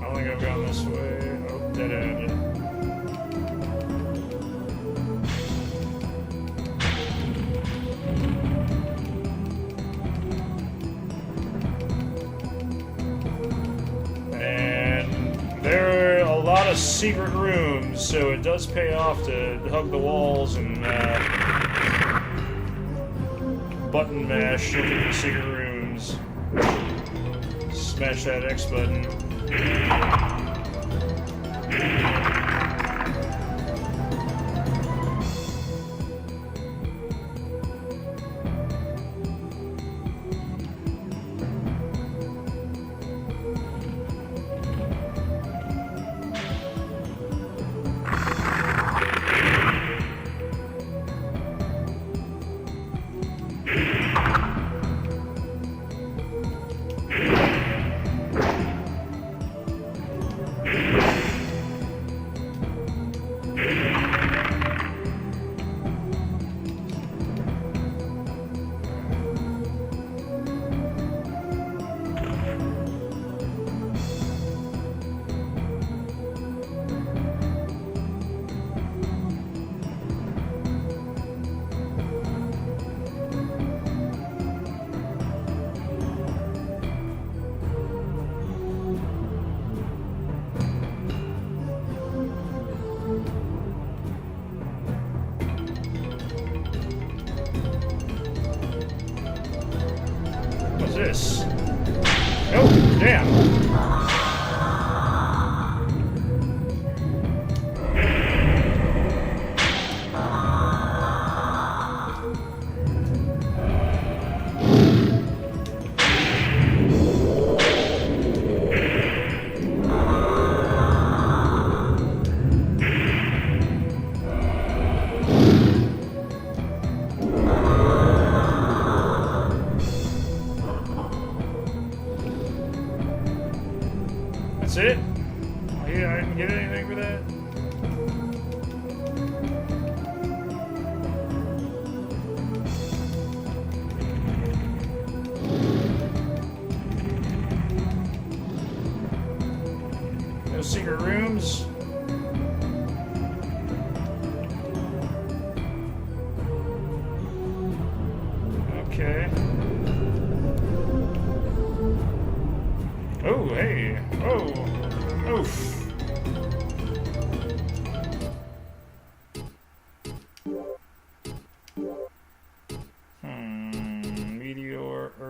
don't think I've gone this way. Oh, dead end. Secret rooms, so it does pay off to hug the walls and button mash looking for secret rooms. Smash that X button.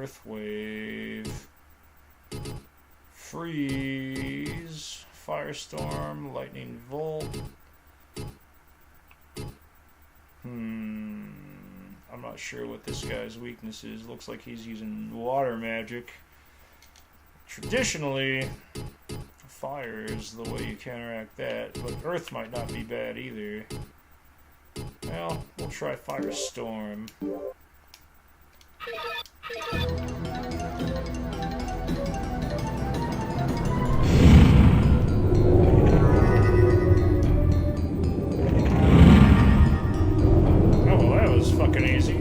Earth wave. Freeze. Firestorm. Lightning Volt. I'm not sure what this guy's weakness is. Looks like he's using water magic. Traditionally, fire is the way you counteract that, but earth might not be bad either. Well, we'll try Firestorm. Fucking easy.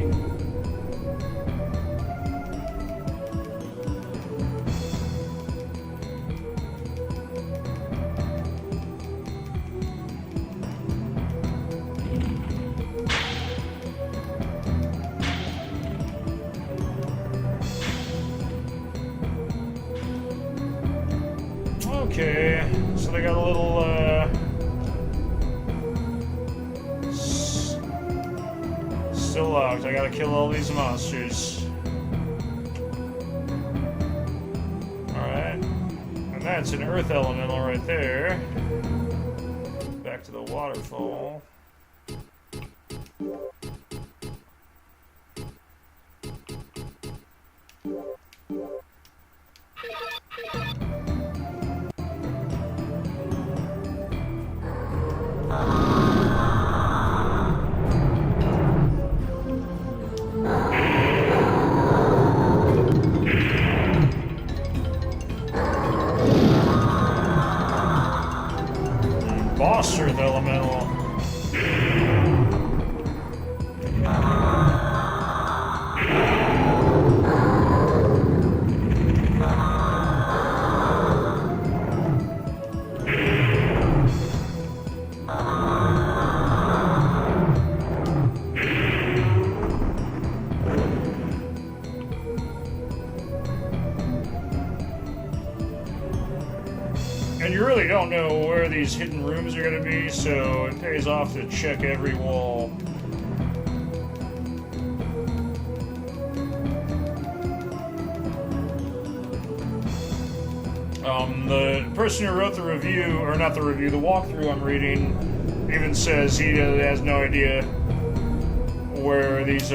Okay, so they got a little still locked. I gotta kill all these monsters. Alright. And that's an earth elemental right there. Back to the waterfall. Boss Earth elemental. And you really don't know where these hidden rooms are going to be, so it pays off to check every wall. The person who wrote the review, or not the review, the walkthrough I'm reading, even says he has no idea where these,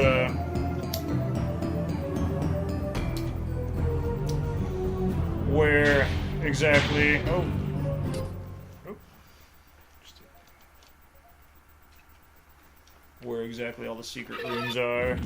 where exactly, where exactly all the secret rooms are.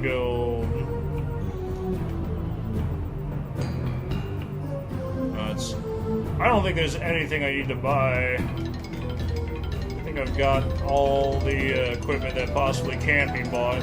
Gold. I don't think there's anything I need to buy. I think I've got all the equipment that possibly can be bought.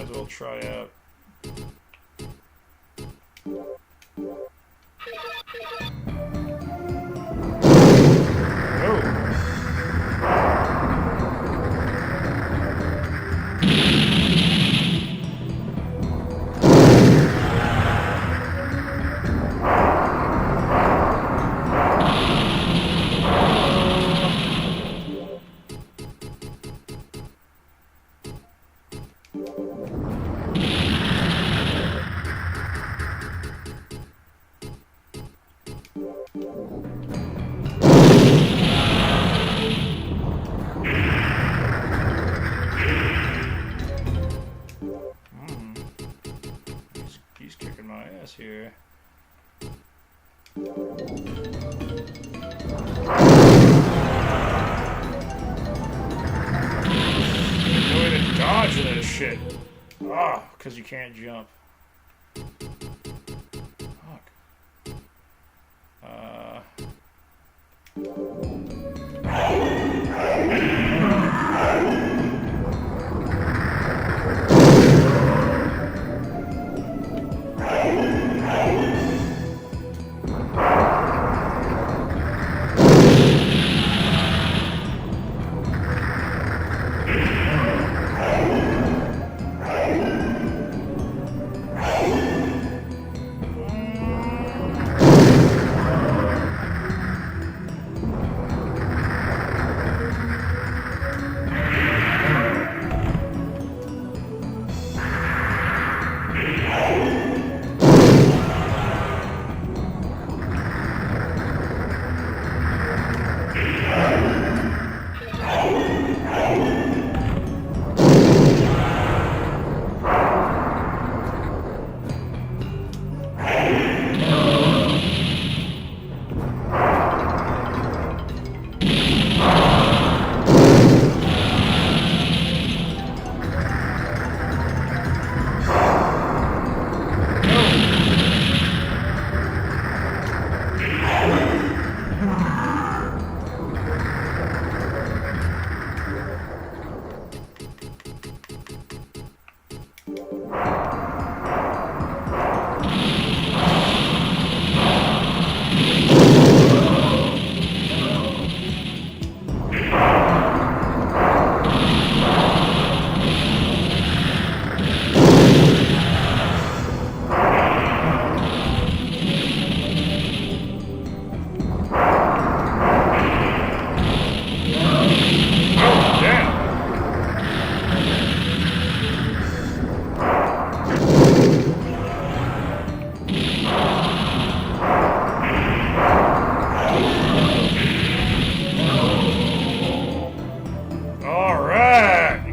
as well try out. He's kicking my ass here. No way to dodge this shit. Ah, because you can't jump. Fuck.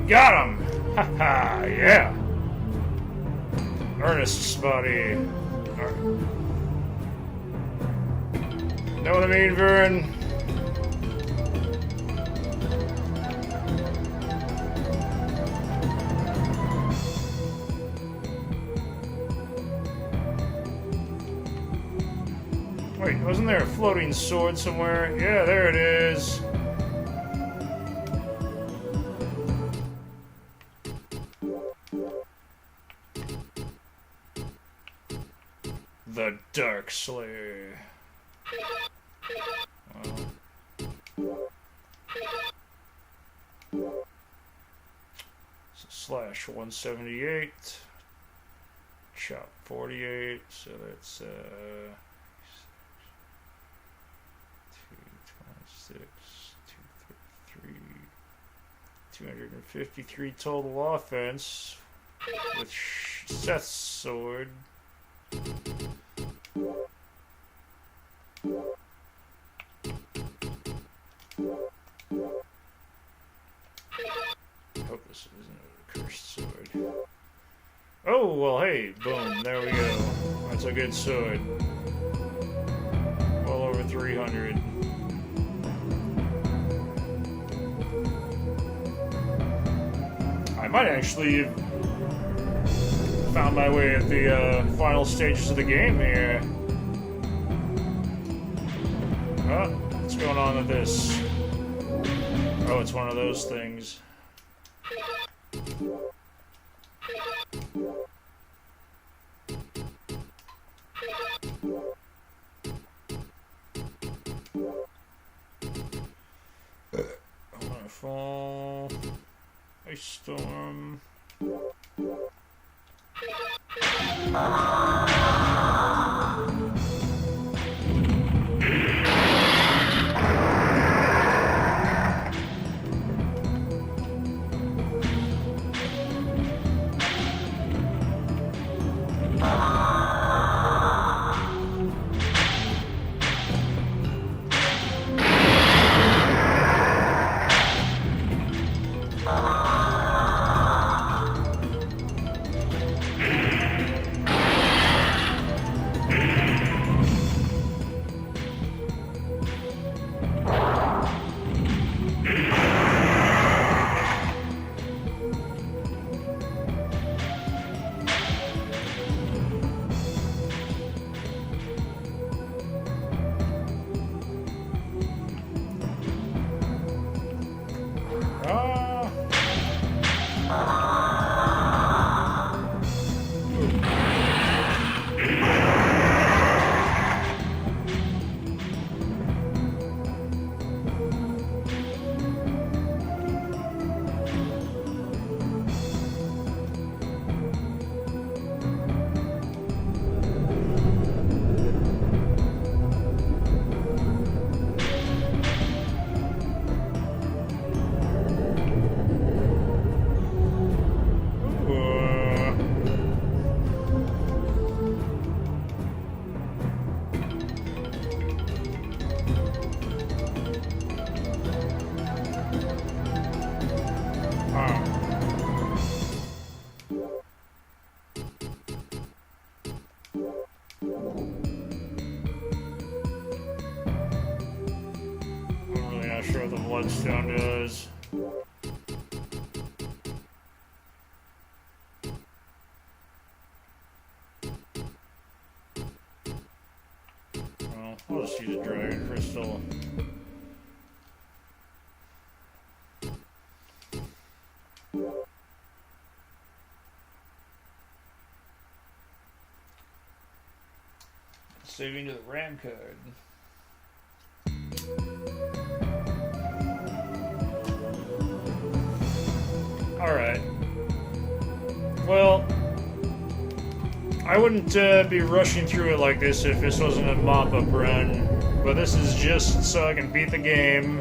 Got him! Haha, yeah! Ernest's buddy. Know what I mean, Vern? Wait, wasn't there a floating sword somewhere? Yeah, there it is. The Dark Slayer. So /178. Chop 48. So that's 226, 233, 253 total offense with Seth's sword. I hope this isn't a cursed sword. Oh, well, hey, boom, there we go. That's a good sword. Well over 300. I might actually have found my way at the final stages of the game here. Oh, what's going on with this? Oh, it's one of those things. Waterfall. Ice storm. Sure the bloodstone does. Well, I'll just use a dragon crystal. Saving to the RAM card. Alright. Well, I wouldn't be rushing through it like this if this wasn't a mop-up run, but this is just so I can beat the game.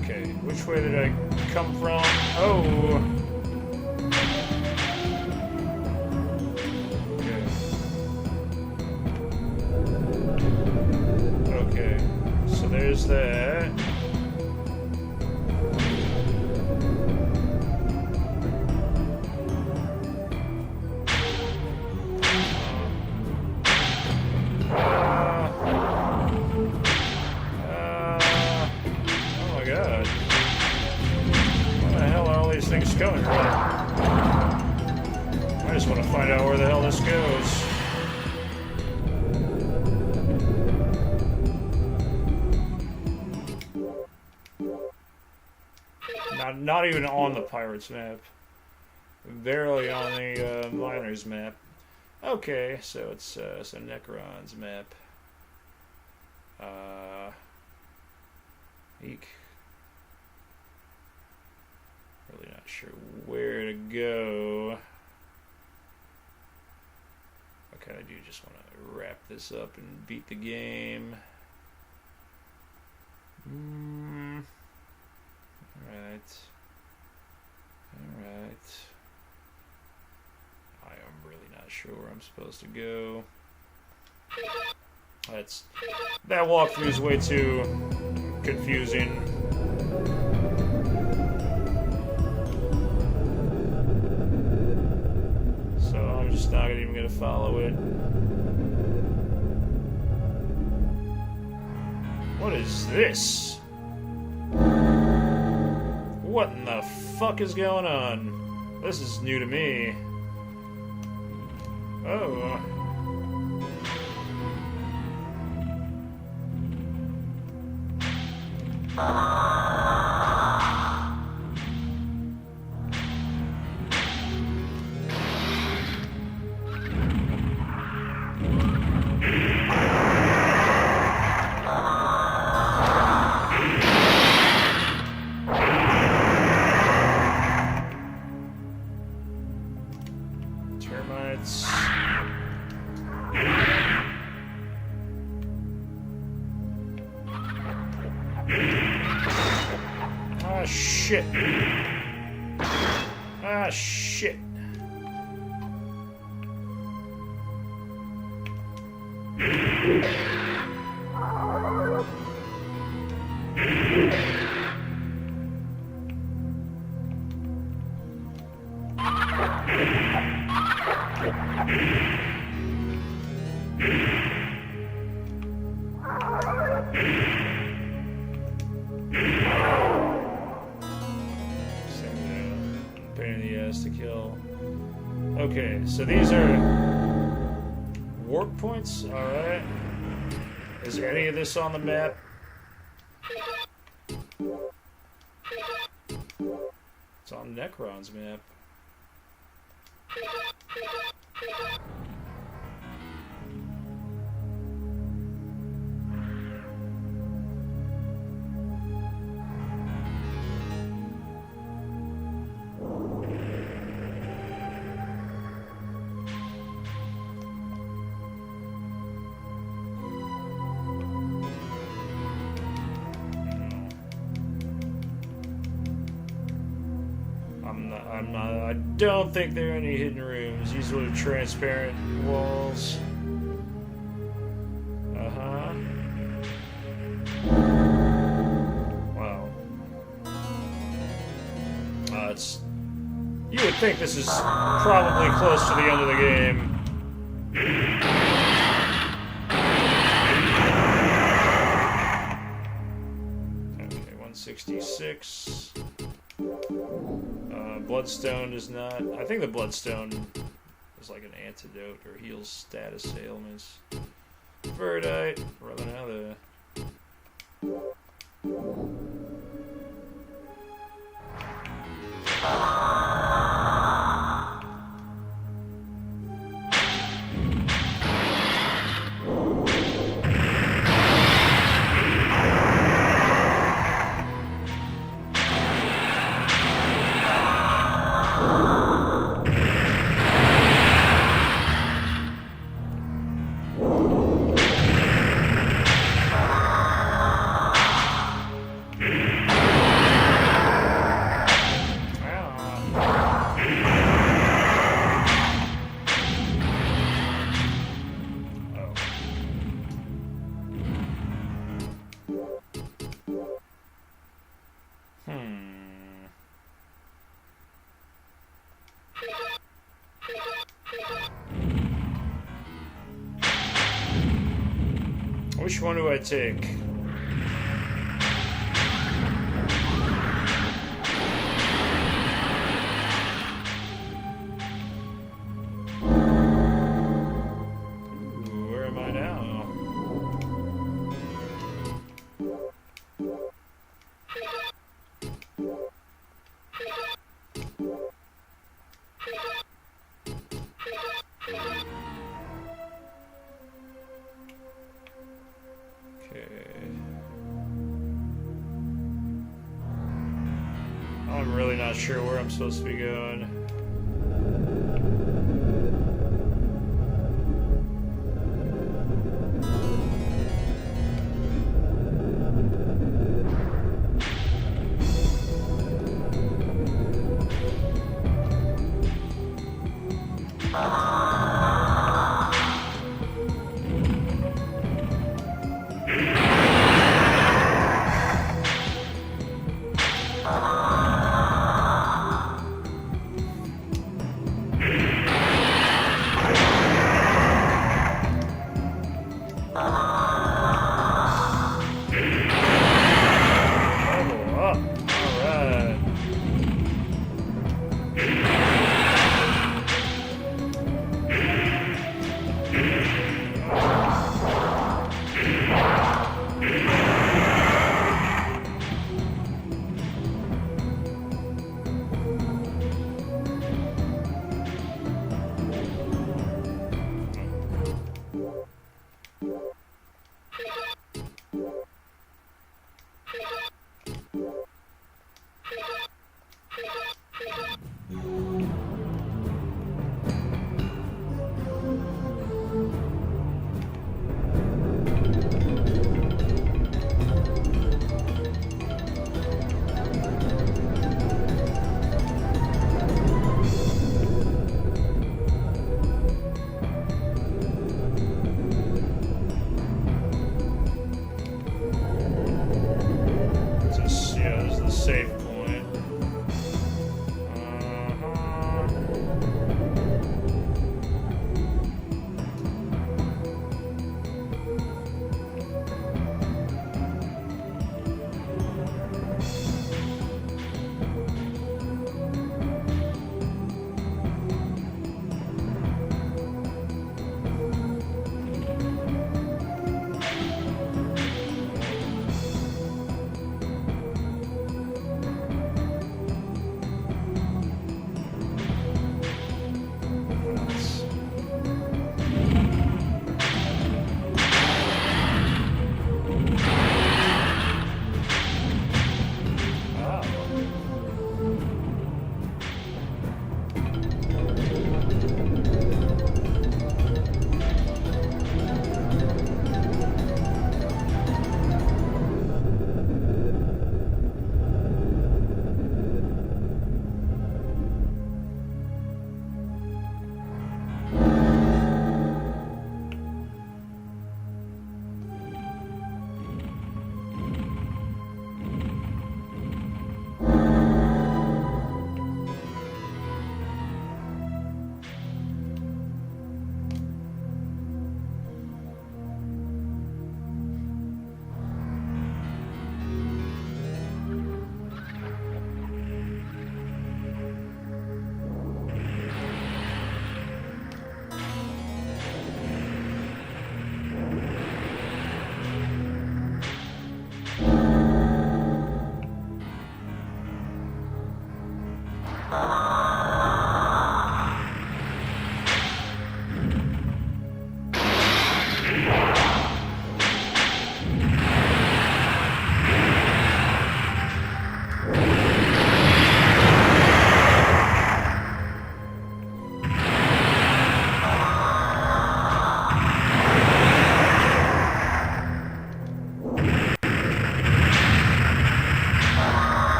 Okay, which way did I come from? Oh! There's that. Oh my god. Where the hell are all these things going from? I just want to find out where the hell this goes. Not even on the Pirates map. Barely on the Miners map. Okay, so it's so Necron's map. Eek. Really not sure where to go. Okay, I do just want to wrap this up and beat the game. Alright. I am really not sure where I'm supposed to go. That walkthrough is way too confusing. So I'm just not even gonna follow it. What is this? What in the fuck is going on? This is new to me. Oh. Ah, shit. Ah, shit. Pain in the ass to kill. Okay, so these are warp points. All right. Is there any of this on the map? It's on Necron's map. I don't think there are any hidden rooms. These are transparent walls. Uh-huh. Wow. You would think this is probably close to the end of the game. Okay, 166. Bloodstone is not... I think the Bloodstone is like an antidote or heals status ailments. Verdite. Running out of... Which one do I take? Ooh, where am I now? I'm really not sure where I'm supposed to be going.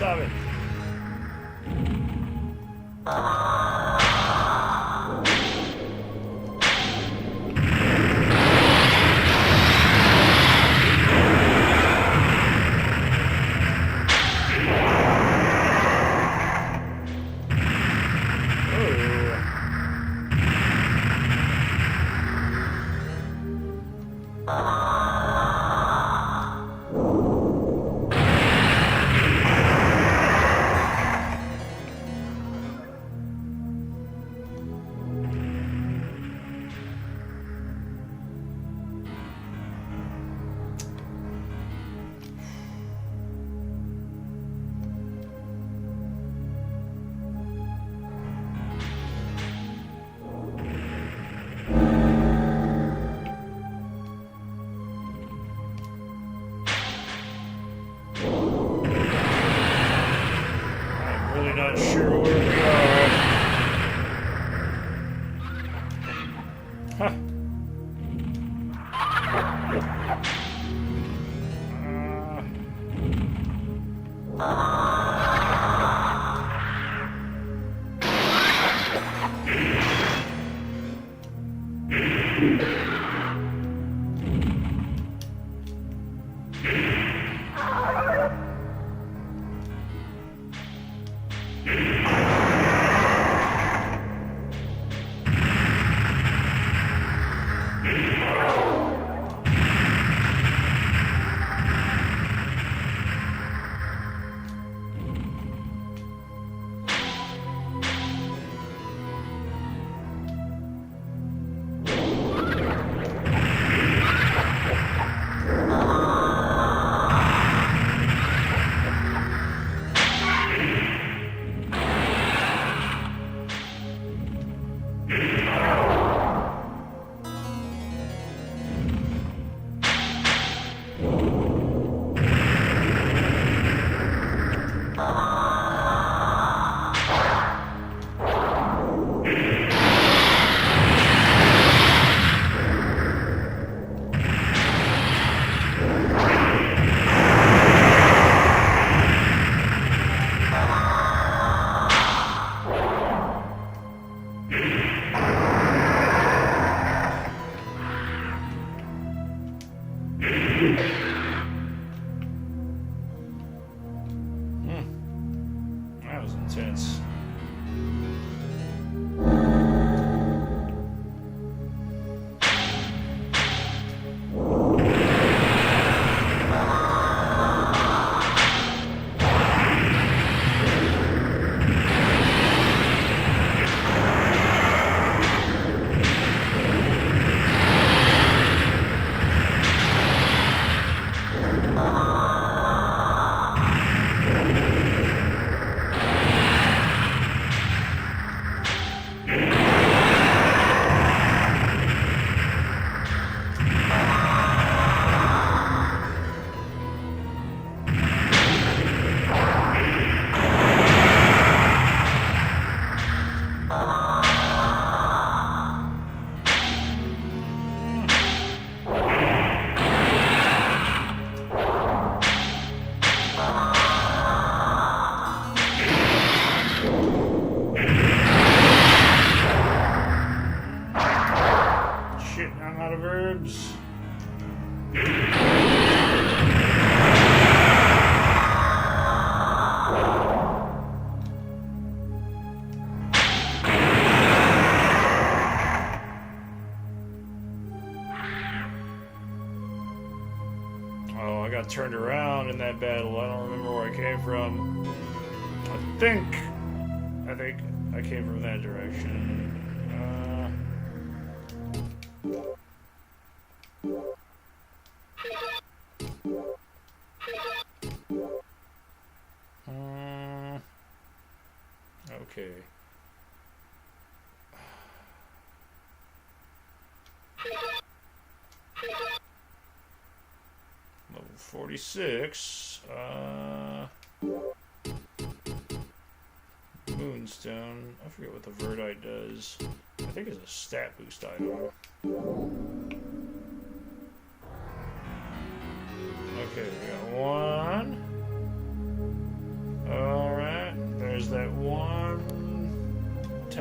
Stop it. Not sure where we are. Huh. That was intense. Oh, I got turned around in that battle. I don't remember where I came from. I think I came from that direction. Okay. Level 46. Moonstone. I forget what the Verdite does. I think it's a stat boost item. Okay, we got one.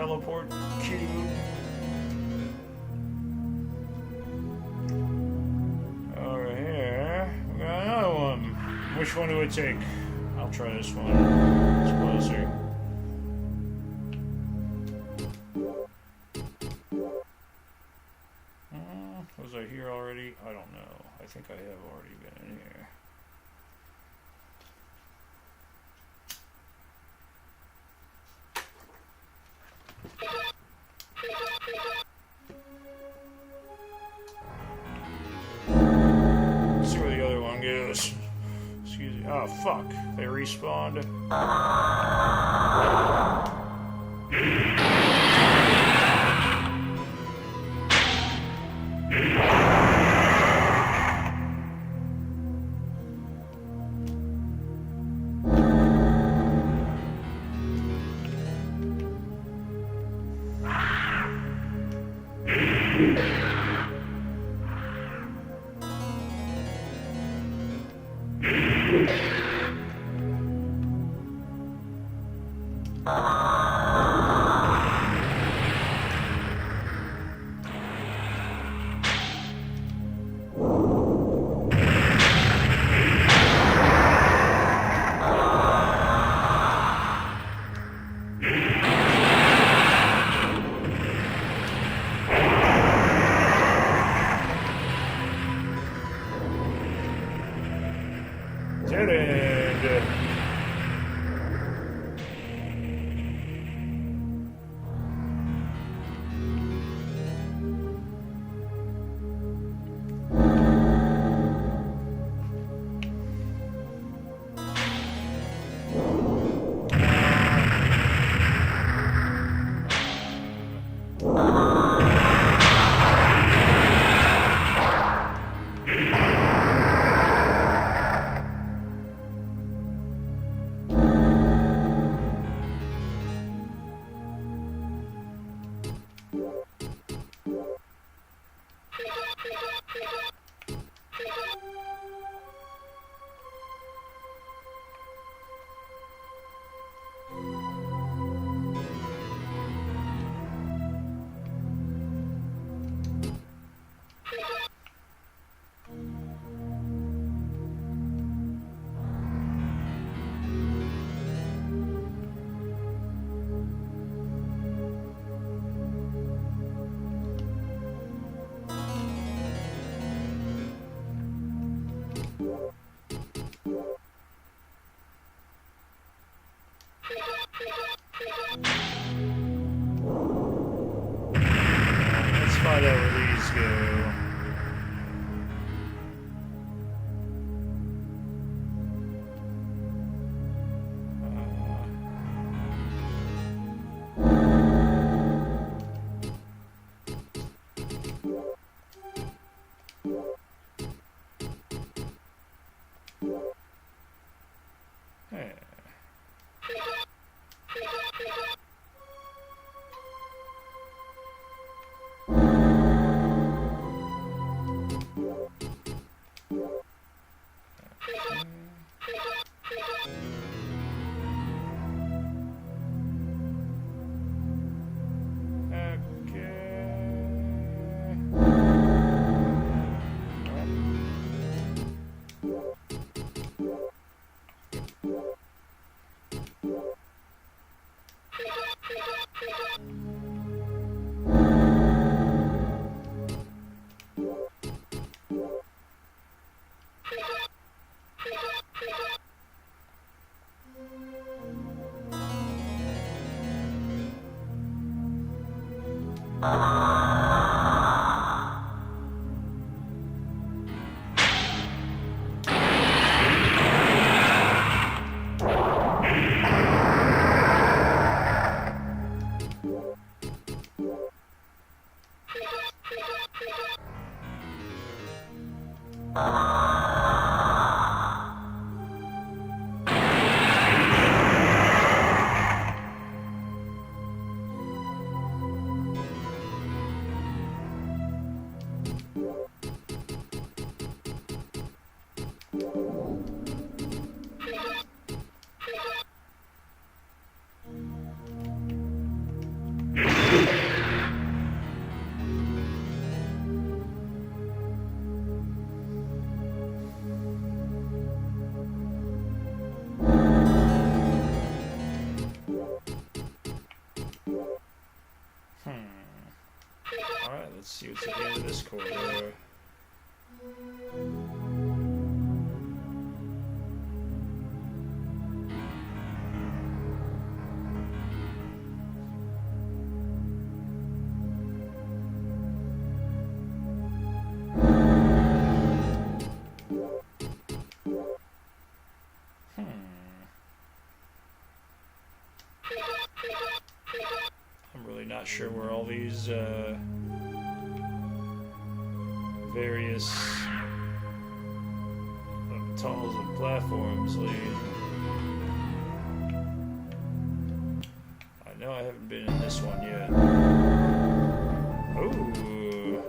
teleport cube. Over here, we got another one. Which one do we take? I'll try this one. It's closer. Was I here already? I don't know. I think I have already been in here. Let's see where the other one goes. Excuse me. Oh, fuck. They respawned. Dead end. Let's find out where these go. Hey. see what's at the end of this corridor. I'm really not sure where all these various tunnels and platforms lead. I know I haven't been in this one yet. Ooh.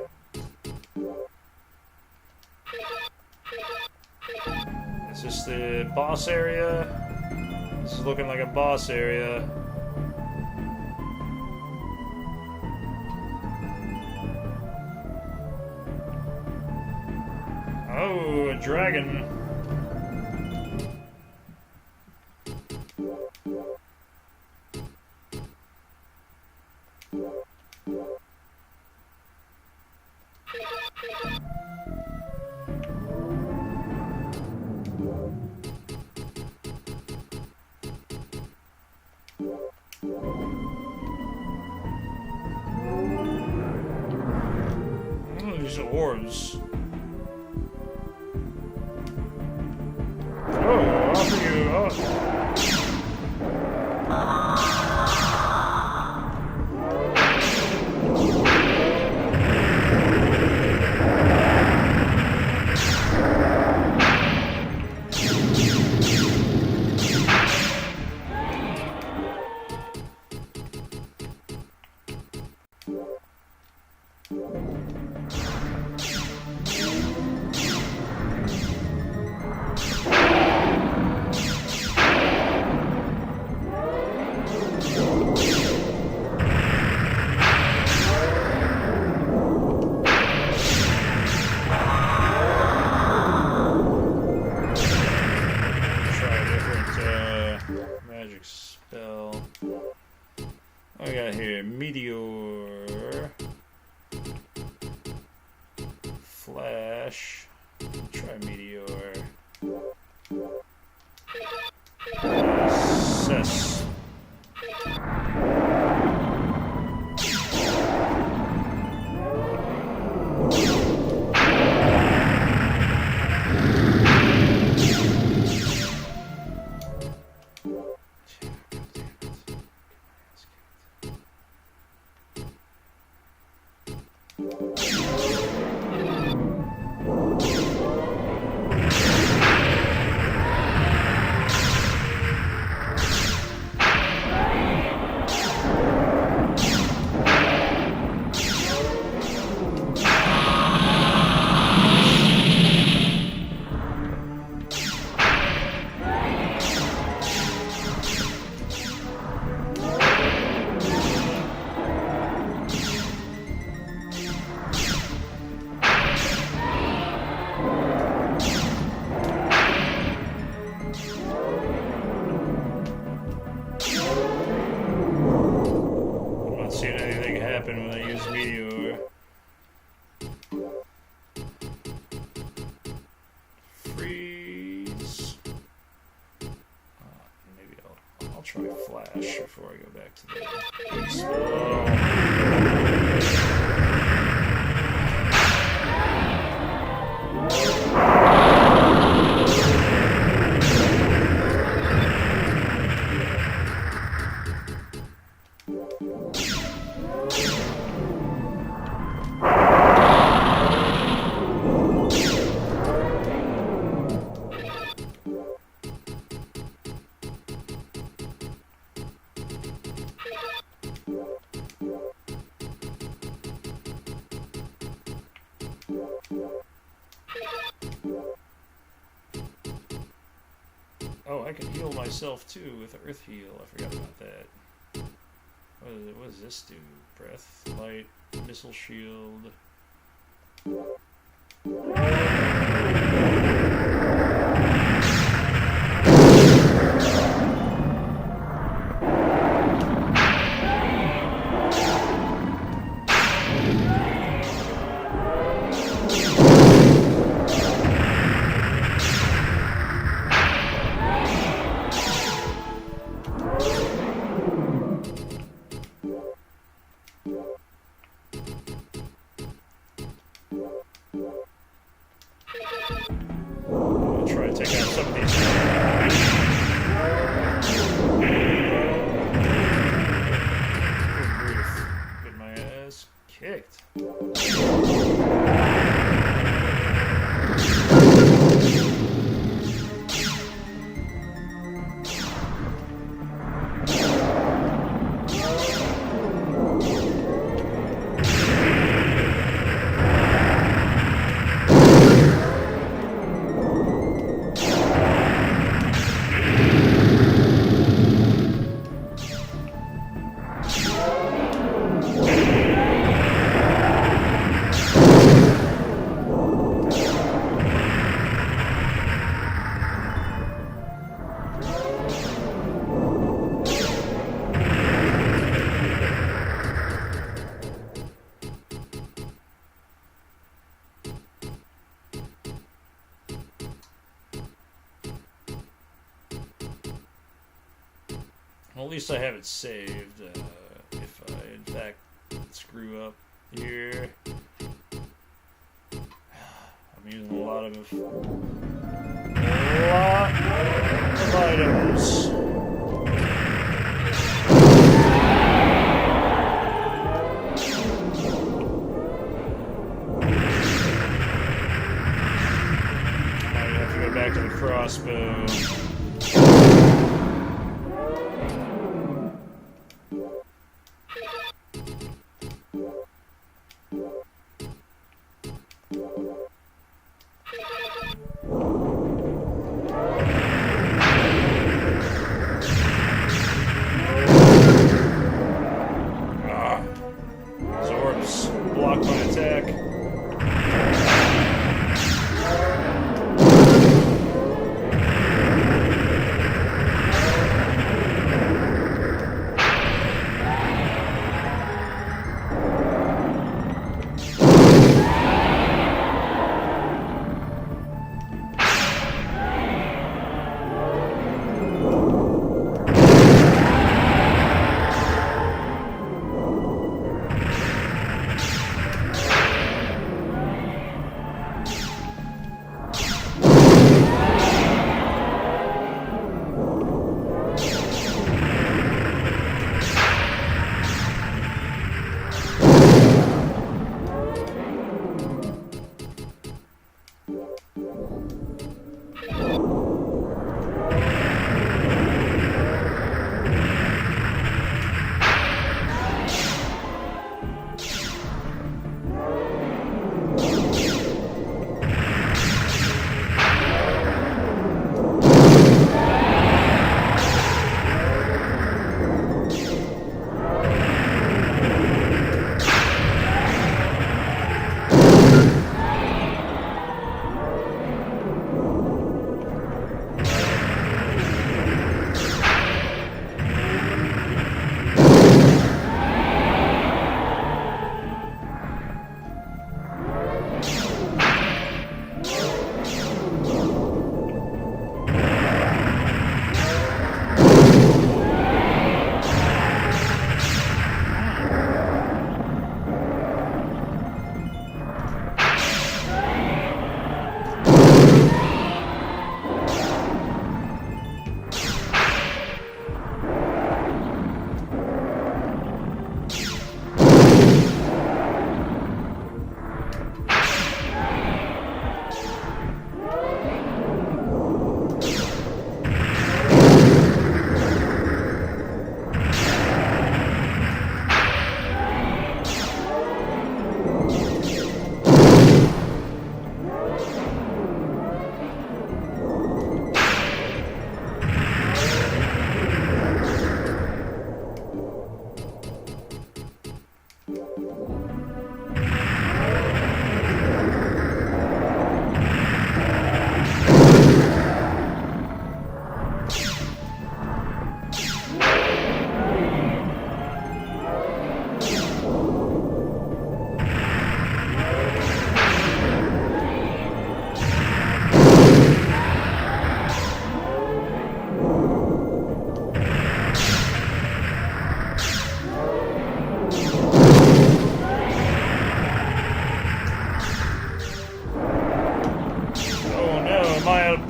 Is this the boss area? This is looking like a boss area. Oh, a dragon. Oh, these orbs. Oh, off you. Oh. Magic spell. What we got here? Meteor. Flash. Try Meteor. Cess. When I use Meteor. Freeze. Maybe I'll try Flash before I go back to the big spell. Oh, I can heal myself too with Earth Heal. I forgot about that. What does this do? Breath, light, missile shield. Well, at least I have it saved. If I, in fact, screw up here. I'm using a lot of items. Might have to go back to the crossbow. Block my attack.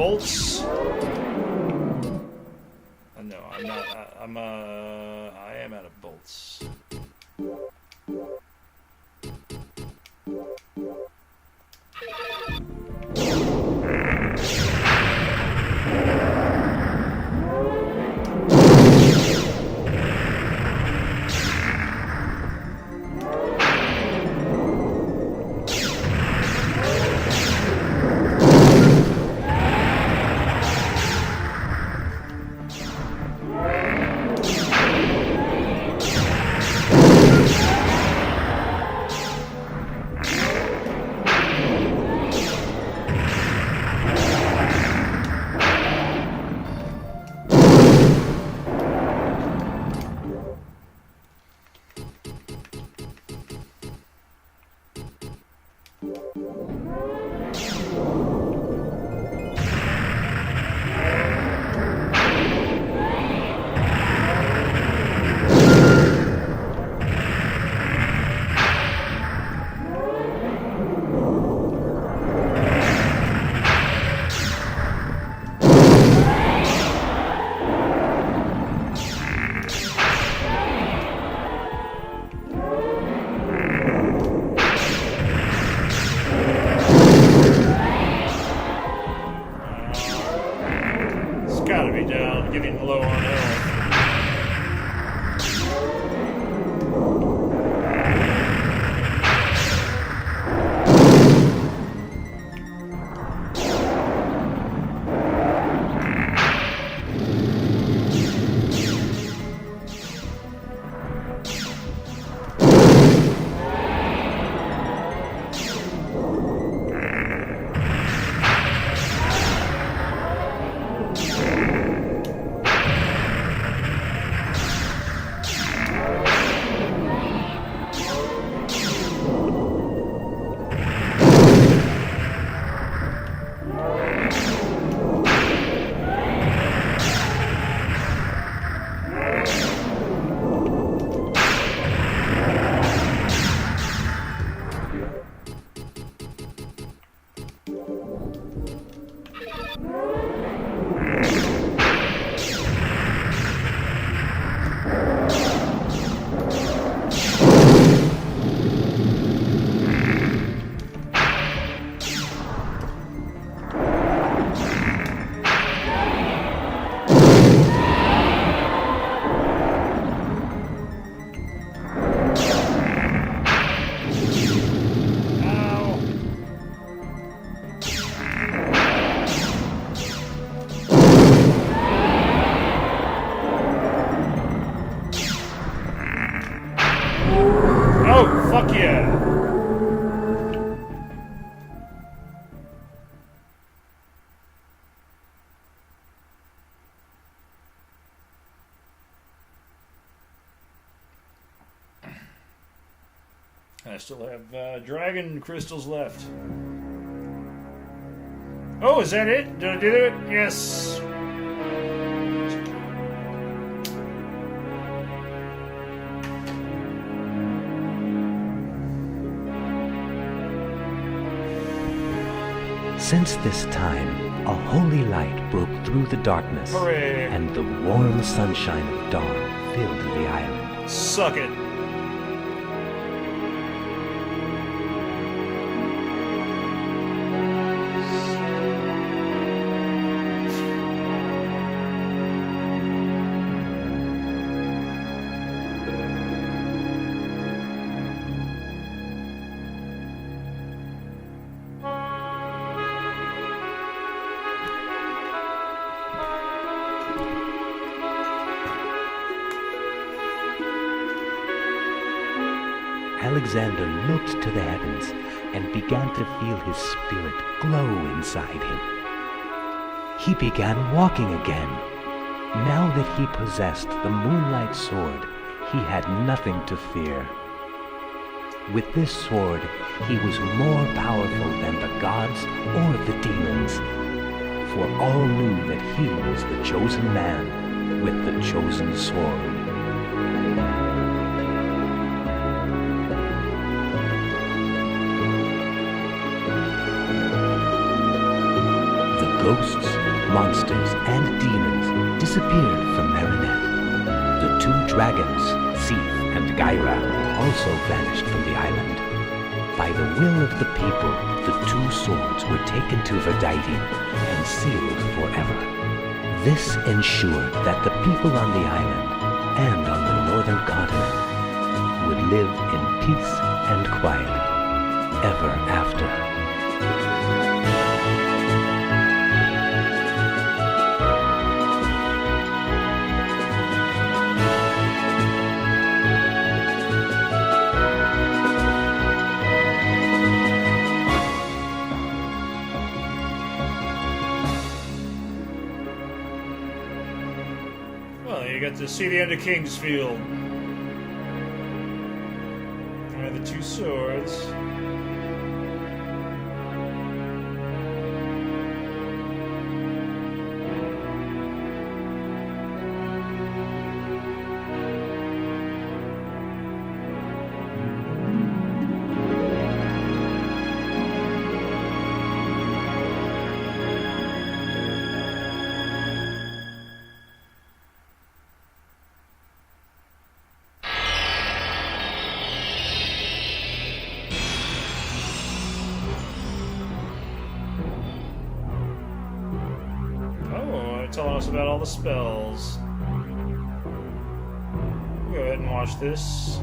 bolts. No, I'm not. I am out of bolts. around getting low on health. Fuck yeah! I still have dragon crystals left. Oh, is that it? Did I do it? Yes! Since this time, a holy light broke through the darkness, Hooray. and the warm sunshine of dawn filled the island. Suck it. Alexander looked to the heavens and began to feel his spirit glow inside him. He began walking again. Now that he possessed the Moonlight Sword, he had nothing to fear. With this sword, he was more powerful than the gods or the demons, for all knew that he was the chosen man with the chosen sword. Ghosts, monsters, and demons disappeared from Marinette. The two dragons, Seath and Gyra, also vanished from the island. By the will of the people, the two swords were taken to Verdighty and sealed forever. This ensured that the people on the island and on the northern continent would live in peace and quiet ever after. To see the end of Kingsfield. And the two swords. about all the spells. Go ahead and watch this.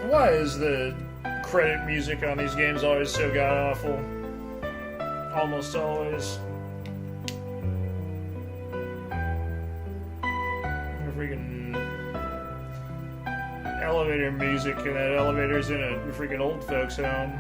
Why is the credit music on these games always so god-awful? Almost always. Freaking elevator music, and that elevator's in a freaking old folks' home.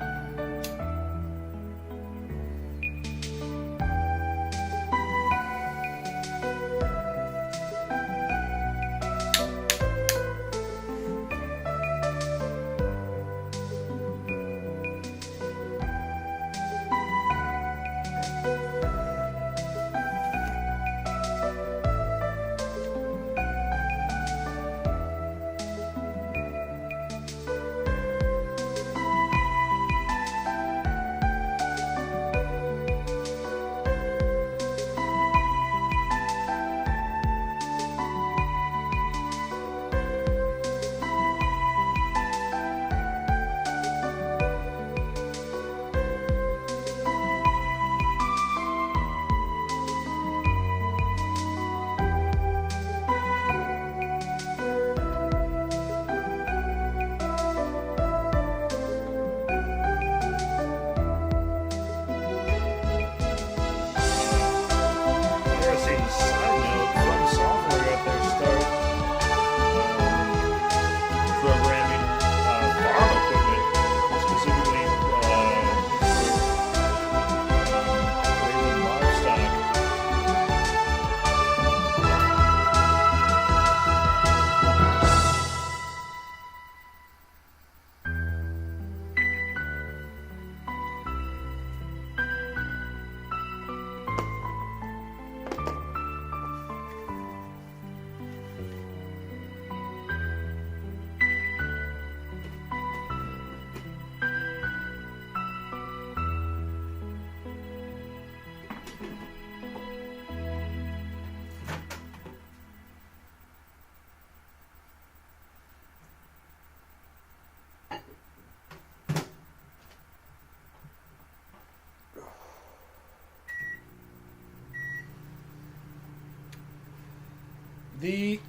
The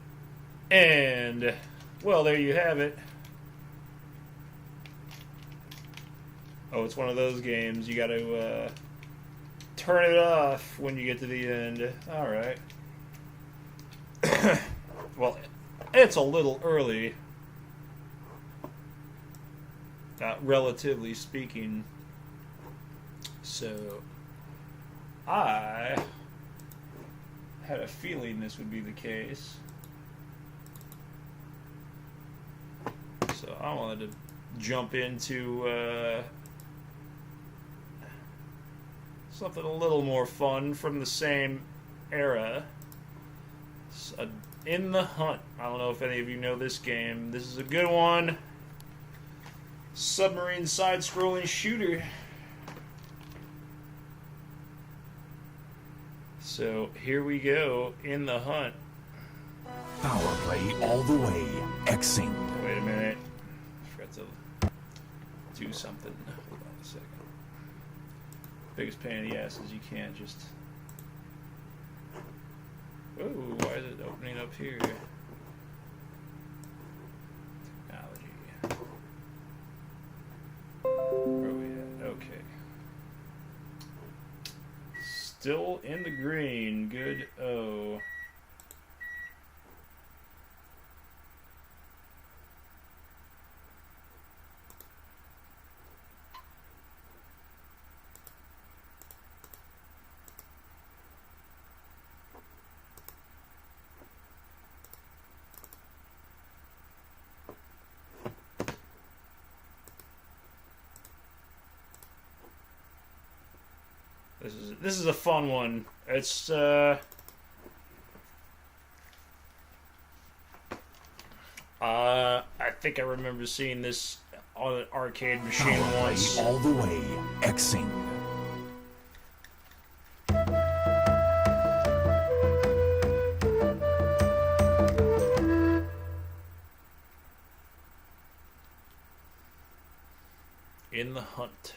end. Well, there you have it. Oh, it's one of those games. You got to turn it off when you get to the end. All right. well, it's a little early, relatively speaking. So, I had a feeling this would be the case. So I wanted to jump into something a little more fun from the same era. In the Hunt. I don't know if any of you know this game. This is a good one. Submarine side-scrolling shooter. So here we go. In the Hunt. Power play all the way. Xing. Wait a minute. I forgot to do something. Hold on a second. Biggest pain in the ass is you can't just... Oh, why is it opening up here? Technology. Where are we at? Okay. Still in the green. Good. Oh. This is a fun one. It's I think I remember seeing this on an arcade machine Power once. play all the way. Xing. In the Hunt.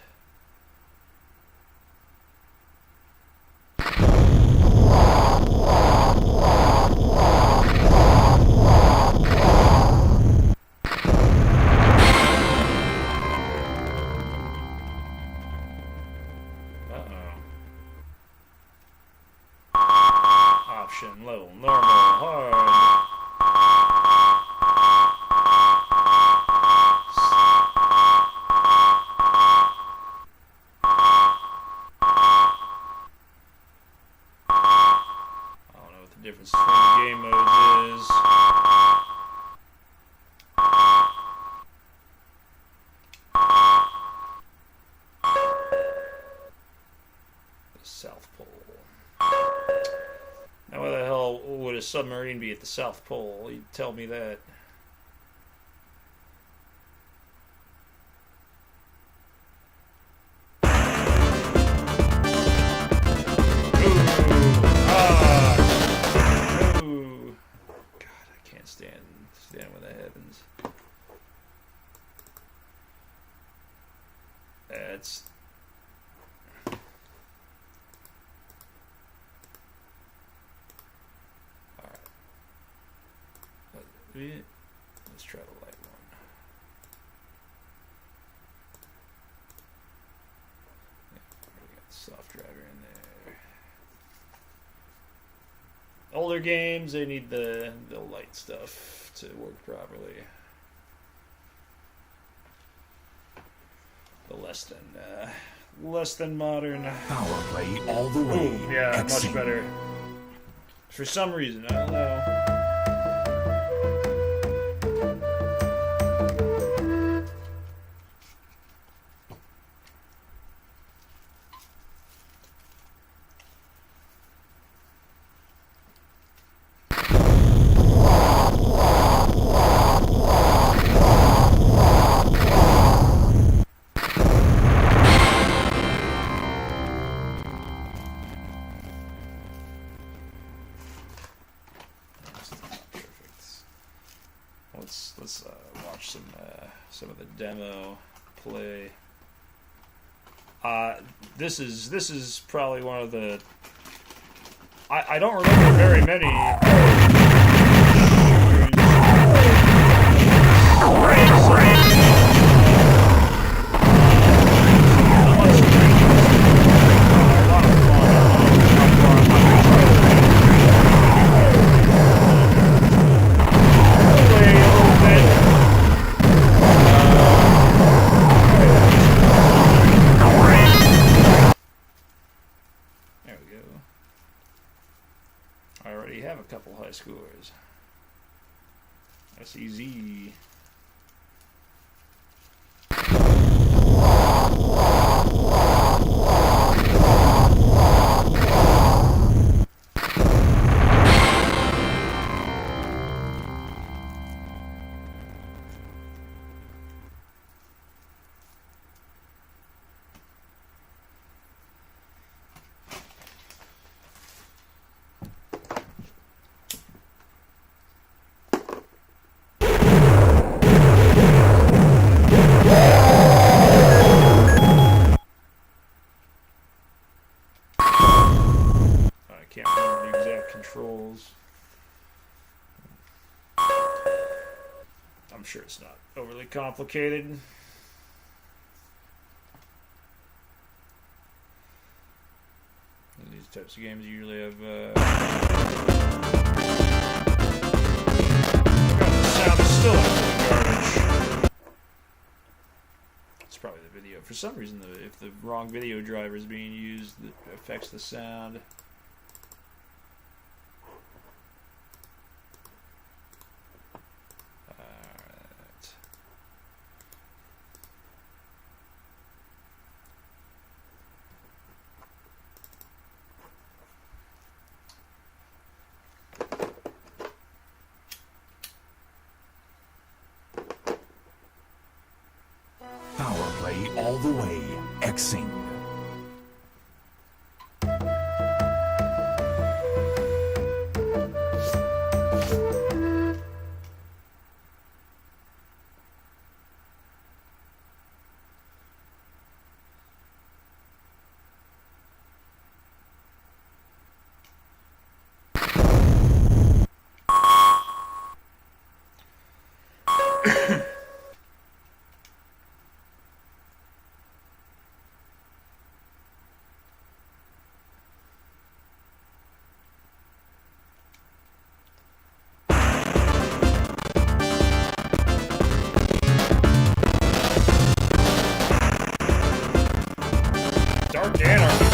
Low, normal, hard. I don't know what the difference between the game modes is. The South Pole. Now, where the hell would a submarine be at the South Pole? You tell me that. Ooh. God, I can't stand with the heavens. That's... Let's try the light one. Yeah, we got the soft driver in there. Older games, they need the light stuff to work properly. The less than modern. Power play all the way. Ooh, yeah, Xing. much better. For some reason, I don't know. Let's watch some of the demo play. This is probably one of the... I don't remember very many scores. SEZ. Can't remember the exact controls. I'm sure it's not overly complicated. These types of games usually have the sound is still garbage. It's probably the video. For some reason, if the wrong video driver is being used, it affects the sound. Power play all the way. Xing. Dark Anarchy.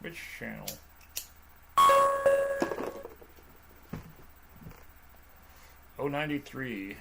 garbage channel. Oh, 93.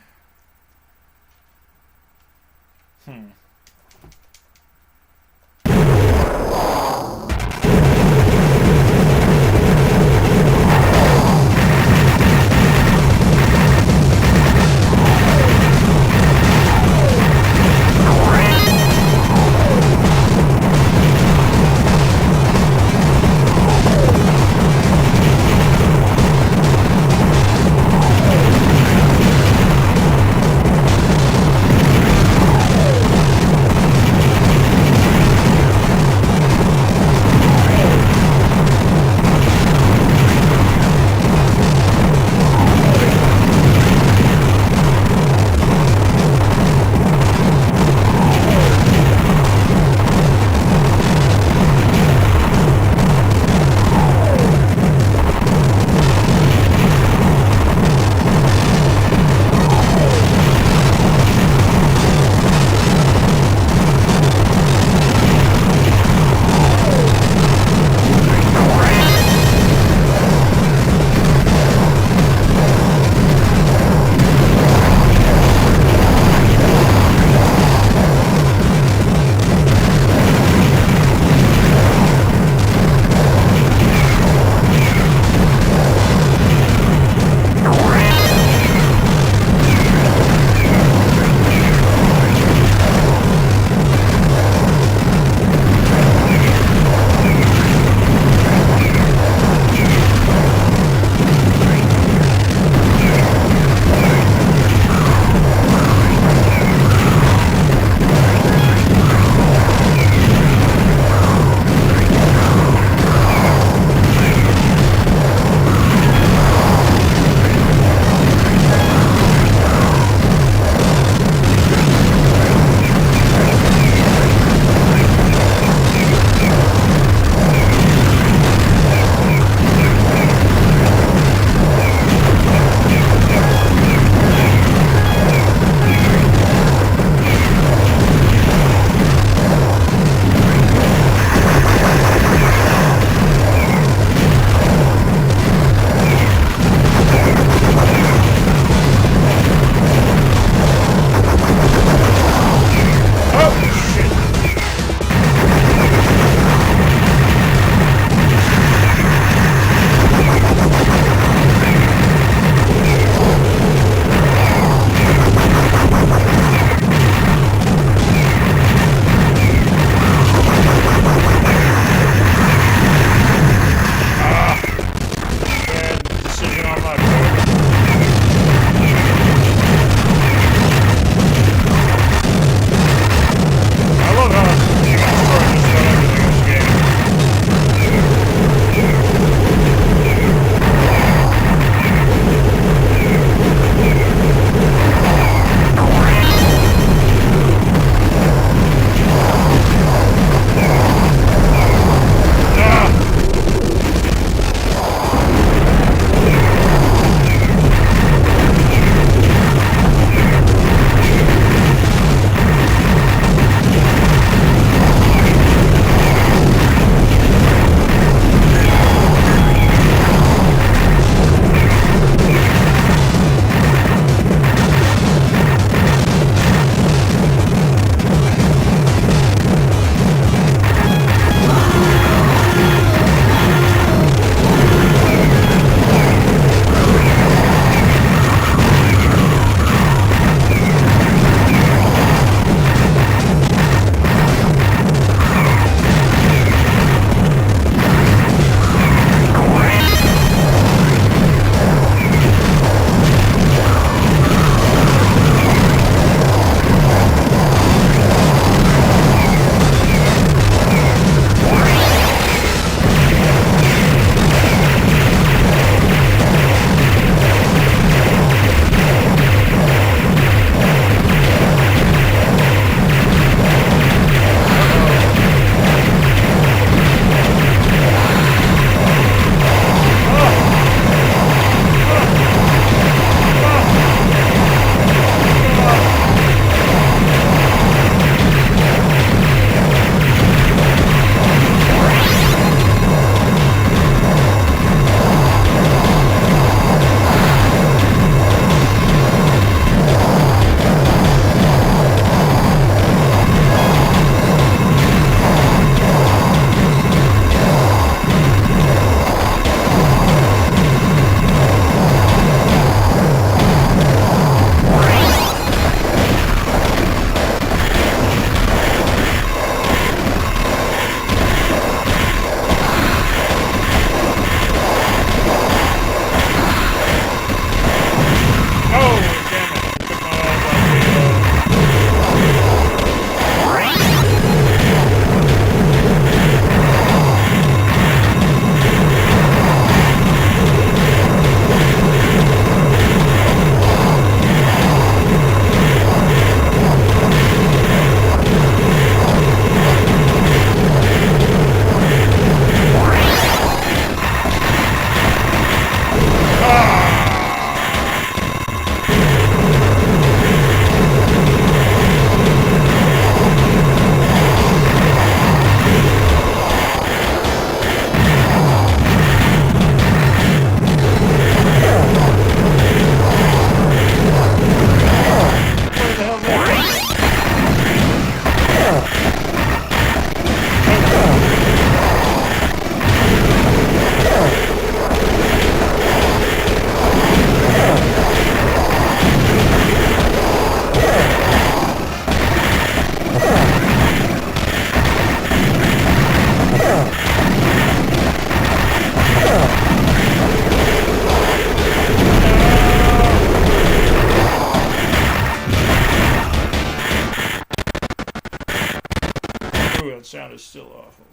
still awful.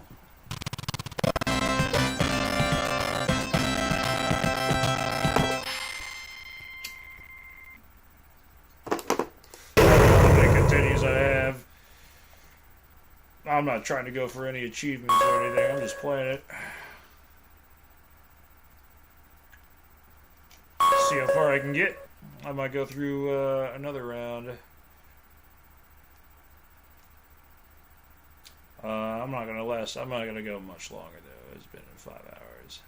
How many continues I have. I'm not trying to go for any achievements or anything. I'm just playing it. See how far I can get. I might go through another round. I'm not gonna go much longer though. It's been 5 hours.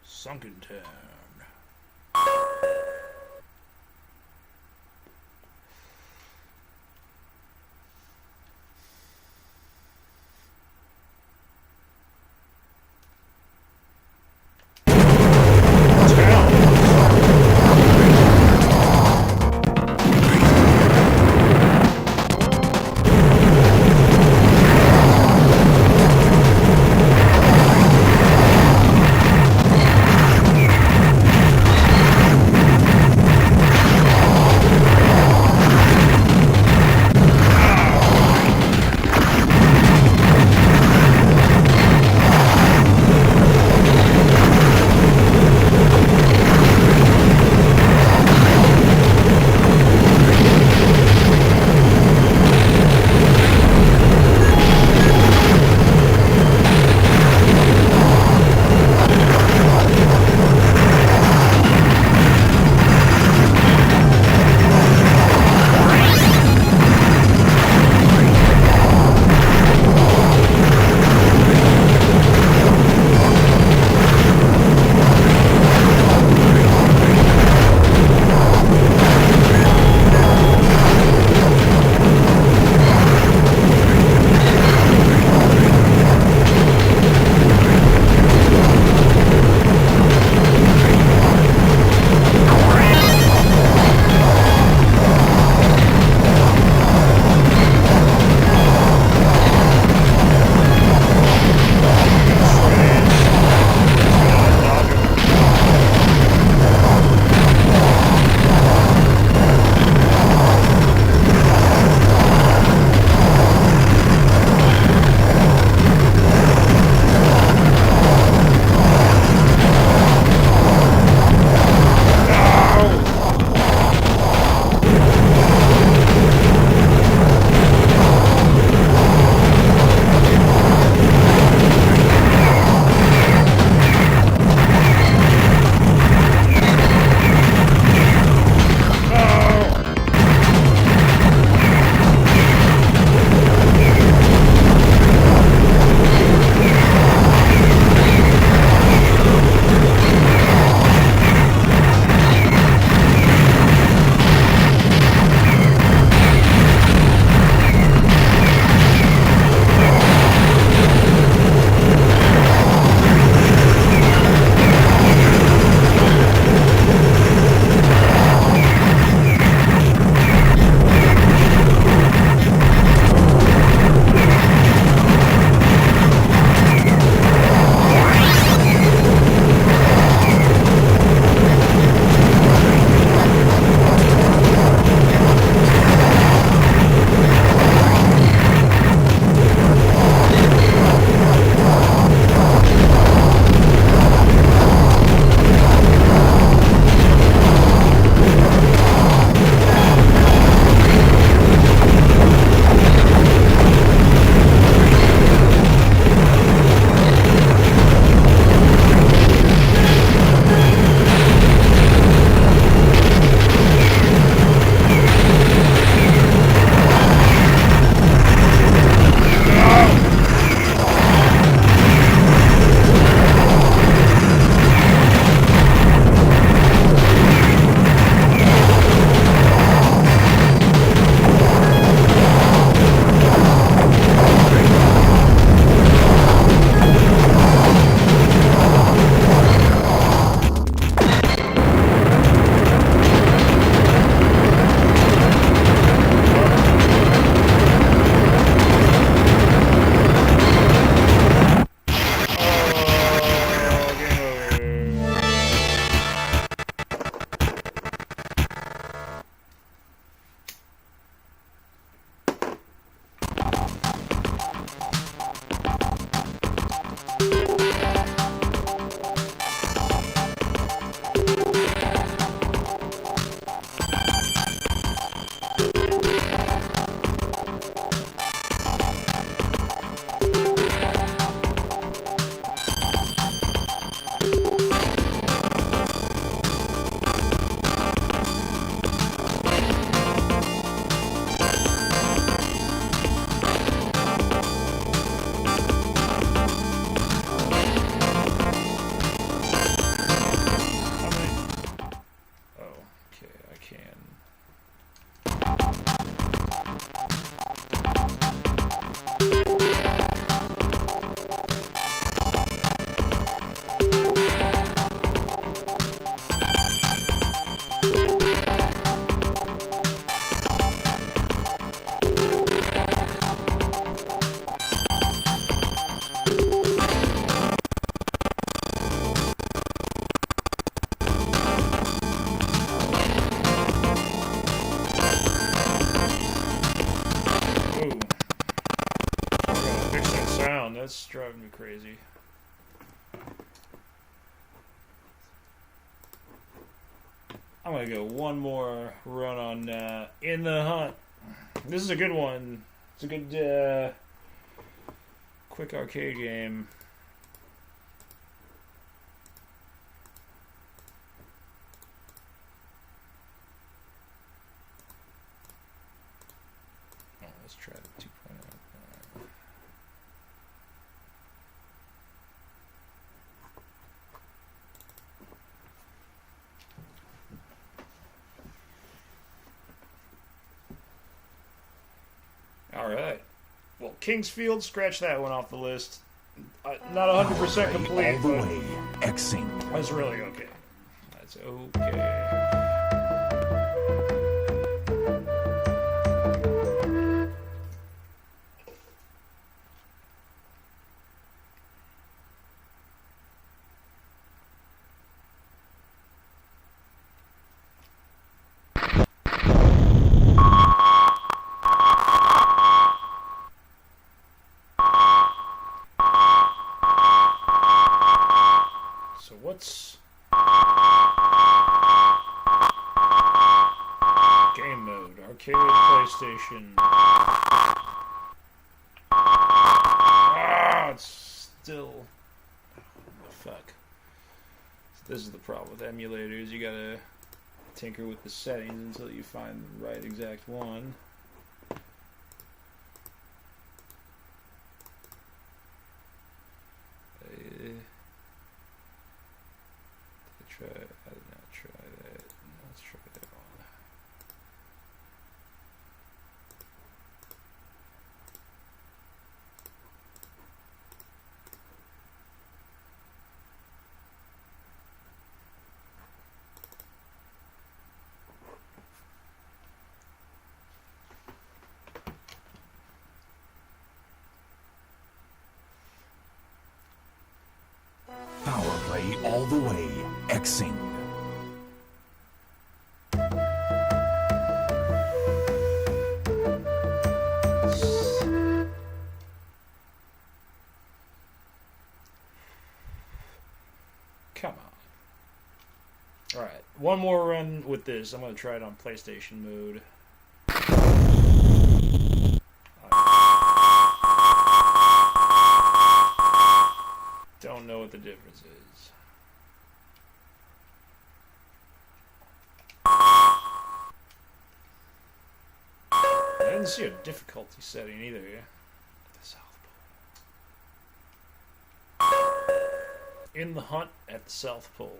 Sunken Town. around. That's driving me crazy. I'm gonna go one more run on In the Hunt. This is a good one. It's a good quick arcade game. Oh, let's try the 2.0. Alright. Well, Kingsfield, scratch that one off the list. Not 100% complete, all the but way. Xing. that's really okay. That's okay. So what's game mode? Arcade, PlayStation. Ah, it's still. Oh, fuck. So this is the problem with emulators. You gotta tinker with the settings until you find the right exact one. I did not try that. Let's try that one. Power play all the way. Xing. Come on. Alright, one more run with this. I'm going to try it on PlayStation mode. Don't know what the difference is. I didn't see a difficulty setting either. The South Pole. In the Hunt at the South Pole.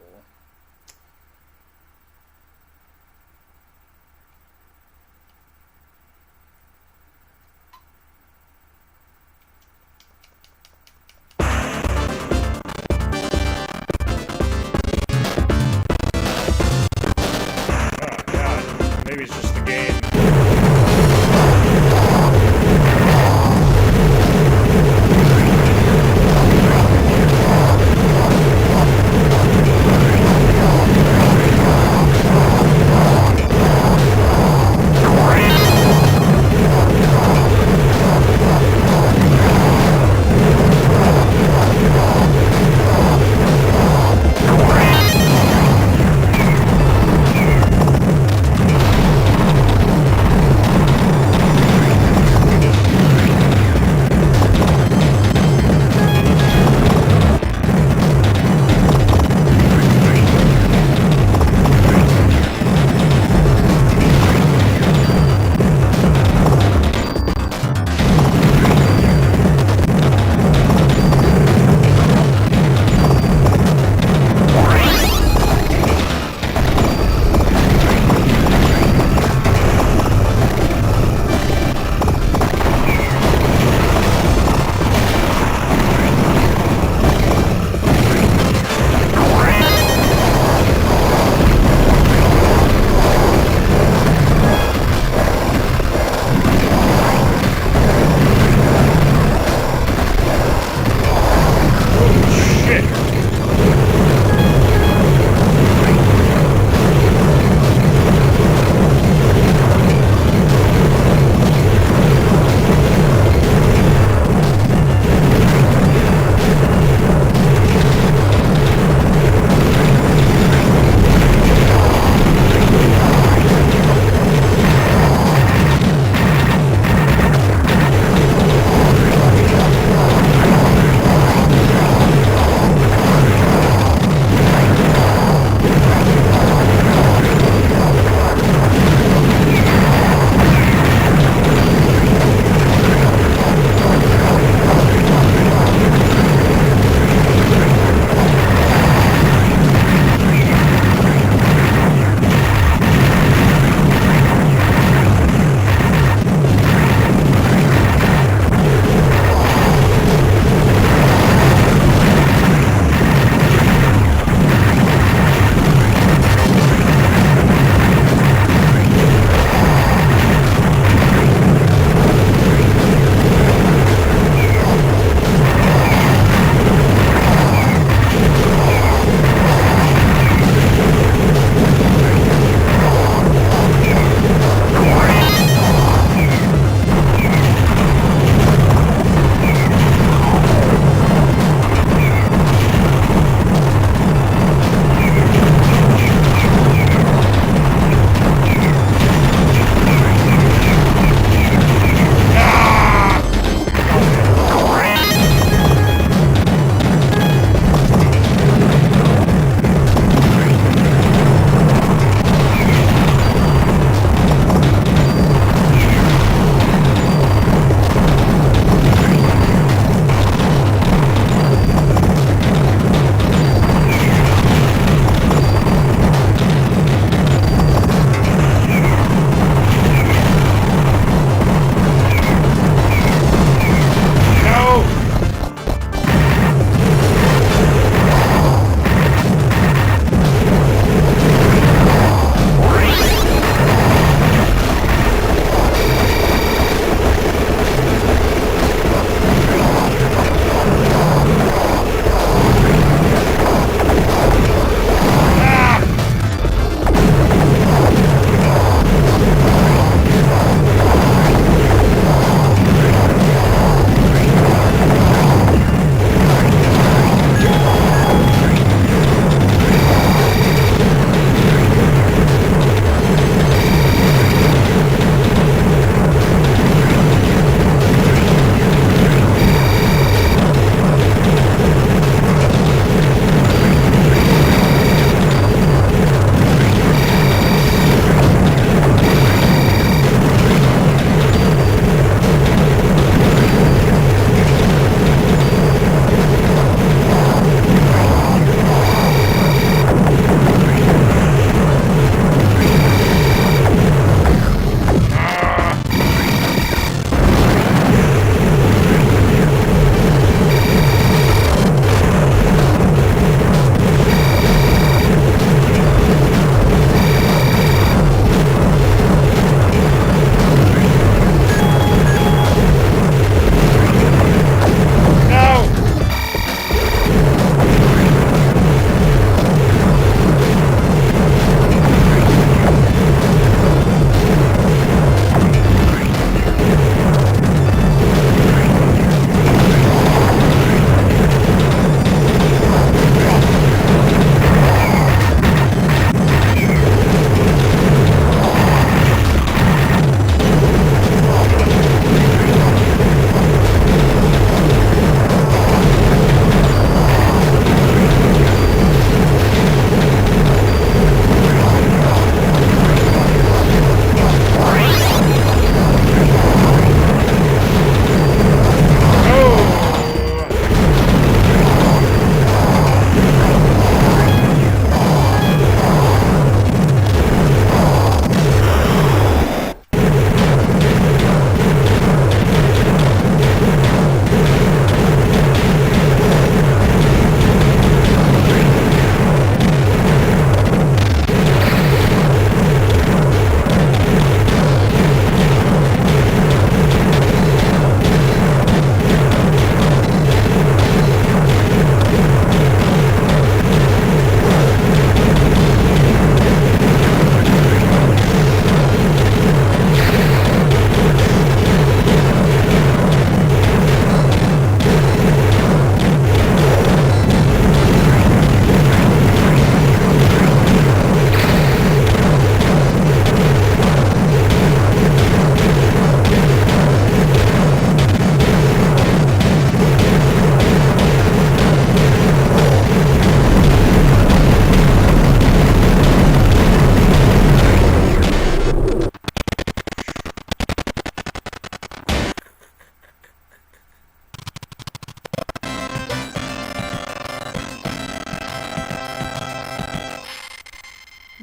Oh god, maybe it's just the game.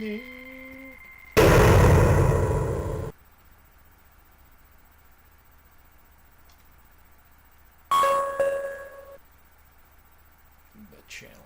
me. The channel.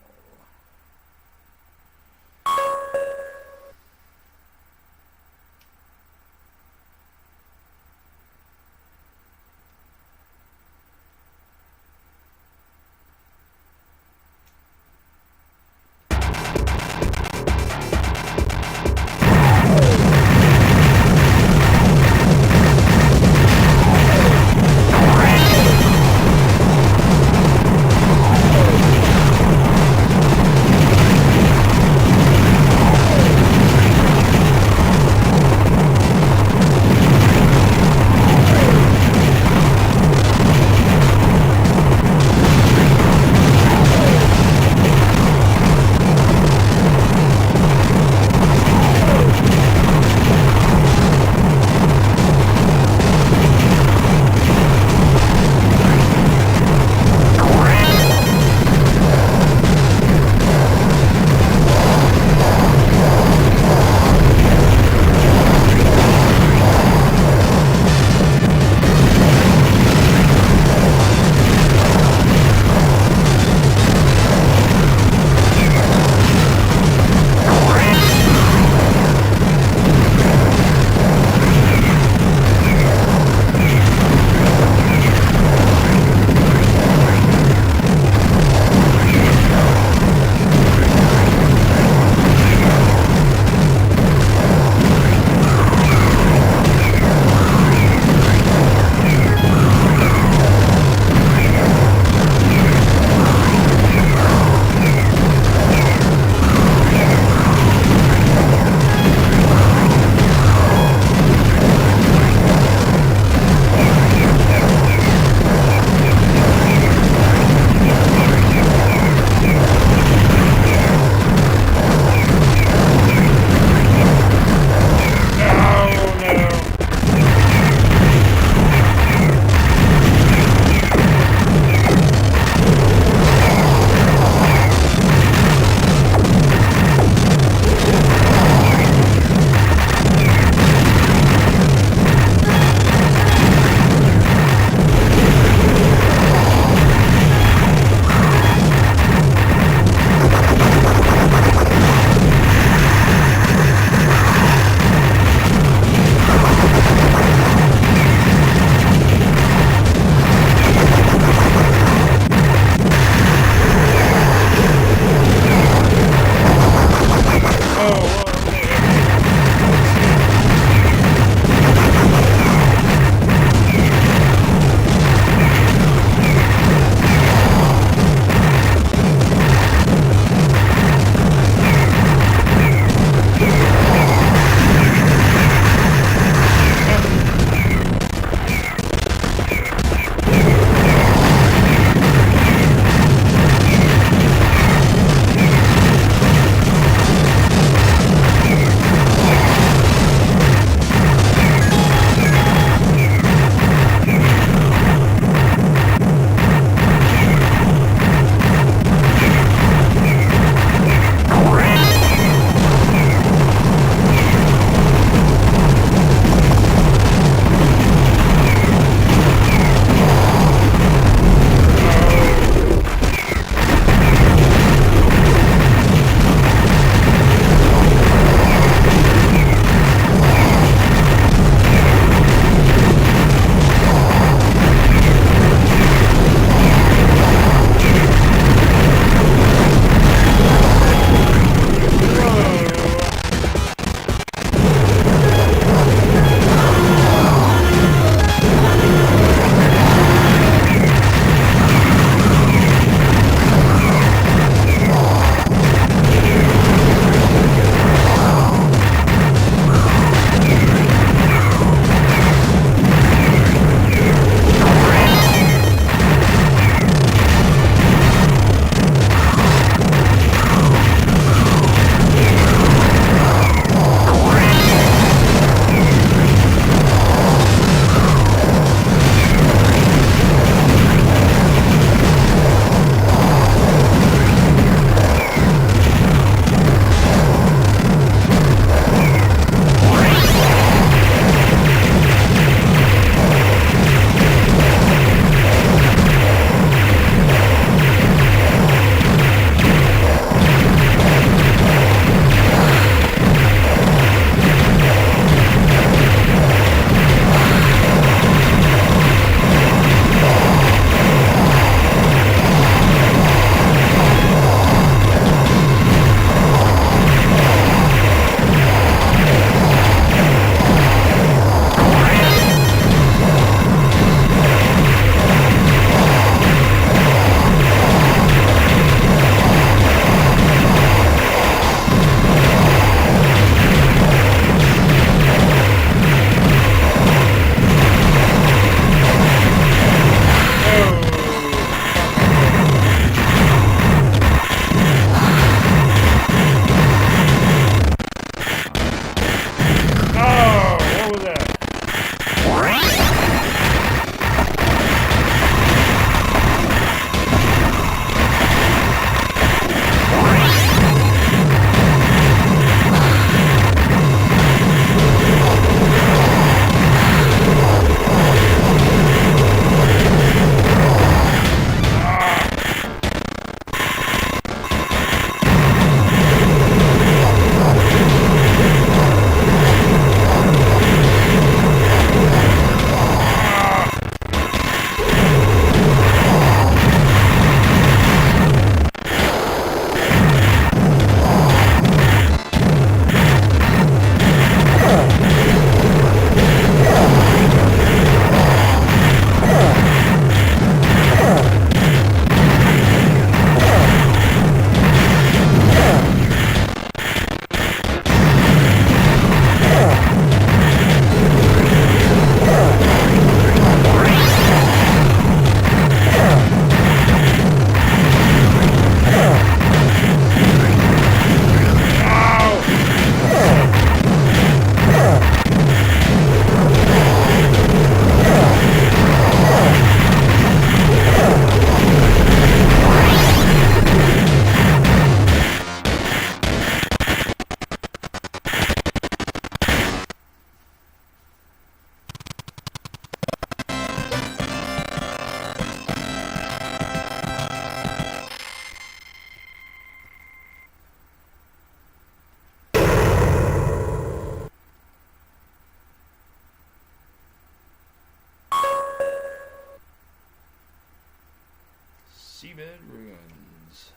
Seabed ruins.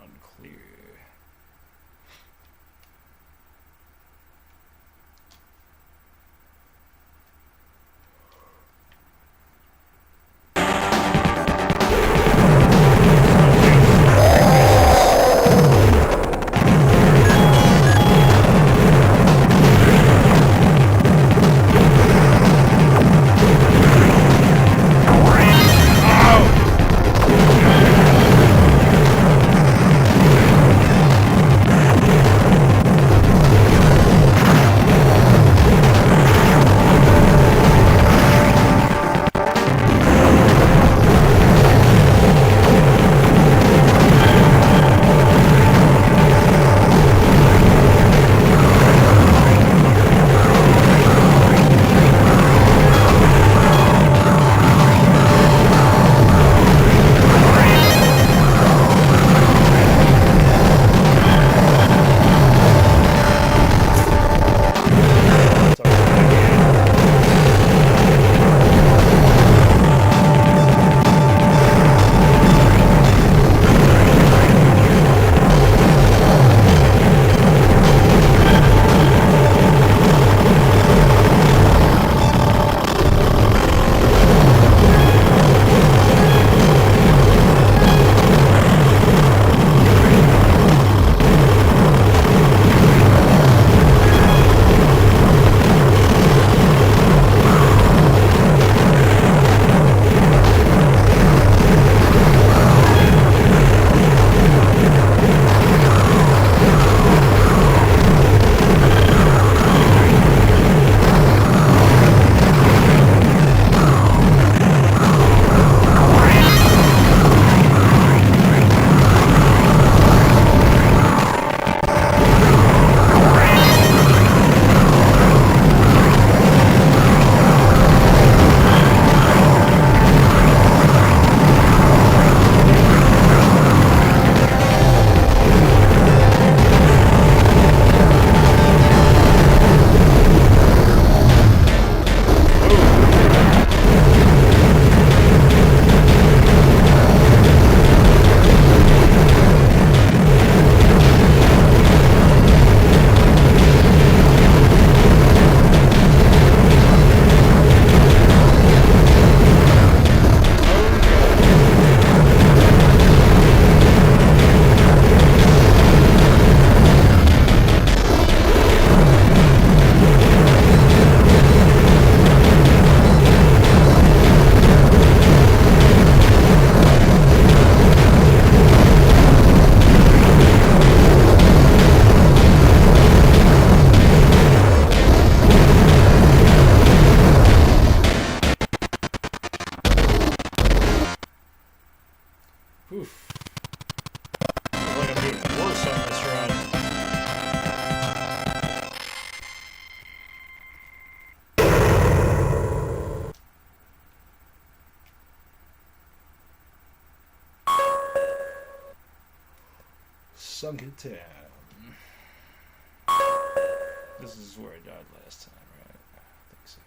Unclear. Oof. Feels like I'm doing worse on this run. Sunken Town. This is where I died last time, right? I think so.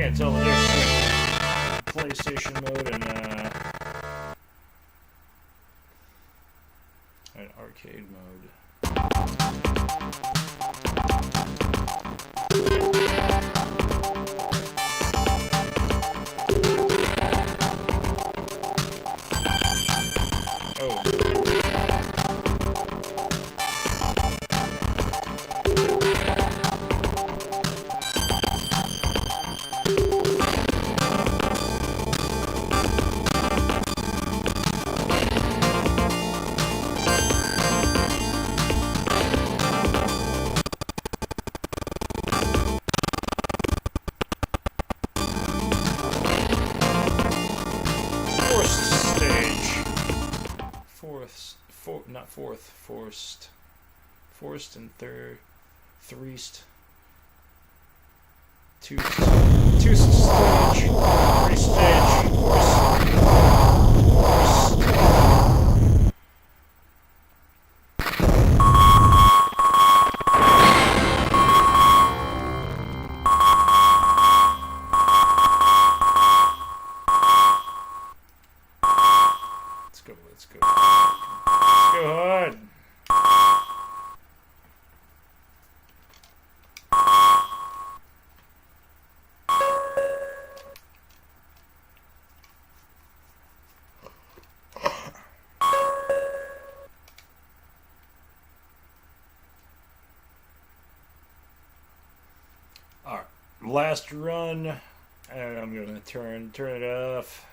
can't tell the difference between PlayStation mode and arcade mode. Forced and threest. Two stage, three stage, Let's go hard. Alright, last run, and I'm gonna turn it off.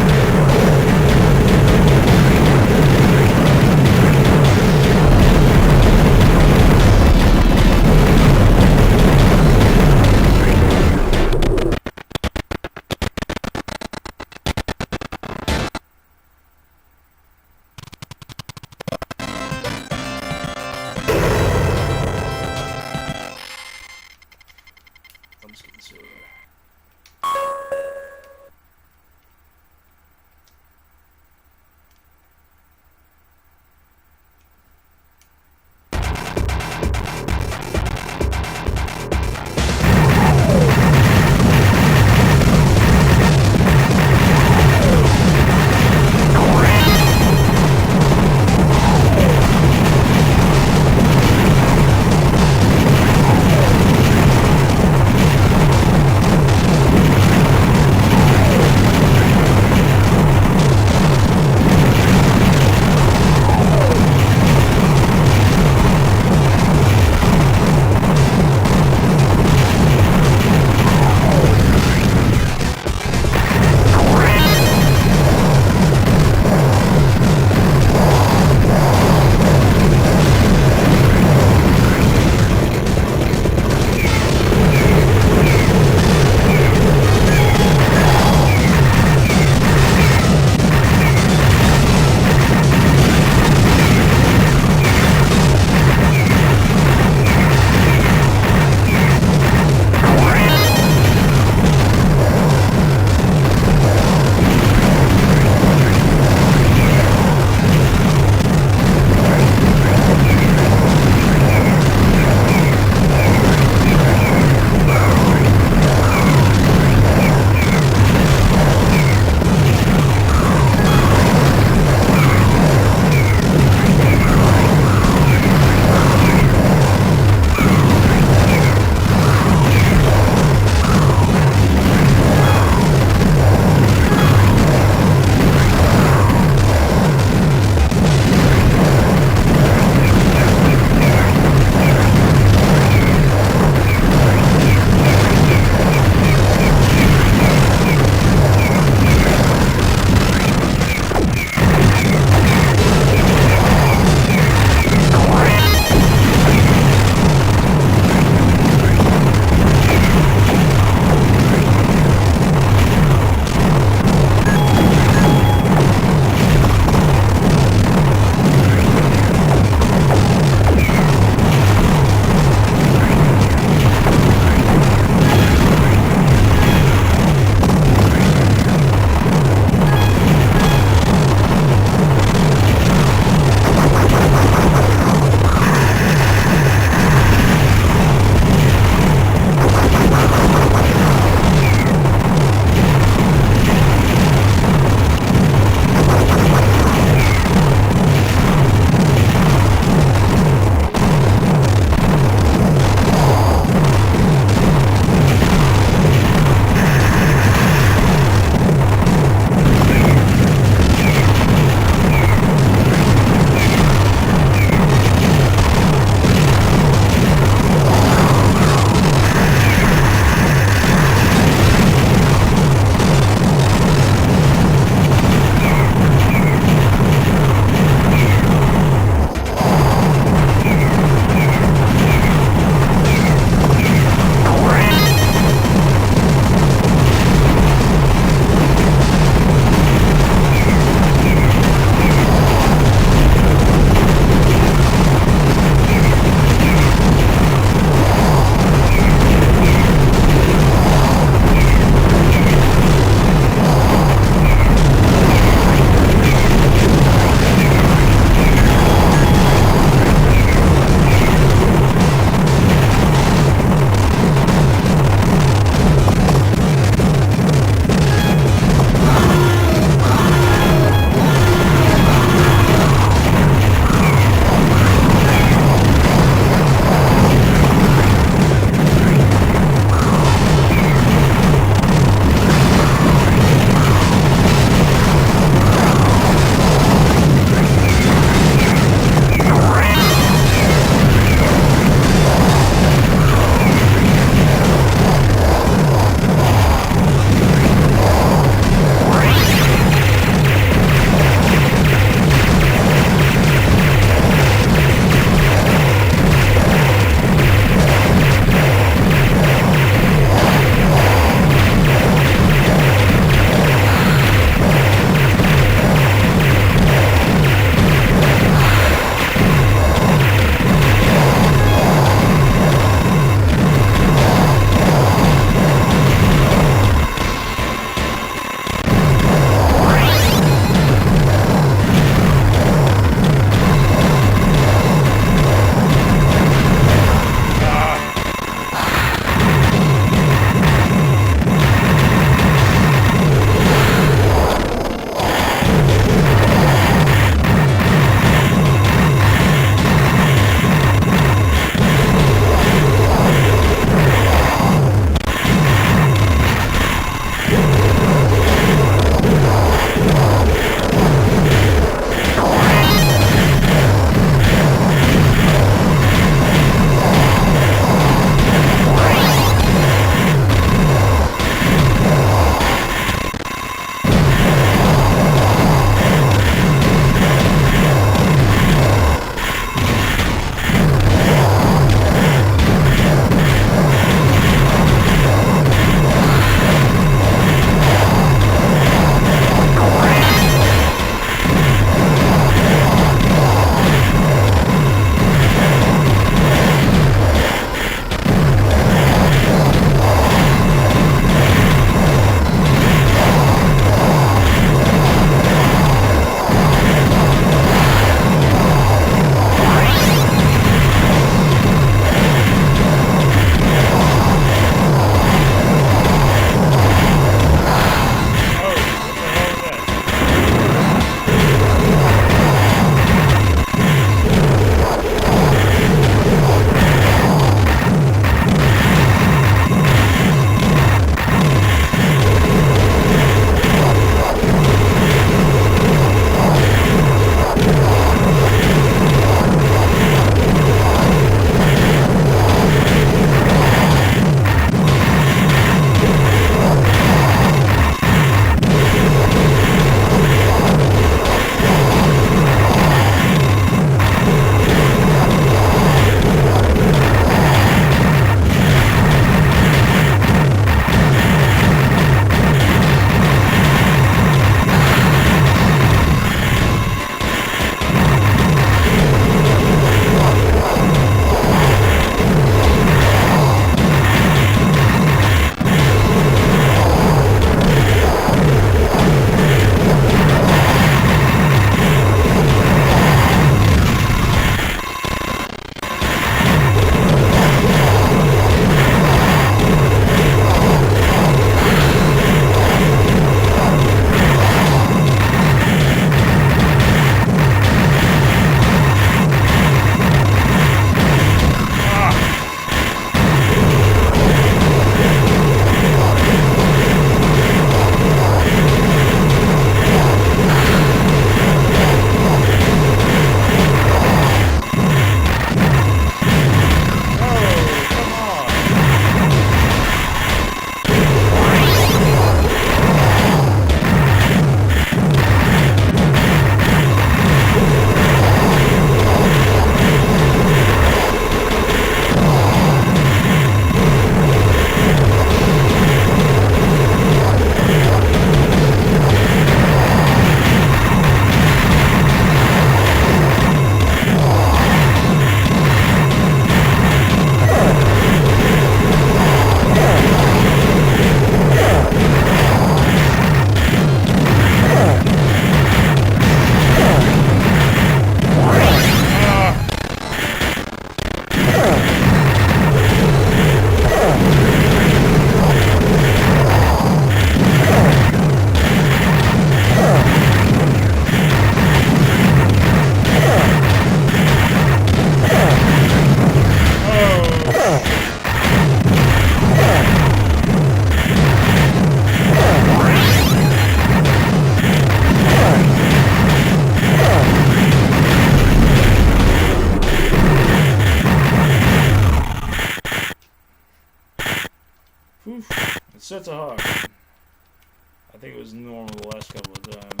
set to hard. I think it was normal the last couple of times.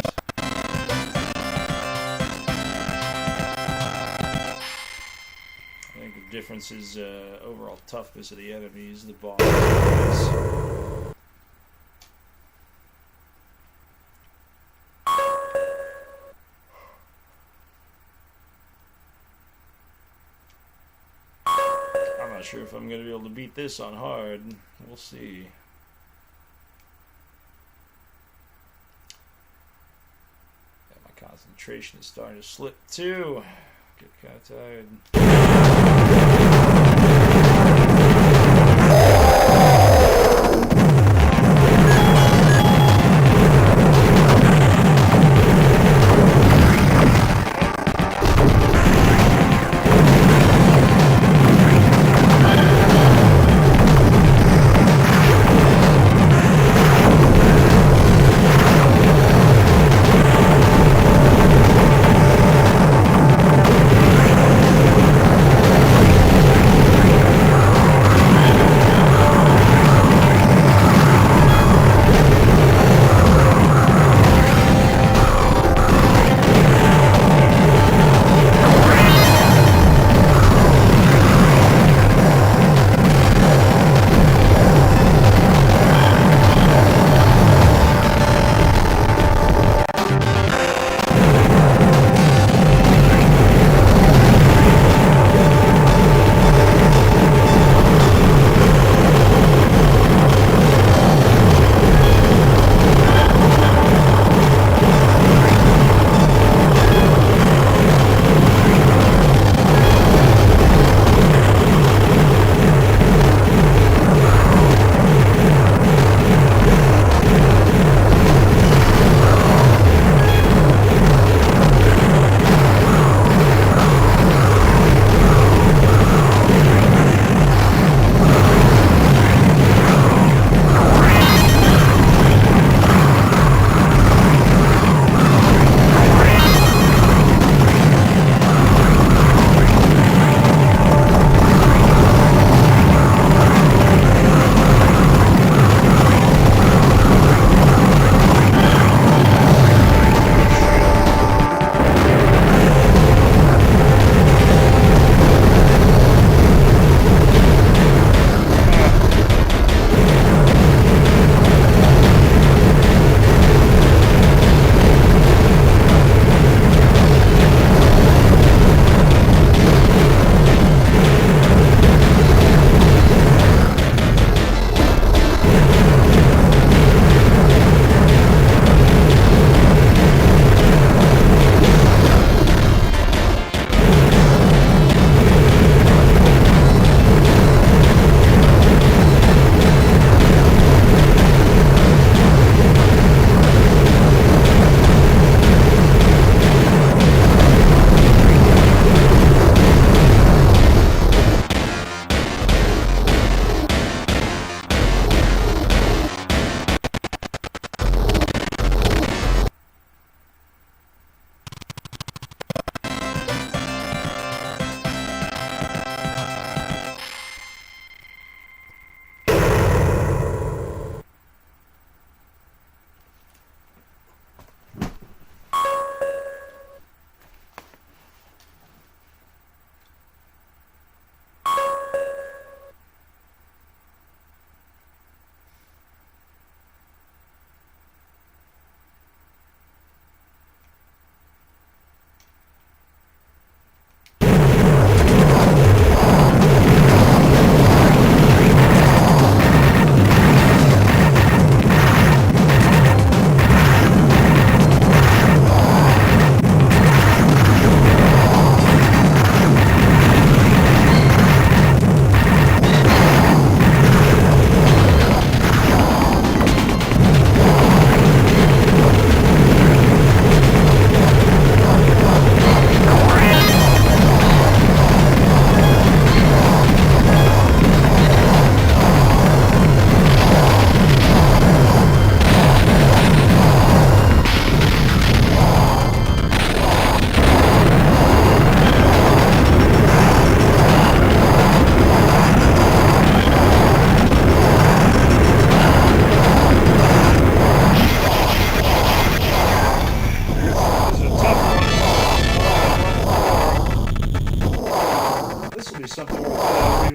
I think the difference is overall toughness of the enemies, the boss. I'm not sure if I'm going to be able to beat this on hard. We'll see. Yeah, my concentration is starting to slip too. Get kind of tired.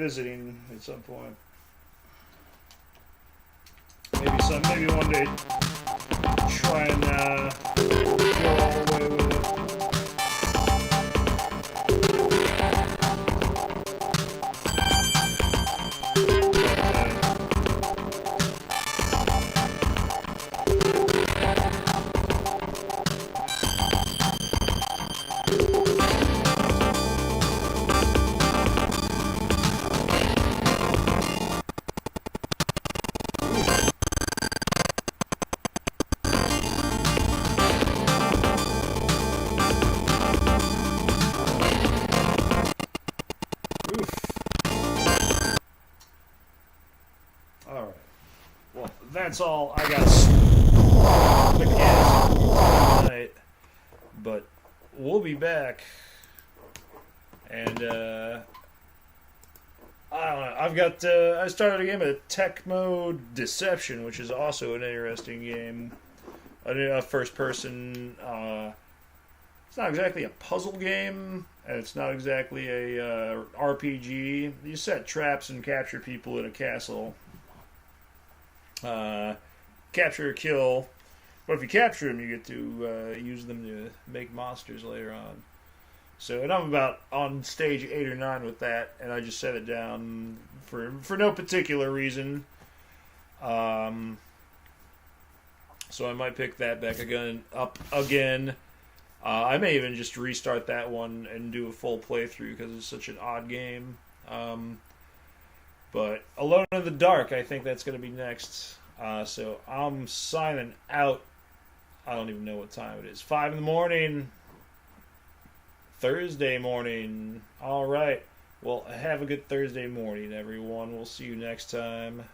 revisiting at some point. Maybe one day try and go all the way with it. That's all I got tonight, but we'll be back, and I don't know. I've got I started a game of Tech Mode Deception, which is also an interesting game. A first-person. It's not exactly a puzzle game, and it's not exactly a RPG. You set traps and capture people in a castle. Capture or kill, but if you capture them, you get to use them to make monsters later on. So, and I'm about on stage 8 or 9 with that, and I just set it down for no particular reason. So I might pick that back up again. I may even just restart that one and do a full playthrough because it's such an odd game. But Alone in the Dark, I think that's going to be next. So I'm signing out. I don't even know what time it is. 5 in the morning. Thursday morning. All right. Well, have a good Thursday morning, everyone. We'll see you next time.